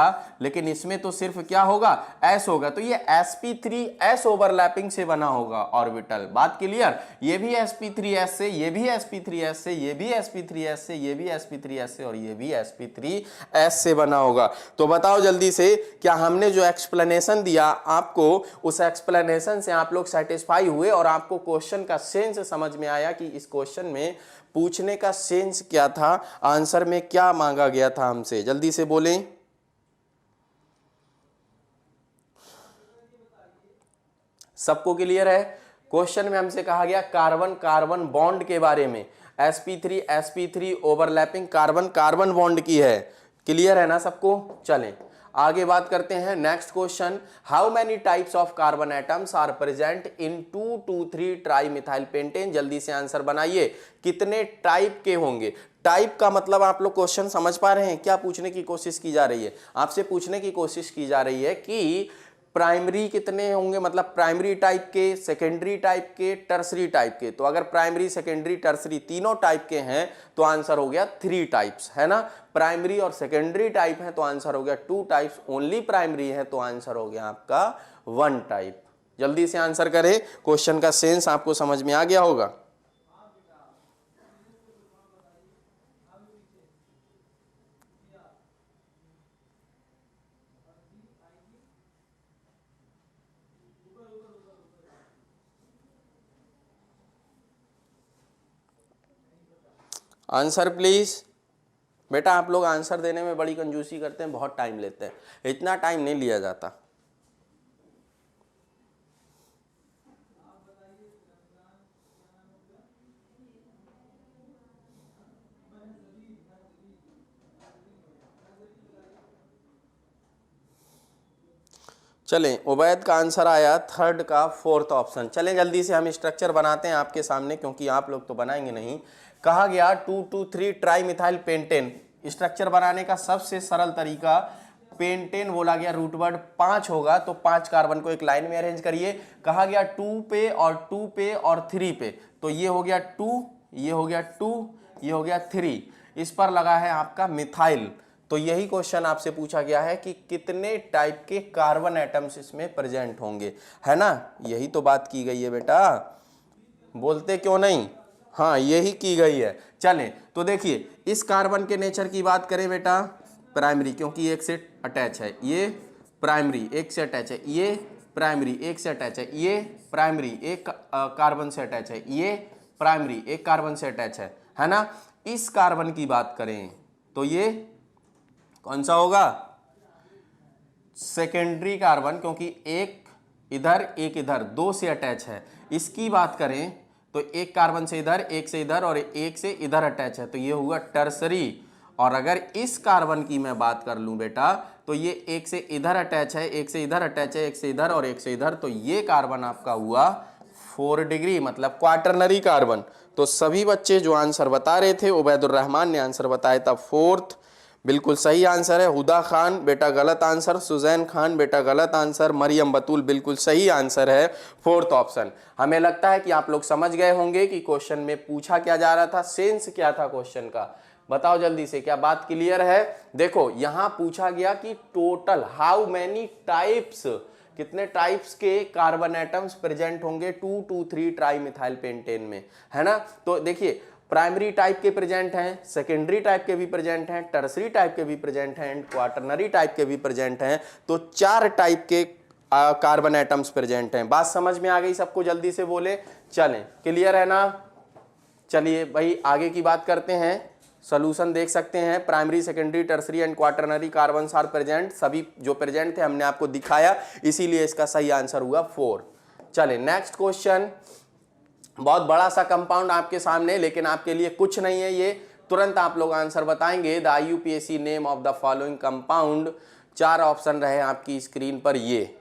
लेकिन इसमें तो सिर्फ क्या होगा? s होगा। तो ये sp3s ओवरलैपिंग से बना होगा ऑर्बिटल। बात क्लियर? ये भी sp3s से, ये भी sp3s से, ये भी sp3s से, ये भी sp3s से और ये भी sp3s से बना होगा। तो बताओ जल्दी से, क्या हमने जो एक्सप्लेनेशन दिया आपको, उस एक्सप्लेनेशन से आप लोग सेटिस्फाई हुए और आपको क्वेश्चन का सेंस समझ में आया कि इस क्वेश्चन में पूछने का सेंस क्या था, आंसर में क्या मांगा गया था हमसे? जल्दी से बोलें। सबको क्लियर है? क्वेश्चन में हमसे कहा गया कार्बन कार्बन बॉन्ड के बारे में, sp3 overlapping carbon carbon bond की है। क्लियर है ना सबको? चलें आगे बात करते हैं। Next question, how many types of carbon atoms are present in 2,2,3 tri methyl pentane? जल्दी से आंसर बनाइए, कितने टाइप के होंगे? टाइप का मतलब आप लोग क्वेश्चन समझ पा रहे हैं? क्या पूछने की कोशिश की जा रही है? आपसे पूछने की कोशिश की जा रही है कि प्राइमरी कितने होंगे, मतलब प्राइमरी टाइप के, सेकेंडरी टाइप के, टर्सरी टाइप के। तो अगर प्राइमरी, सेकेंडरी, टर्सरी तीनों टाइप के हैं तो आंसर हो गया 3 टाइप्स, है ना? प्राइमरी और सेकेंडरी टाइप है तो आंसर हो गया 2 टाइप्स, ओनली प्राइमरी है तो आंसर हो गया आपका 1 टाइप। जल्दी से आंसर करें, क्वेश्चन का सेंस आपको समझ में आ गया होगा। Answer please. बेटा आप लोग आंसर देने में बड़ी कंजूसी करते हैं, बहुत टाइम लेते हैं, इतना टाइम नहीं लिया जाता। चलें, उबैद का आंसर आया थर्ड का 4th ऑप्शन। चलें जल्दी से हम स्ट्रक्चर बनाते हैं आपके सामने, क्योंकि आप लोग तो बनाएंगे नहीं। कहा गया 2,2,3 ट्राई मिथाइल पेंटेन। स्ट्रक्चर बनाने का सबसे सरल तरीका, पेंटेन बोला गया, रूट वर्ड 5 होगा तो 5 कार्बन को एक लाइन में अरेंज करिए। कहा गया 2 पे और 2 पे और 3 पे, तो ये हो गया 2, ये हो गया 2, ये हो गया 3, इस पर लगा है आपका मिथाइल। तो यही क्वेश्चन आपसे पूछा गया है कि कितने टाइप के कार्बन एटम्स इसमें प्रेजेंट होंगे, है ना? यही तो बात की गई है बेटा, बोलते क्यों नहीं? हाँ यही की गई है। चलें तो देखिए, इस कार्बन के नेचर की बात करें बेटा, प्राइमरी, क्योंकि एक से अटैच है, ये प्राइमरी एक से अटैच है, ये प्राइमरी एक से अटैच है, ये प्राइमरी एक कार्बन से अटैच है, ये प्राइमरी एक कार्बन से अटैच है ना? इस कार्बन की बात करें तो ये कौन सा होगा? सेकेंडरी कार्बन, क्योंकि एक इधर एक इधर, 2 से अटैच है। इसकी बात करें तो एक कार्बन से इधर, एक से इधर और एक से इधर अटैच है, तो ये हुआ टर्सरी। और अगर इस कार्बन की मैं बात कर लूं बेटा, तो ये एक से इधर अटैच है, एक से इधर अटैच है, एक से इधर और एक से इधर, तो ये कार्बन आपका हुआ 4 डिग्री, मतलब क्वाटरनरी कार्बन। तो सभी बच्चे जो आंसर बता रहे थे, उबैदुर रहमान ने आंसर बताया था 4th, बिल्कुल सही आंसर है। हुदा खान बेटा गलत आंसर, सुजैन खान बेटा गलत आंसर, मरियम बतूल बिल्कुल सही आंसर है 4th ऑप्शन। हमें लगता है कि आप लोग समझ गए होंगे कि क्वेश्चन में पूछा क्या जा रहा था, सेंस क्या था क्वेश्चन का। बताओ जल्दी से, क्या बात क्लियर है? देखो यहां पूछा गया कि टोटल हाउ मैनी टाइप्स, कितने टाइप्स के कार्बन एटम्स प्रेजेंट होंगे 2,2,3 ट्राई मिथाइल पेंटेन में, है ना? तो देखिए, प्राइमरी टाइप के प्रेजेंट हैं, सेकेंडरी टाइप के भी प्रेजेंट हैं, टर्सरी टाइप के भी प्रेजेंट हैं, एंड क्वाटरनरी टाइप के भी प्रेजेंट हैं। तो 4 टाइप के कार्बन एटम्स प्रेजेंट हैं। बात समझ में आ गई सबको? जल्दी से बोले। चलें, क्लियर है ना? चलिए भाई आगे की बात करते हैं। सोल्यूशन देख सकते हैं, primary, secondary, tertiary and quaternary carbon are present. सभी जो प्रेजेंट थे हमने आपको दिखाया, इसीलिए इसका सही आंसर हुआ 4। चलें नेक्स्ट क्वेश्चन, बहुत बड़ा सा कंपाउंड आपके सामने, लेकिन आपके लिए कुछ नहीं है ये, तुरंत आप लोग आंसर बताएंगे। The IUPAC name of the following compound. 4 option रहे आपकी स्क्रीन पर, ये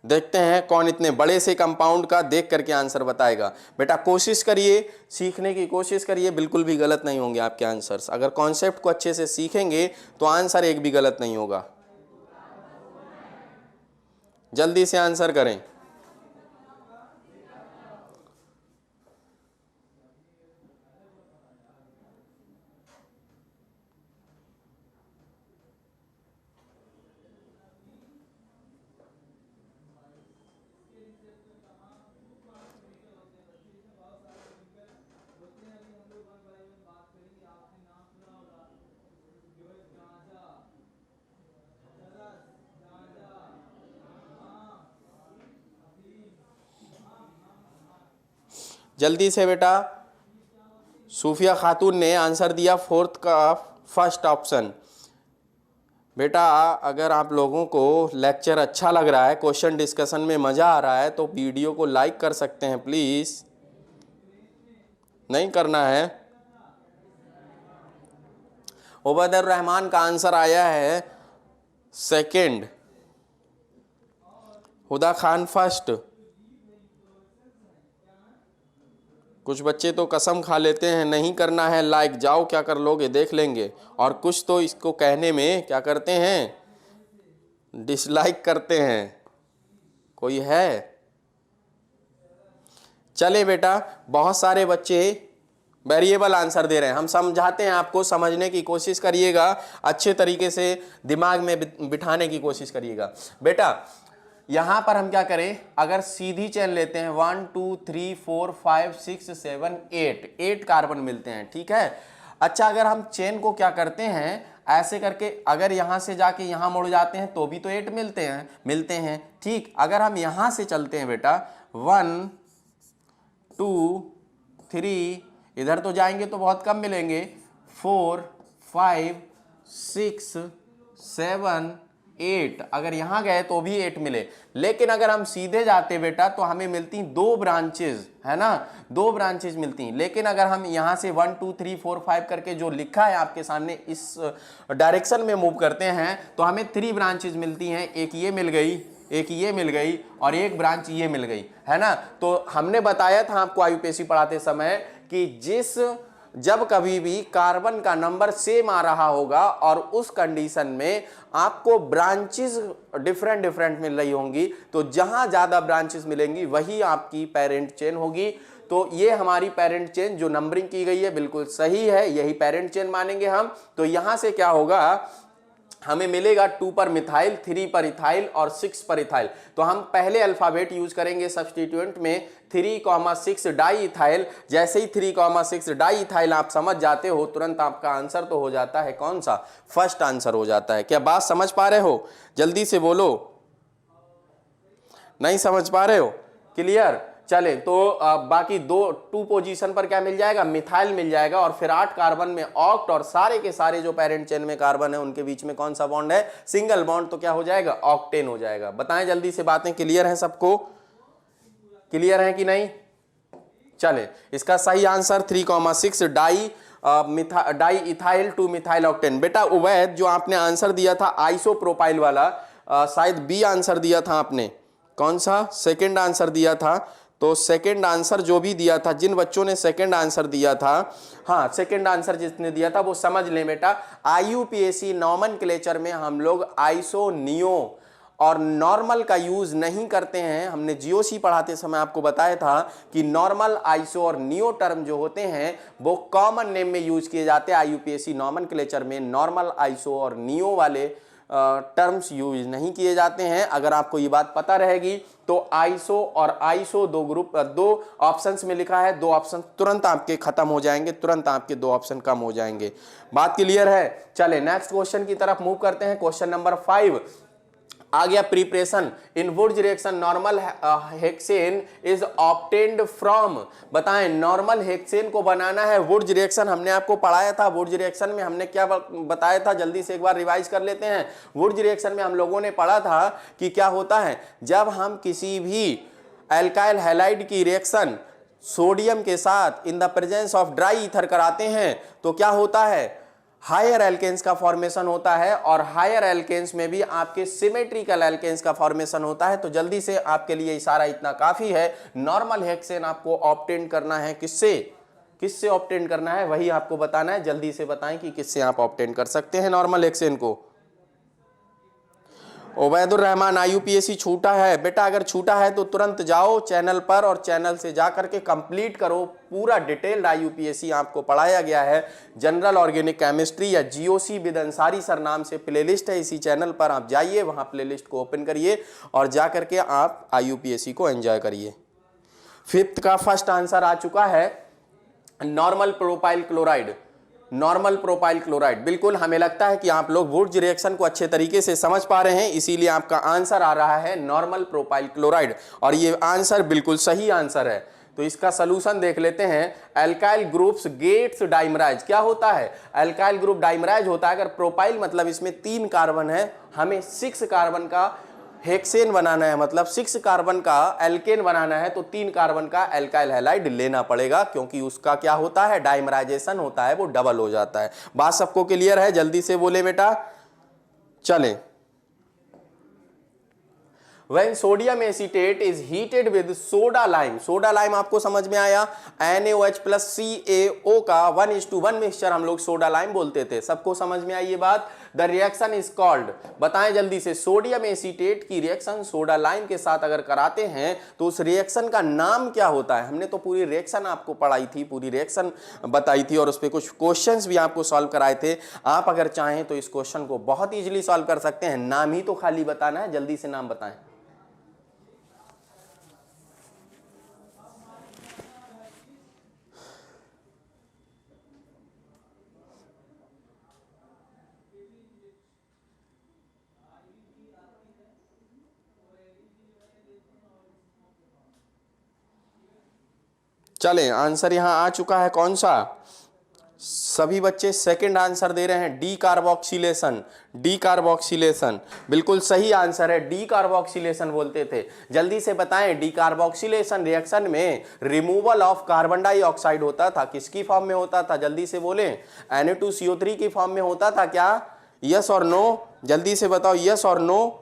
देखते हैं कौन इतने बड़े से कंपाउंड का देख करके आंसर बताएगा। बेटा कोशिश करिए, सीखने की कोशिश करिए, बिल्कुल भी गलत नहीं होंगे आपके आंसर्स। अगर कॉन्सेप्ट को अच्छे से सीखेंगे तो आंसर एक भी गलत नहीं होगा। जल्दी से आंसर करें। जल्दी से बेटा। सूफिया खातून ने आंसर दिया फोर्थ का फर्स्ट ऑप्शन। बेटा अगर आप लोगों को लेक्चर अच्छा लग रहा है, क्वेश्चन डिस्कशन में मज़ा आ रहा है, तो वीडियो को लाइक कर सकते हैं प्लीज़। नहीं करना है। उबैदुर रहमान का आंसर आया है सेकंड, हुदा खान फर्स्ट। कुछ बच्चे तो कसम खा लेते हैं नहीं करना है लाइक, जाओ क्या कर लोगे देख लेंगे, और कुछ तो इसको कहने में क्या करते हैं, डिसलाइक करते हैं। कोई है? चले बेटा, बहुत सारे बच्चे वेरिएबल आंसर दे रहे हैं। हम समझाते हैं आपको, समझने की कोशिश करिएगा, अच्छे तरीके से दिमाग में बिठाने की कोशिश करिएगा। बेटा यहां पर हम क्या करें, अगर सीधी चेन लेते हैं 1 2 3 4 5 6 7 8 कार्बन मिलते हैं, ठीक है। अच्छा अगर हम चेन को क्या करते हैं, ऐसे करके अगर यहां से जाके यहां मुड़ जाते हैं तो भी तो 8 मिलते हैं, ठीक। अगर हम यहां से चलते हैं बेटा 1 2 3, इधर तो जाएंगे तो बहुत कम मिलेंगे, 4 5 6 7 8, अगर यहां गए तो भी 8 मिले। लेकिन अगर हम सीधे जाते बेटा तो हमें मिलती 2 ब्रांचेज, है ना, 2 ब्रांचेज मिलती। लेकिन अगर हम यहां से 1 2 3 4 5 करके जो लिखा है आपके सामने इस डायरेक्शन में मूव करते हैं तो हमें 3 ब्रांचेज मिलती हैं। एक ये मिल गई, एक ये मिल गई, और एक ब्रांच ये मिल गई, है ना। तो हमने बताया था आपको आईयूपीएसी पढ़ाते समय कि जब कभी भी कार्बन का नंबर सेम आ रहा होगा और उस कंडीशन में आपको ब्रांचेस डिफरेंट मिल रही होंगी, तो जहां ज्यादा ब्रांचेस मिलेंगी वही आपकी पेरेंट चेन होगी। तो ये हमारी पेरेंट चेन जो नंबरिंग की गई है बिल्कुल सही है, यही पेरेंट चेन मानेंगे हम। तो यहां से क्या होगा, हमें मिलेगा 2 पर मिथाइल, 3 पर इथाइल और 6 पर इथाइल। तो हम पहले अल्फाबेट यूज करेंगे सब्स्टिट्यूएंट में 3,6 डाई इथाइल। जैसे ही 3,6 डाई इथाइल आप समझ जाते हो, तुरंत आपका आंसर तो हो जाता है कौन सा, फर्स्ट आंसर हो जाता है। क्या बात समझ पा रहे हो? जल्दी से बोलो, नहीं समझ पा रहे हो? क्लियर? चले तो बाकी 2 पोजीशन पर क्या मिल जाएगा, मिथाइल मिल जाएगा, और फिर 8 कार्बन में ऑक्ट, और सारे के सारे जो पेरेंट चेन में कार्बन है उनके बीच में कौन सा बॉन्ड है, सिंगल बॉन्ड। तो क्या हो जाएगा, ऑक्टेन हो जाएगा। बताएं जल्दी से, बातें क्लियर हैं सबको? क्लियर है कि नहीं? चले, इसका सही answer 3,6 di ethyl two methyl octane. बेटा उवैद जो आपने आंसर दिया था आइसोप्रोपाइल वाला, शायद बी आंसर दिया था आपने, कौन सा, सेकंड आंसर दिया था। तो सेकंड आंसर जो भी दिया था, जिन बच्चों ने सेकंड आंसर दिया था, हाँ सेकंड आंसर जिसने दिया था वो समझ लें बेटा, आईयूपीएसी नॉमेनक्लेचर में हम लोग आइसो, नियो और नॉर्मल का यूज नहीं करते हैं। हमने जीओसी पढ़ाते समय आपको बताया था कि नॉर्मल, आइसो और नियो टर्म जो होते हैं वो कॉमन नेम में यूज किए जाते हैं। आईयूपीएसी नॉमेनक्लेचर में नॉर्मल, आइसो और नियो वाले टर्म्स यूज नहीं किए जाते हैं। अगर आपको ये बात पता रहेगी तो आइसो और आइसो दो ऑप्शंस में लिखा है, 2 ऑप्शन तुरंत आपके खत्म हो जाएंगे, तुरंत आपके 2 ऑप्शन कम हो जाएंगे। बात क्लियर है? चले नेक्स्ट क्वेश्चन की तरफ मूव करते हैं। क्वेश्चन नंबर 5 आ गया, preparation in Wurtz reaction normal hexane is obtained from. बताएं, नॉर्मल हेक्सेन को बनाना है वुड्स रिएक्शन, हमने आपको पढ़ाया था वुड्स रिएक्शन में हमने क्या बताया था, जल्दी से एक बार रिवाइज कर लेते हैं। वुड्स रिएक्शन में हम लोगों ने पढ़ा था कि क्या होता है, जब हम किसी भी एल्काइल हैलाइड की रिएक्शन सोडियम के साथ इन the presence of dry ether कराते हैं तो क्या होता है, हायर एल्केन्स का फॉर्मेशन होता है, और हायर एल्केन्स में भी आपके सिमेट्रिकल एल्केन्स का फॉर्मेशन होता है। तो जल्दी से आपके लिए इशारा इतना काफी है, नॉर्मल हेक्सेन आपको ऑब्टेन करना है, किससे ऑब्टेन करना है वही आपको बताना है। जल्दी से बताएं कि किससे आप ऑब्टेन कर सकते हैं नॉर्मल हेक्सेन को। उबैदुर रहमान, आईयूपीएसी छूटा है बेटा, अगर छूटा है तो तुरंत जाओ चैनल पर और चैनल से जा करके कंप्लीट करो। पूरा डिटेल्ड आईयूपीएसी आपको पढ़ाया गया है। जनरल ऑर्गेनिक केमिस्ट्री या जीओसी विद अंसारी सर नाम से प्लेलिस्ट है इसी चैनल पर, आप जाइए वहां प्लेलिस्ट को ओपन करिए और जा करके आप आईयूपीएसी को एंजॉय करिए। 5th का फर्स्ट आंसर आ चुका है, normal propyl chloride. Normal propyl chloride, बिल्कुल हमें लगता है कि आप लोग वुड्स रिएक्शन को अच्छे तरीके से समझ पा रहे हैं, इसीलिए आपका आंसर आ रहा है नॉर्मल प्रोपाइल क्लोराइड, और ये आंसर बिल्कुल सही आंसर है। तो इसका सलूशन देख लेते हैं। एल्काइल ग्रुप्स गेट्स डाइमराइज, क्या होता है? एल्काइल ग्रुप डाइमराइज होता है। अगर प्रोपाइल मतलब इसमें 3 कार्बन है, हमें 6 कार्बन का हेक्सेन बनाना है, मतलब 6 कार्बन का एल्केन बनाना है, तो 3 कार्बन का एल्काइल हैलाइड लेना पड़ेगा, क्योंकि उसका क्या होता है? डाइमराइजेशन होता है, वो डबल हो जाता है। बात सबको क्लियर है? जल्दी से बोले बेटा। चले, When sodium acetate is heated with soda lime, soda lime आपको समझ में आया? NaOH प्लस CaO का 1:1 मिक्सचर हम लोग सोडा लाइम बोलते थे, सबको समझ में आई ये बात? द रिएक्शन इज कॉल्ड, बताएं जल्दी से, सोडियम एसीटेट की रिएक्शन सोडा लाइम के साथ अगर कराते हैं तो उस रिएक्शन का नाम क्या होता है? हमने तो पूरी रिएक्शन आपको पढ़ाई थी, पूरी रिएक्शन बताई थी और उस पर कुछ क्वेश्चंस भी आपको सॉल्व कराए थे। आप अगर चाहें तो इस क्वेश्चन को बहुत इजीली सॉल्व कर सकते हैं, नाम ही तो खाली बताना है, जल्दी से नाम बताएं। चलें, आंसर यहां आ चुका है, कौन सा? सभी बच्चे सेकंड आंसर दे रहे हैं, डी कार्बोक्सिलेशन। डी कार्बोक्सिलेशन बिल्कुल सही आंसर है, डी कार्बोक्सिलेशन बोलते थे। जल्दी से बताएं, डी कार्बोक्सिलेशन रिएक्शन में रिमूवल ऑफ कार्बन डाइऑक्साइड होता था, किसकी फॉर्म में होता था? जल्दी से बोलें, Na2CO3 की फॉर्म में होता था क्या? यस और नो, जल्दी से बताओ, यस और नो।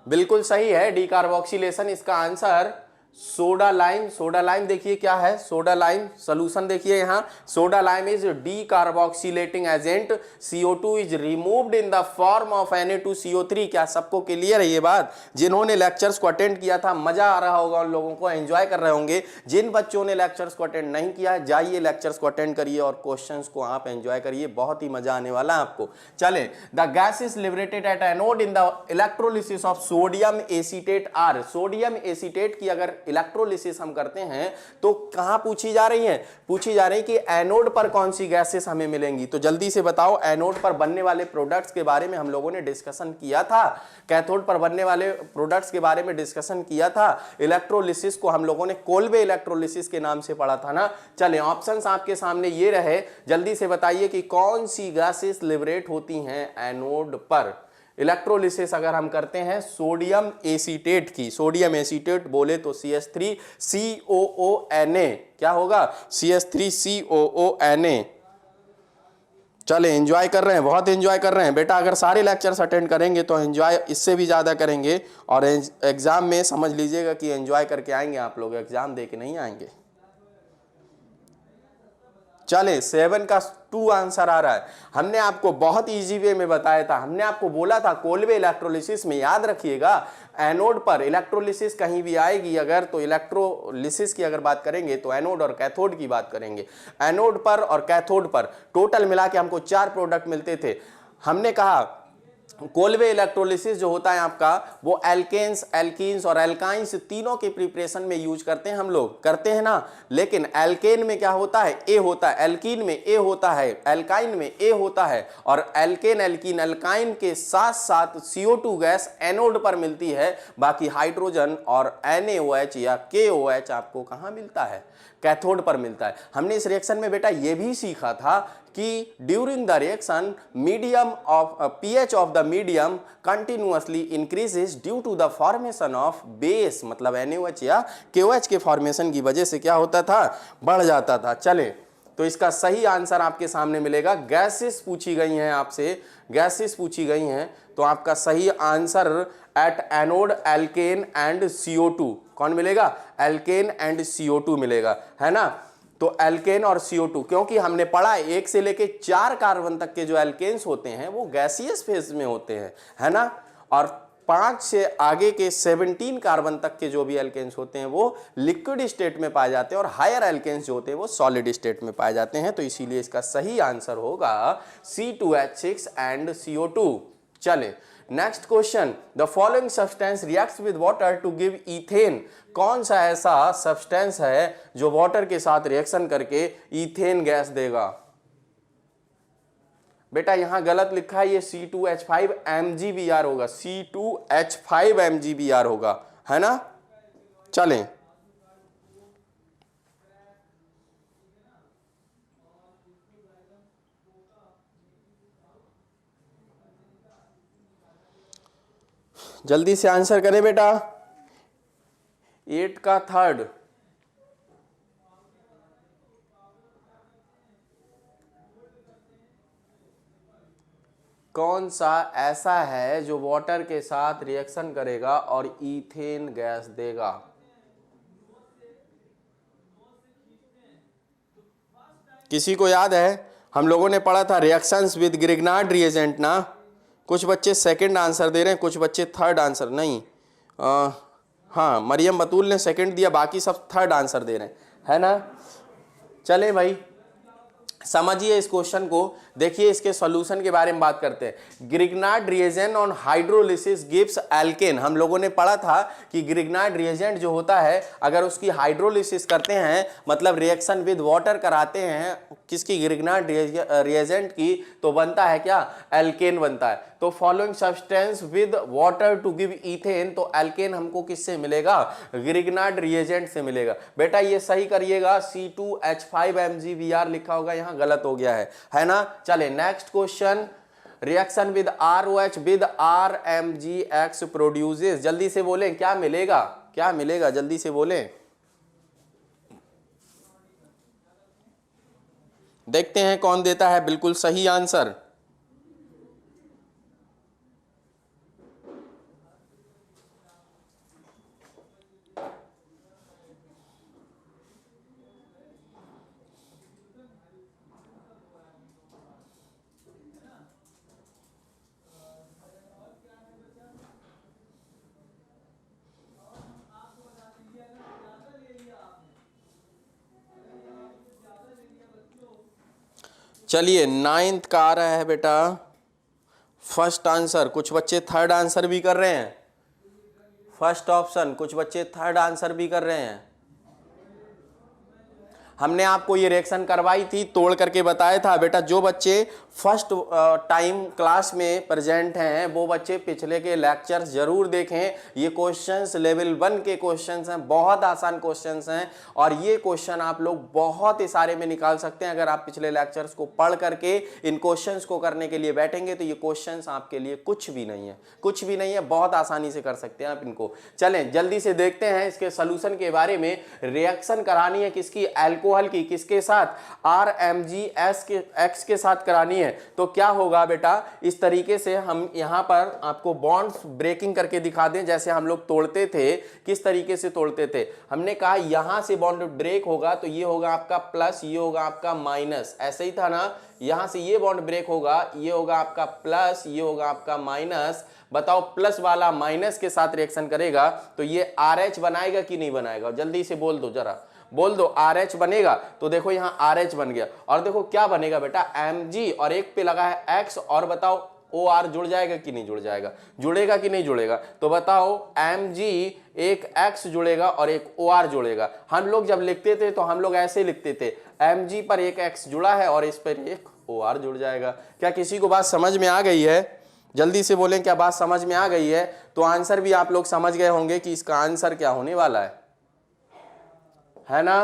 बिल्कुल सही है, डी कार्बोक्सिलेशन इसका आंसर। सोडा लाइम, सोडा लाइम देखिए क्या है, सोडा लाइम सॉल्यूशन देखिए यहां, soda lime is decarboxylating agent, CO2 is removed in the form of Na2CO3। क्या सबको क्लियर है ये बात? जिन्होंने लेक्चर्स को अटेंड किया था, मजा आ रहा होगा उन लोगों को, एंजॉय कर रहे होंगे। जिन बच्चों ने लेक्चर्स को अटेंड नहीं किया, जाइए लेक्चर्स को अटेंड करिए और क्वेश्चंस को आप एंजॉय करिए, बहुत ही मजा आने वाला है आपको। चले, the gas is liberated at anode in the electrolysis of sodium acetate are. Sodium acetate की अगर इलेक्ट्रोलिसिस हम करते हैं तो कहां पूछी जा रही है? पूछी जा रही है कि एनोड पर कौन सी गैसेस हमें मिलेंगी। तो जल्दी से बताओ, एनोड पर बनने वाले प्रोडक्ट्स के बारे में हम लोगों ने डिस्कशन किया था, कैथोड पर बनने वाले प्रोडक्ट्स के बारे में डिस्कशन किया था। इलेक्ट्रोलिसिस को हम लोगों ने कोल्बे इलेक्ट्रोलिसिस के नाम से पढ़ा था ना। चलें, ऑप्शंस आपके सामने ये रहे, जल्दी से बताइए कि कौन सी गैसेस लिबरेट होती हैं एनोड पर। इलेक्ट्रोलिसिस अगर हम करते हैं सोडियम एसीटेट की, सोडियम एसीटेट बोले तो CH3COONA, क्या होगा? CH3COONA। चले, एंजॉय कर रहे हैं, बहुत एंजॉय कर रहे हैं बेटा। अगर सारे लेक्चर्स अटेंड करेंगे तो एंजॉय इससे भी ज़्यादा करेंगे, और एग्जाम में समझ लीजिएगा कि एंजॉय करके आएंगे आप लोग, एग्जाम दे के नहीं आएंगे। चले, 7 का 2 आंसर आ रहा है। हमने आपको बहुत इजी वे में बताया था, हमने आपको बोला था कोल्बे इलेक्ट्रोलिसिस में, याद रखिएगा, एनोड पर इलेक्ट्रोलिसिस कहीं भी आएगी अगर, तो इलेक्ट्रोलिसिस की अगर बात करेंगे तो एनोड और कैथोड की बात करेंगे। एनोड पर और कैथोड पर टोटल मिला के हमको 4 प्रोडक्ट मिलते थे। हमने कहा कोल्बे इलेक्ट्रोलिसिस जो होता है आपका, वो एल्केन्स, एल्कीन्स और एल्काइंस तीनों के प्रिपरेशन में यूज करते हैं, हम लोग करते हैं ना। लेकिन एल्केन में क्या होता है? ए होता है, एल्कीन में ए होता है, एल्काइन में ए होता है, और एल्केन, एल्कीन, एल्काइन के साथ साथ CO2 गैस एनोड पर मिलती है। बाकी हाइड्रोजन और NaOH या KOH आपको कहां मिलता है? कैथोड पर मिलता है। हमने इस रिएक्शन में बेटा ये भी सीखा था कि during the reaction medium of pH of the medium continuously increases due to the formation of base, मतलब NaOH या KOH के फॉर्मेशन की वजह से क्या होता था? बढ़ जाता था। चले, तो इसका सही आंसर आपके सामने मिलेगा। गैसेस पूछी गई हैं आपसे, गैसेस पूछी गई हैं, तो आपका सही answer at anode alkene and CO2 कौन मिलेगा? एल्केन एंड CO2 मिलेगा, है ना। तो एल्केन और CO2, क्योंकि हमने पढ़ा 1 से लेके 4 कार्बन तक के जो एल्केन्स होते हैं वो गैसियस फेज में होते हैं, है ना, और 5 से आगे के 17 कार्बन तक के जो भी एल्केन्स होते हैं वो लिक्विड स्टेट में पाए जाते हैं, और हायर एल्केन्स जो होते हैं वो सॉलिड स्टेट में पाए जाते हैं। तो इसीलिए इसका सही आंसर होगा C2H6 एंड CO2। चले, next question, the following substance reacts with water to give ethane. कौन सा ऐसा सब्सटेंस है जो वाटर के साथ रिएक्शन करके इथेन गैस देगा? बेटा यहां गलत लिखा है, ये C2H5 MgBr होगा, C2H5 MgBr होगा, है ना। चलें, जल्दी से आंसर करें बेटा। 8 का थर्ड, कौन सा ऐसा है जो वाटर के साथ रिएक्शन करेगा और ईथेन गैस देगा? किसी को याद है? हम लोगों ने पढ़ा था रिएक्शंस विद ग्रिग्नार्ड रिएजेंट ना। कुछ बच्चे सेकंड आंसर दे रहे हैं, कुछ बच्चे थर्ड आंसर। नहीं, हाँ, मरियम बतूल ने सेकंड दिया, बाकी सब थर्ड आंसर दे रहे हैं, है ना। चले भाई, समझिए इस क्वेश्चन को, देखिए इसके सॉल्यूशन के बारे में बात करते हैं। Grignard reagent on hydrolysis gives alkane. हम लोगों ने पढ़ा था कि ग्रिग्नार्ड रिएजेंट जो होता है, अगर उसकी हाइड्रोलिसिस करते हैं, मतलब रिएक्शन विद वाटर कराते हैं किसकी, ग्रिग्नार्ड रिएजेंट की, तो बनता है क्या, एल्केन बनता है। तो following substance with water to give ethane, तो एल्केन हमको किससे मिलेगा, ग्रिग्नार्ड रिएजेंट से मिलेगा। बेटा ये सही करिएगा, C2H5MgBr लिखा होगा, यहां गलत हो गया है ना। चले next question, reaction with ROH with RMgX produces. जल्दी से बोलें क्या मिलेगा, क्या मिलेगा, जल्दी से बोलें। देखते हैं कौन देता है बिल्कुल सही आंसर। चलिए 9th का आ रहा है बेटा फर्स्ट आंसर, कुछ बच्चे थर्ड आंसर भी कर रहे हैं। फर्स्ट ऑप्शन, कुछ बच्चे थर्ड आंसर भी कर रहे हैं। हमने आपको ये रिएक्शन करवाई थी, तोड़ करके बताया था बेटा। जो बच्चे फर्स्ट टाइम क्लास में प्रेजेंट हैं वो बच्चे पिछले के लेक्चर्स जरूर देखें। ये क्वेश्चंस लेवल 1 के क्वेश्चंस हैं, बहुत आसान क्वेश्चंस हैं, और ये क्वेश्चन आप लोग बहुत इशारे में निकाल सकते हैं। अगर आप पिछले लेक्चर्स को पढ़ करके इन क्वेश्चंस को करने के लिए बैठेंगे तो ये क्वेश्चंस आपके लिए कुछ भी नहीं है, कुछ भी नहीं है, बहुत आसानी से कर सकते हैं आप इनको। चलें जल्दी से देखते हैं इसके सोल्यूशन के बारे में। रिएक्शन करानी है किसकी, अल्कोहल की, किसके साथ, RMgX के साथ करानी है। तो क्या होगा बेटा, इस तरीके से हम यहां पर आपको बॉन्ड्स ब्रेकिंग करके दिखा दें, जैसे हम लोग तोड़ते थे, किस तरीके से तोड़ते थे। हमने कहा यहां से बॉन्ड ब्रेक होगा तो ये होगा आपका प्लस, ये होगा आपका माइनस, ऐसे ही था ना। यहां से ये बॉन्ड ब्रेक होगा, ये होगा आपका प्लस, ये होगा आपका माइनस। बताओ प्लस वाला माइनस के साथ रिएक्शन करेगा तो ये RH बनाएगा कि नहीं बनाएगा, जल्दी से बोल दो, जरा बोल दो। RH बनेगा, तो देखो यहां RH बन गया, और देखो क्या बनेगा बेटा, Mg, और एक पे लगा है X, और बताओ OR जुड़ जाएगा कि नहीं जुड़ जाएगा, जुड़ेगा कि नहीं जुड़ेगा। तो बताओ Mg एक X जुड़ेगा और एक OR जुड़ेगा। हम लोग जब लिखते थे तो हम लोग ऐसे लिखते थे, Mg पर एक X जुड़ा है और इस पर एक OR जुड़ जाएगा। क्या किसी को बात समझ में आ गई है? जल्दी से बोलें क्या बात समझ में आ गई है? तो आंसर भी आप लोग समझ गए होंगे कि इसका आंसर क्या होने वाला है ना।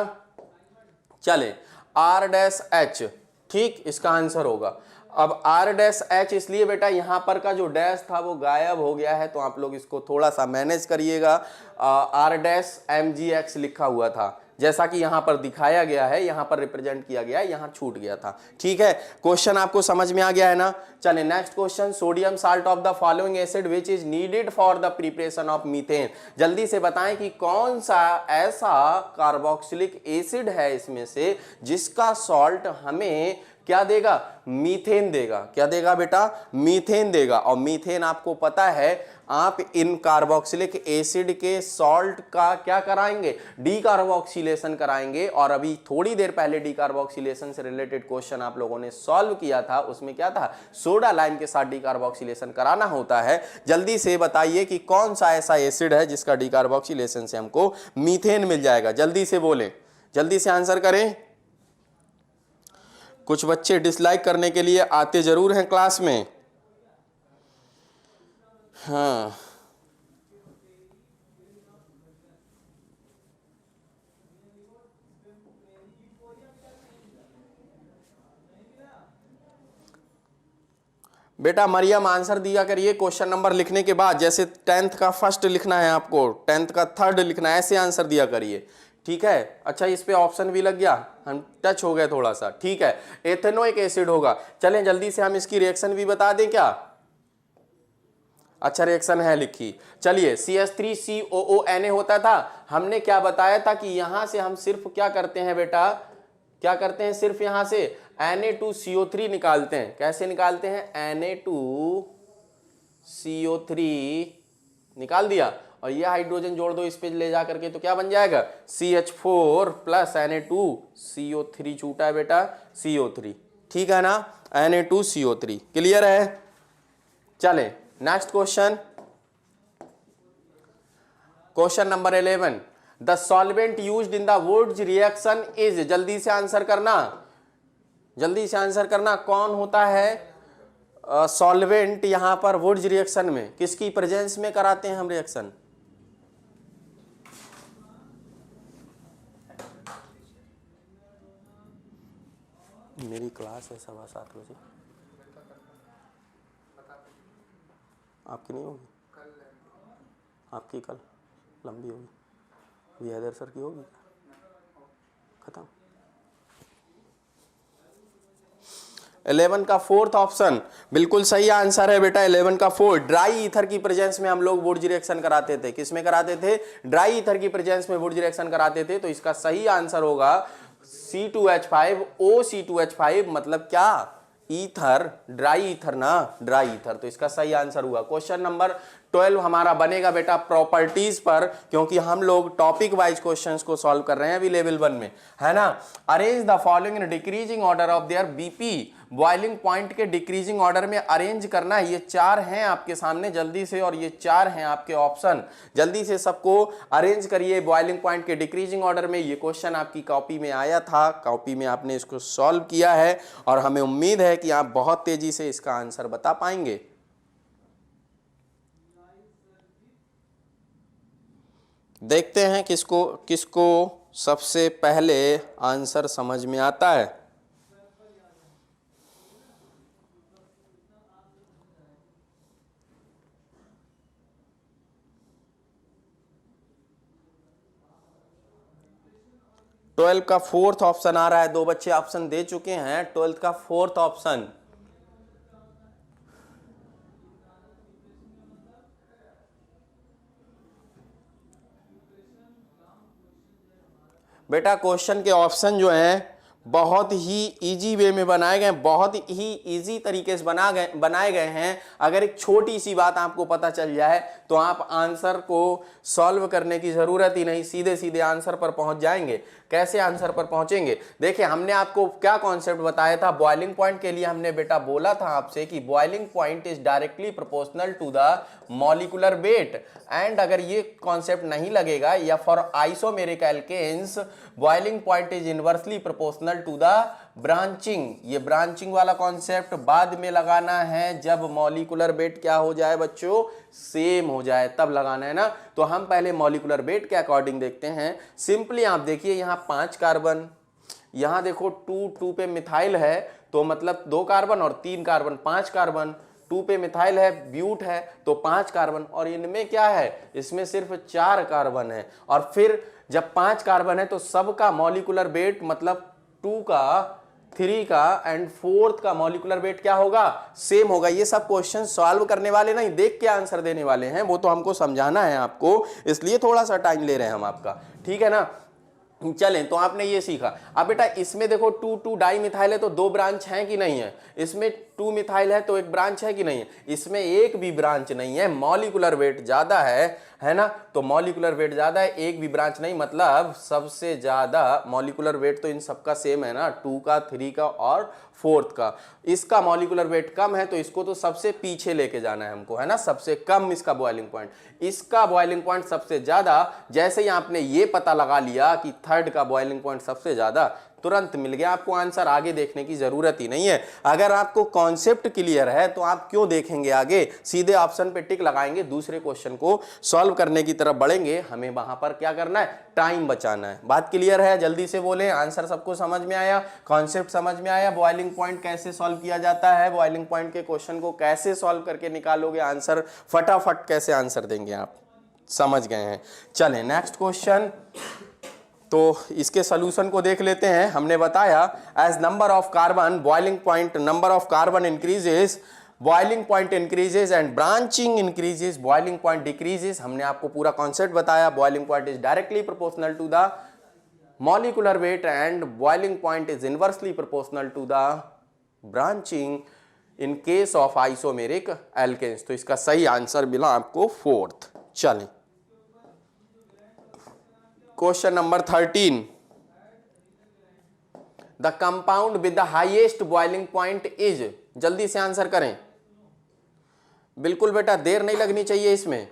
चले R-H, ठीक, इसका आंसर होगा। अब R-H इसलिए बेटा यहां पर का जो डैश था वो गायब हो गया है, तो आप लोग इसको थोड़ा सा मैनेज करिएगा। R-MgX लिखा हुआ था, जैसा कि यहां पर दिखाया गया है, यहां पर रिप्रेजेंट किया गया है, यहां छूट गया था। ठीक है, क्वेश्चन आपको समझ में आ गया है ना। चलिए next question, sodium salt of the following acid which is needed for the preparation of methane. जल्दी से बताएं कि कौन सा ऐसा कार्बोक्सिलिक एसिड है इसमें से जिसका सॉल्ट हमें क्या देगा, मीथेन देगा। क्या देगा बेटा, मीथेन देगा। और मीथेन आपको पता है, आप इन कार्बोक्सिलिक एसिड के सॉल्ट का क्या कराएंगे, डीकार्बोक्सिलेशन कराएंगे। और अभी थोड़ी देर पहले डीकार्बोक्सिलेशन से रिलेटेड क्वेश्चन आप लोगों ने सॉल्व किया था, उसमें क्या था, सोडा लाइम के साथ डीकार्बोक्सिलेशन कराना होता है। जल्दी से बताइए कि कौन सा ऐसा एसिड है जिसका डीकार्बोक्सिलेशन से हमको मीथेन मिल जाएगा। जल्दी से बोलें, जल्दी से आंसर करें। कुछ बच्चे डिसलाइक करने के लिए आते जरूर हैं क्लास में। हाँ, बेटा मरियम आंसर दिया करिए क्वेश्चन नंबर लिखने के बाद, जैसे 10th का फर्स्ट लिखना है आपको, 10th का थर्ड लिखना है, ऐसे आंसर दिया करिए, ठीक है। अच्छा इस पे ऑप्शन भी लग गया, हम टच हो गए थोड़ा सा, ठीक है। एथेनोइक एसिड होगा। चलें जल्दी से हम इसकी रिएक्शन भी बता दें क्या? अच्छा रिएक्शन है लिखी। चलिए CH3COONA होता था, हमने क्या बताया था कि यहां से हम सिर्फ क्या करते हैं बेटा, क्या करते हैं, सिर्फ यहां से Na2CO3 निकालते हैं। कैसे निकालते हैं? Na2CO3 निकाल दिया और ये हाइड्रोजन जोड़ दो इस पे ले जा करके, तो क्या बन जाएगा? CH4 प्लस Na2CO3 छूटा है बेटा CO3, ठीक है ना, Na2CO3। क्लियर है? चलें next question, question number 11। The solvent used in the Wurtz reaction is, जल्दी से आंसर करना, जल्दी से आंसर करना, कौन होता है सॉल्वेंट यहां पर वुड्स रिएक्शन में? किसकी प्रेजेंस में कराते हैं हम रिएक्शन? मेरी क्लास है 7:15 बजे, आपकी नहीं होगी? आपकी कल लंबी होगी, विजयधर सर की होगी, खत्म। 11 का फोर्थ ऑप्शन बिल्कुल सही आंसर है बेटा, 11 का फोर्थ। ड्राई ईथर की प्रेजेंस में हम लोग वुड्स रिएक्शन कराते थे। किस में कराते थे? ड्राई ईथर की प्रेजेंस में वुड्स रिएक्शन कराते थे। तो इसका सही आंसर होगा C2H5 OC2H5, मतलब क्या? ईथर, ड्राई ईथर ना, ड्राई ईथर। तो इसका सही आंसर हुआ। क्वेश्चन नंबर 12 हमारा बनेगा बेटा प्रॉपर्टीज पर, क्योंकि हम लोग टॉपिक वाइज क्वेश्चंस को सॉल्व कर रहे हैं अभी लेवल 1 में, है ना। Arrange the following in decreasing order of their BP, boiling point के डिक्रीजिंग ऑर्डर में अरेंज करना है। ये 4 हैं आपके सामने जल्दी से, और ये 4 हैं आपके ऑप्शन, जल्दी से सबको अरेंज करिए बॉइलिंग पॉइंट के डिक्रीजिंग ऑर्डर में। ये क्वेश्चन आपकी कॉपी में आया था, कॉपी में आपने इसको सॉल्व किया है, और हमें उम्मीद है कि आप बहुत तेजी से इसका आंसर बता पाएंगे। देखते हैं किसको किसको सबसे पहले आंसर समझ में आता है। ट्वेल्थ का फोर्थ ऑप्शन आ रहा है, 2 बच्चे ऑप्शन दे चुके हैं। 12th का फोर्थ ऑप्शन, बेटा क्वेश्चन के ऑप्शन जो हैं बहुत ही इजी वे में बनाए गए, बहुत ही इजी तरीके से बनाए गए हैं। अगर एक छोटी सी बात आपको पता चल जाए तो आप आंसर को सॉल्व करने की जरूरत ही नहीं, सीधे सीधे आंसर पर पहुंच जाएंगे। कैसे आंसर पर पहुंचेंगे? देखिए हमने आपको क्या कॉन्सेप्ट बताया था बॉइलिंग पॉइंट के लिए। हमने बेटा बोला था आपसे कि boiling point is directly proportional to the molecular weight, and अगर ये कॉन्सेप्ट नहीं लगेगा, या for isomeric alkanes boiling point is inversely proportional to the branching. ये ब्रांचिंग वाला कॉन्सेप्ट बाद में लगाना है जब मॉलिक्यूलर वेट क्या हो जाए बच्चों, सेम हो जाए, तब लगाना है ना। तो हम पहले मॉलिक्यूलर वेट के अकॉर्डिंग देखते हैं। सिंपली आप देखिए यहाँ 5 कार्बन, यहाँ देखो 2 पे मिथाइल है, तो मतलब 2 कार्बन और 3 कार्बन, 5 कार्बन। 2 पे मिथाइल है, ब्यूट है, तो 5 कार्बन, और इनमें क्या है, इसमें सिर्फ 4 कार्बन है। और फिर जब 5 कार्बन है तो सबका मॉलिक्यूलर वेट मतलब 2 का, 3 का एंड 4th का मॉलिक्यूलर वेट क्या होगा, सेम होगा। ये सब क्वेश्चन सॉल्व करने वाले नहीं, देख के आंसर देने वाले हैं, वो तो हमको समझाना है आपको, इसलिए थोड़ा सा टाइम ले रहे हैं हम आपका, ठीक है ना। चलें, तो आपने ये सीखा। अब बेटा इसमें देखो 2 डाई मिथाइल है तो 2 ब्रांच हैं कि नहीं है, इसमें 2 मिथाइल है तो 1 ब्रांच है कि नहीं है, इसमें एक भी ब्रांच नहीं है, मॉलिक्यूलर वेट ज्यादा है ना। तो मॉलिक्यूलर वेट ज्यादा है, एक भी ब्रांच नहीं, मतलब सबसे ज्यादा मॉलिक्यूलर वेट तो इन सबका सेम है ना, 2 का, 3 का और 4th का। इसका मॉलिक्यूलर वेट कम है तो इसको तो सबसे पीछे लेके जाना है हमको, है ना, सबसे कम इसका बॉइलिंग पॉइंट। इसका बॉइलिंग पॉइंट सबसे ज्यादा। जैसे ही आपने ये पता लगा लिया कि थर्ड का बॉइलिंग पॉइंट सबसे ज्यादा, तुरंत मिल गया आपको आंसर, आगे देखने की जरूरत ही नहीं है। अगर आपको कॉन्सेप्ट क्लियर है तो आप क्यों देखेंगे आगे, सीधे ऑप्शन पे टिक लगाएंगे, दूसरे क्वेश्चन को सॉल्व करने की तरफ बढ़ेंगे। हमें वहां पर क्या करना है, टाइम बचाना है। बात क्लियर है, जल्दी से बोले, आंसर सबको समझ में आया, कॉन्सेप्ट समझ में आया, बॉइलिंग पॉइंट कैसे सॉल्व किया जाता है, बॉइलिंग पॉइंट के क्वेश्चन को कैसे सॉल्व करके निकालोगे आंसर, फटाफट कैसे आंसर देंगे आप, समझ गए हैं। चलें नेक्स्ट क्वेश्चन, तो इसके सॉल्यूशन को देख लेते हैं। हमने बताया as number of carbon boiling point, number of carbon increases, boiling point increases and branching increases, boiling point decreases. हमने आपको पूरा कॉन्सेप्ट बताया, boiling point is directly proportional to the molecular weight and boiling point is inversely proportional to the branching in case of isomeric alkanes. तो इसका सही answer मिला आपको fourth. चलें question number 13, the compound with the highest boiling point is, जल्दी से answer करें, बिल्कुल बेटा देर नहीं लगनी चाहिए इसमें,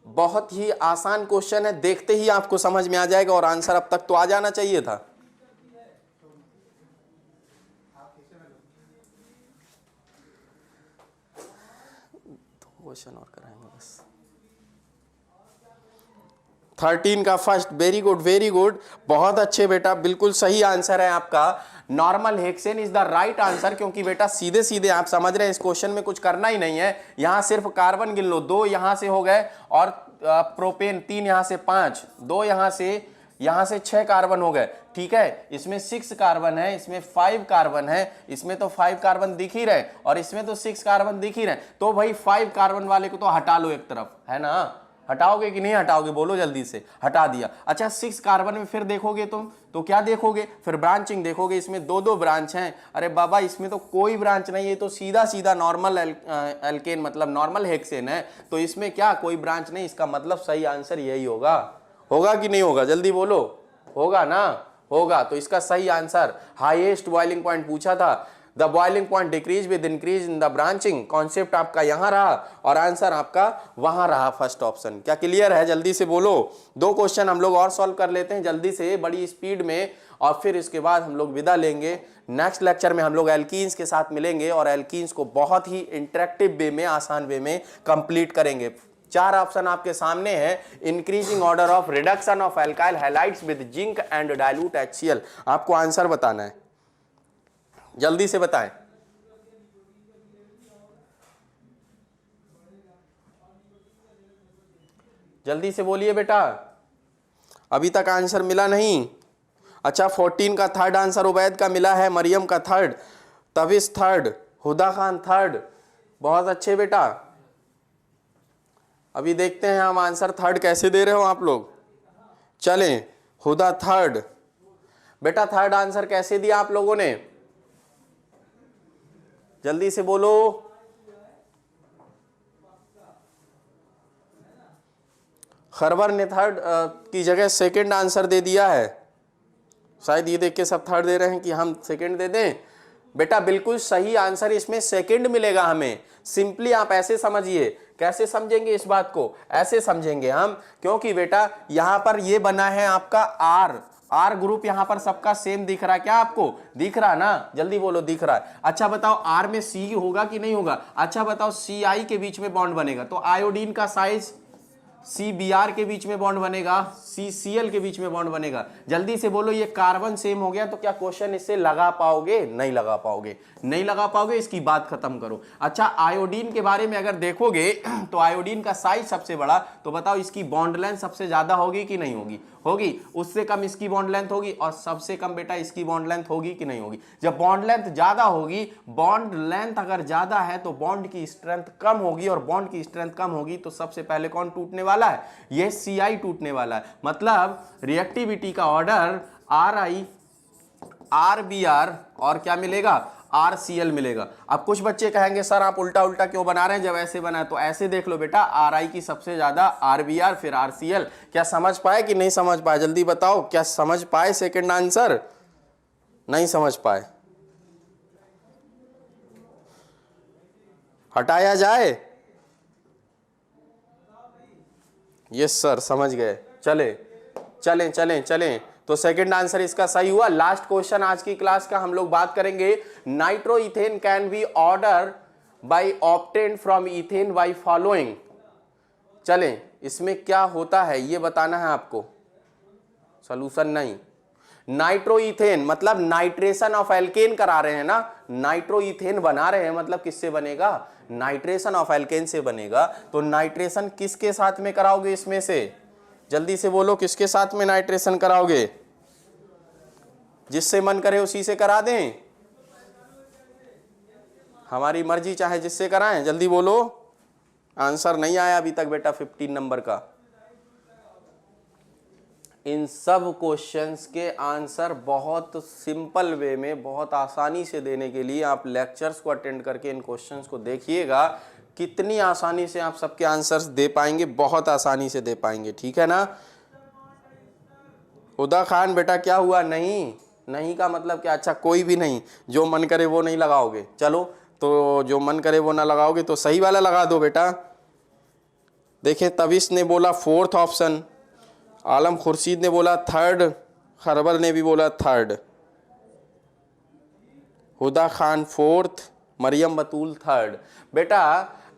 बहुत ही आसान क्वेश्चन है, देखते ही आपको समझ में आ जाएगा और आंसर अब तक तो आ जाना चाहिए था। क्वेश्चन और कराएंगे बस। 13 का first, very good very good, बहुत अच्छे बेटा, बिल्कुल सही आंसर है आपका, normal hexane is the right answer. क्योंकि बेटा सीधे सीधे आप समझ रहे हैं, इस क्वेश्चन में कुछ करना ही नहीं है, यहां सिर्फ कार्बन गिन लो, 2 यहां से हो गए और प्रोपेन 3 यहां से 5, 2 यहां से 6 कार्बन हो गए, ठीक है। इसमें 6 कार्बन है, इसमें 5 कार्बन है, इसमें तो 5 कार्बन दिख ही रहे और इसमें तो 6 कार्बन दिख ही रहे। तो भाई 5 कार्बन वाले को तो हटा लो एक तरफ, है ना, हटाओगे कि नहीं हटाओगे, बोलो जल्दी से, हटा दिया। अच्छा 6 कार्बन में फिर देखोगे तुम तो क्या देखोगे, फिर ब्रांचिंग देखोगे, इसमें 2 ब्रांच हैं। अरे बाबा इसमें तो कोई ब्रांच नहीं है, तो सीधा सीधा नॉर्मल एल्केन मतलब नॉर्मल हेक्सेन है, तो इसमें क्या कोई ब्रांच नहीं, इसका मतलब सही आंसर यही होगा। होगा कि नहीं होगा, जल्दी बोलो, होगा ना, होगा। तो इसका सही आंसर, हाईएस्ट बॉइलिंग पॉइंट पूछा था, the boiling point decrease with increase in the branching, concept आपका यहां रहा और आंसर आपका वहां रहा, फर्स्ट ऑप्शन। क्या क्लियर है, जल्दी से बोलो। 2 क्वेश्चन हम लोग और सॉल्व कर लेते हैं जल्दी से, बड़ी स्पीड में, और फिर इसके बाद हम लोग विदा लेंगे। नेक्स्ट लेक्चर में हम लोग एल्कीन्स के साथ मिलेंगे और एल्कीन्स को बहुत ही इंटरेक्टिव वे में, आसान वे में कंप्लीट करेंगे। 4 ऑप्शन आपके सामने हैं, increasing order of reduction of alkyl halides with zinc and dilute HCl। आपको आंसर बताना है, जल्दी से बताएं, जल्दी से बोलिए बेटा, अभी तक आंसर मिला नहीं। अच्छा 14 का थर्ड आंसर उबैद का मिला है, मरियम का थर्ड, तविस थर्ड, हुदा खान थर्ड, बहुत अच्छे बेटा। अभी देखते हैं हम आंसर थर्ड कैसे दे रहे हो आप लोग। चलें, हुदा थर्ड, बेटा थर्ड आंसर कैसे दिया आप लोगों ने, जल्दी से बोलो। खरबर ने थर्ड की जगह सेकंड आंसर दे दिया है, शायद ये देख के सब थर्ड दे रहे हैं कि हम सेकंड दे दें। बेटा बिल्कुल सही आंसर इसमें सेकंड मिलेगा हमें, सिंपली आप ऐसे समझिए। कैसे समझेंगे इस बात को, ऐसे समझेंगे हम, क्योंकि बेटा यहां पर ये बना है आपका आर ग्रुप, यहां पर सबका सेम दिख रहा है, क्या आपको दिख रहा ना, जल्दी बोलो दिख रहा है। अच्छा बताओ आर में सी होगा कि नहीं होगा, अच्छा बताओ CI के बीच में बॉन्ड बनेगा तो आयोडीन का साइज CBr के बीच में बॉन्ड बनेगा, CCl के बीच में बॉन्ड बनेगा। जल्दी से बोलो, ये कार्बन सेम हो गया तो क्या क्वेश्चन इससे लगा पाओगे, नहीं लगा पाओगे, नहीं लगा पाओगे, इसकी बात खत्म करो। अच्छा आयोडीन के बारे में अगर देखोगे तो आयोडीन का साइज सबसे बड़ा, तो बताओ इसकी बॉन्ड लेंथ सबसे ज्यादा होगी कि नहीं होगी, होगी, उससे कम इसकी बॉन्ड लेंथ होगी और सबसे कम बेटा इसकी बॉन्ड लेंथ होगी कि नहीं होगी। जब बॉन्ड लेंथ ज्यादा होगी, बॉन्ड लेंथ अगर ज्यादा है तो बॉन्ड की स्ट्रेंथ कम होगी, और बॉन्ड की स्ट्रेंथ कम होगी तो सबसे पहले कौन टूटने वाला है, ये CI टूटने वाला है। मतलब रिएक्टिविटी का ऑर्डर RI RBr और क्या मिलेगा, RCl मिलेगा। अब कुछ बच्चे कहेंगे सर आप उल्टा उल्टा क्यों बना रहे हैं, जब ऐसे बना है तो ऐसे देख लो बेटा, RI की सबसे ज्यादा, RBr फिर RCl। क्या समझ पाए कि नहीं समझ पाए, जल्दी बताओ, क्या समझ पाए सेकंड आंसर, नहीं समझ पाए, हटाया जाए, यस सर समझ गए। चले चलें चलें चलें, तो सेकंड आंसर इसका सही हुआ। लास्ट क्वेश्चन आज की क्लास का हम लोग बात करेंगे, nitroethane can be order by obtained from ethane by following. चलें, इसमें क्या होता है ये बताना है आपको, सॉल्यूशन नहीं। नाइट्रोइथेन मतलब नाइट्रेशन ऑफ एल्केन करा रहे हैं ना, नाइट्रोइथेन बना रहे हैं मतलब किससे बनेगा, नाइट्रेशन ऑफ एल्केन से बनेगा। तो नाइट्रेशन किसके साथ में कराओगे, इसमें से जल्दी से बोलो, किसके साथ में नाइट्रेशन कराओगे, जिससे मन करे उसी से करा दें, हमारी मर्जी, चाहे जिससे कराएं, जल्दी बोलो। आंसर नहीं आया अभी तक बेटा 15 नंबर का। इन सब क्वेश्चंस के आंसर बहुत सिंपल वे में, बहुत आसानी से देने के लिए आप लेक्चर्स को अटेंड करके इन क्वेश्चंस को देखिएगा, कितनी आसानी से आप सबके आंसर्स दे पाएंगे, बहुत आसानी से दे पाएंगे, ठीक है ना। हुदा खान बेटा क्या हुआ, नहीं, नहीं का मतलब क्या, अच्छा कोई भी नहीं, जो मन करे वो नहीं लगाओगे, चलो तो जो मन करे वो ना लगाओगे तो सही वाला लगा दो बेटा। देखिए तविश ने बोला फोर्थ ऑप्शन, आलम खुर्शीद ने बोला थर्ड, खरबर ने भी बोला थर्ड, हुदा खान फोर्थ, मरियम बतूल थर्ड। बेटा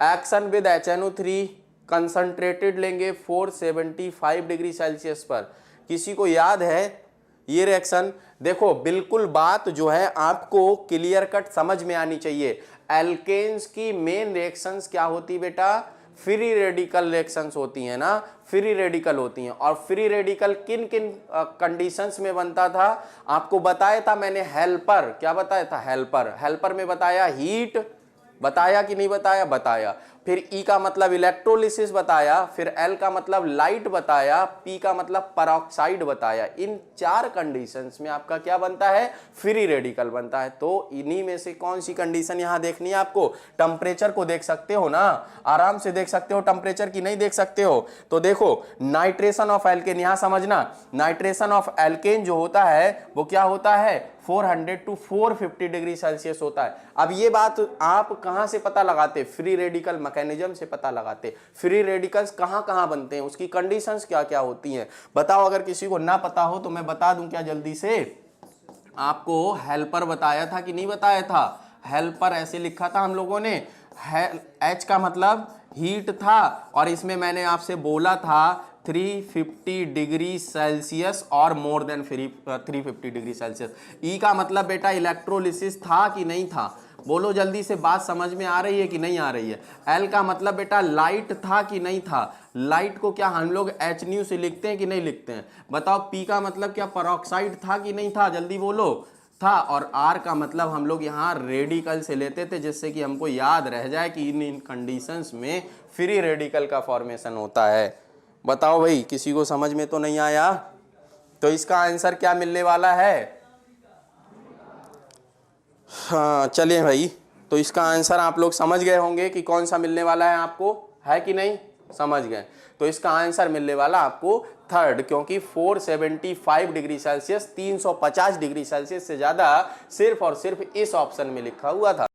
एक्शन विद HNO3 कंसंट्रेटेड लेंगे 475 डिग्री सेल्सियस पर, किसी को याद है ये रिएक्शन? देखो बिल्कुल बात जो है आपको क्लियर कट समझ में आनी चाहिए। एल्केन्स की मेन रिएक्शंस क्या होती बेटा, फ्री रेडिकल रिएक्शंस होती हैं ना, फ्री रेडिकल होती हैं। और फ्री रेडिकल किन किन कंडीशंस में बनता था आपको बताया था मैंने, हेल्पर, क्या बताया था, हेल्पर, हेल्पर में बताया हीट, बताया कि नहीं बताया, बताया। फिर ई का मतलब इलेक्ट्रोलिसिस बताया, फिर एल का मतलब लाइट बताया, पी का मतलब परऑक्साइड बताया। इन चार कंडीशंस में आपका क्या बनता है, फ्री रेडिकल बनता है। तो इन्हीं में से कौन सी कंडीशन यहां देखनी है आपको, टेम्परेचर को देख सकते हो ना, आराम से देख सकते हो, टेम्परेचर की नहीं देख सकते हो। तो देखो नाइट्रेशन ऑफ एल्केन, यहां समझना, नाइट्रेशन ऑफ एल्केन जो होता है वो क्या होता है, 400 टू 450 डिग्री सेल्सियस होता है। अब ये बात आप कहां से पता लगाते, फ्री रेडिकल मैकेनिज्म से पता लगाते। फ्री रेडिकल्स कहां कहां बनते हैं, उसकी कंडीशंस क्या क्या होती हैं, बताओ। अगर किसी को ना पता हो तो मैं बता दूं क्या जल्दी से, आपको हेल्पर बताया था कि नहीं बताया था, हेल्पर ऐसे लिखा था हम लोगों ने, H का मतलब हीट था, और इसमें मैंने आपसे बोला था 350 डिग्री सेल्सियस और मोर देन 350 डिग्री सेल्सियस। ई का मतलब बेटा इलेक्ट्रोलिसिस था कि नहीं था, बोलो जल्दी से, बात समझ में आ रही है कि नहीं आ रही है। एल का मतलब बेटा लाइट था कि नहीं था, लाइट को क्या हम लोग HNO से लिखते हैं कि नहीं लिखते हैं, बताओ। पी का मतलब क्या परऑक्साइड था कि नहीं था, जल्दी बोलो, था। और आर का मतलब हम लोग यहाँ रेडिकल से लेते थे, जिससे कि हमको याद रह जाए कि इन कंडीशंस में फ्री रेडिकल का फॉर्मेशन होता है। बताओ भाई, किसी को समझ में तो नहीं आया? तो इसका आंसर क्या मिलने वाला है? हाँ चलिए भाई, तो इसका आंसर आप लोग समझ गए होंगे कि कौन सा मिलने वाला है आपको, है कि नहीं, समझ गए। तो इसका आंसर मिलने वाला आपको थर्ड, क्योंकि 475 डिग्री सेल्सियस 350 डिग्री सेल्सियस से ज्यादा सिर्फ और सिर्फ इस ऑप्शन में लिखा हुआ था।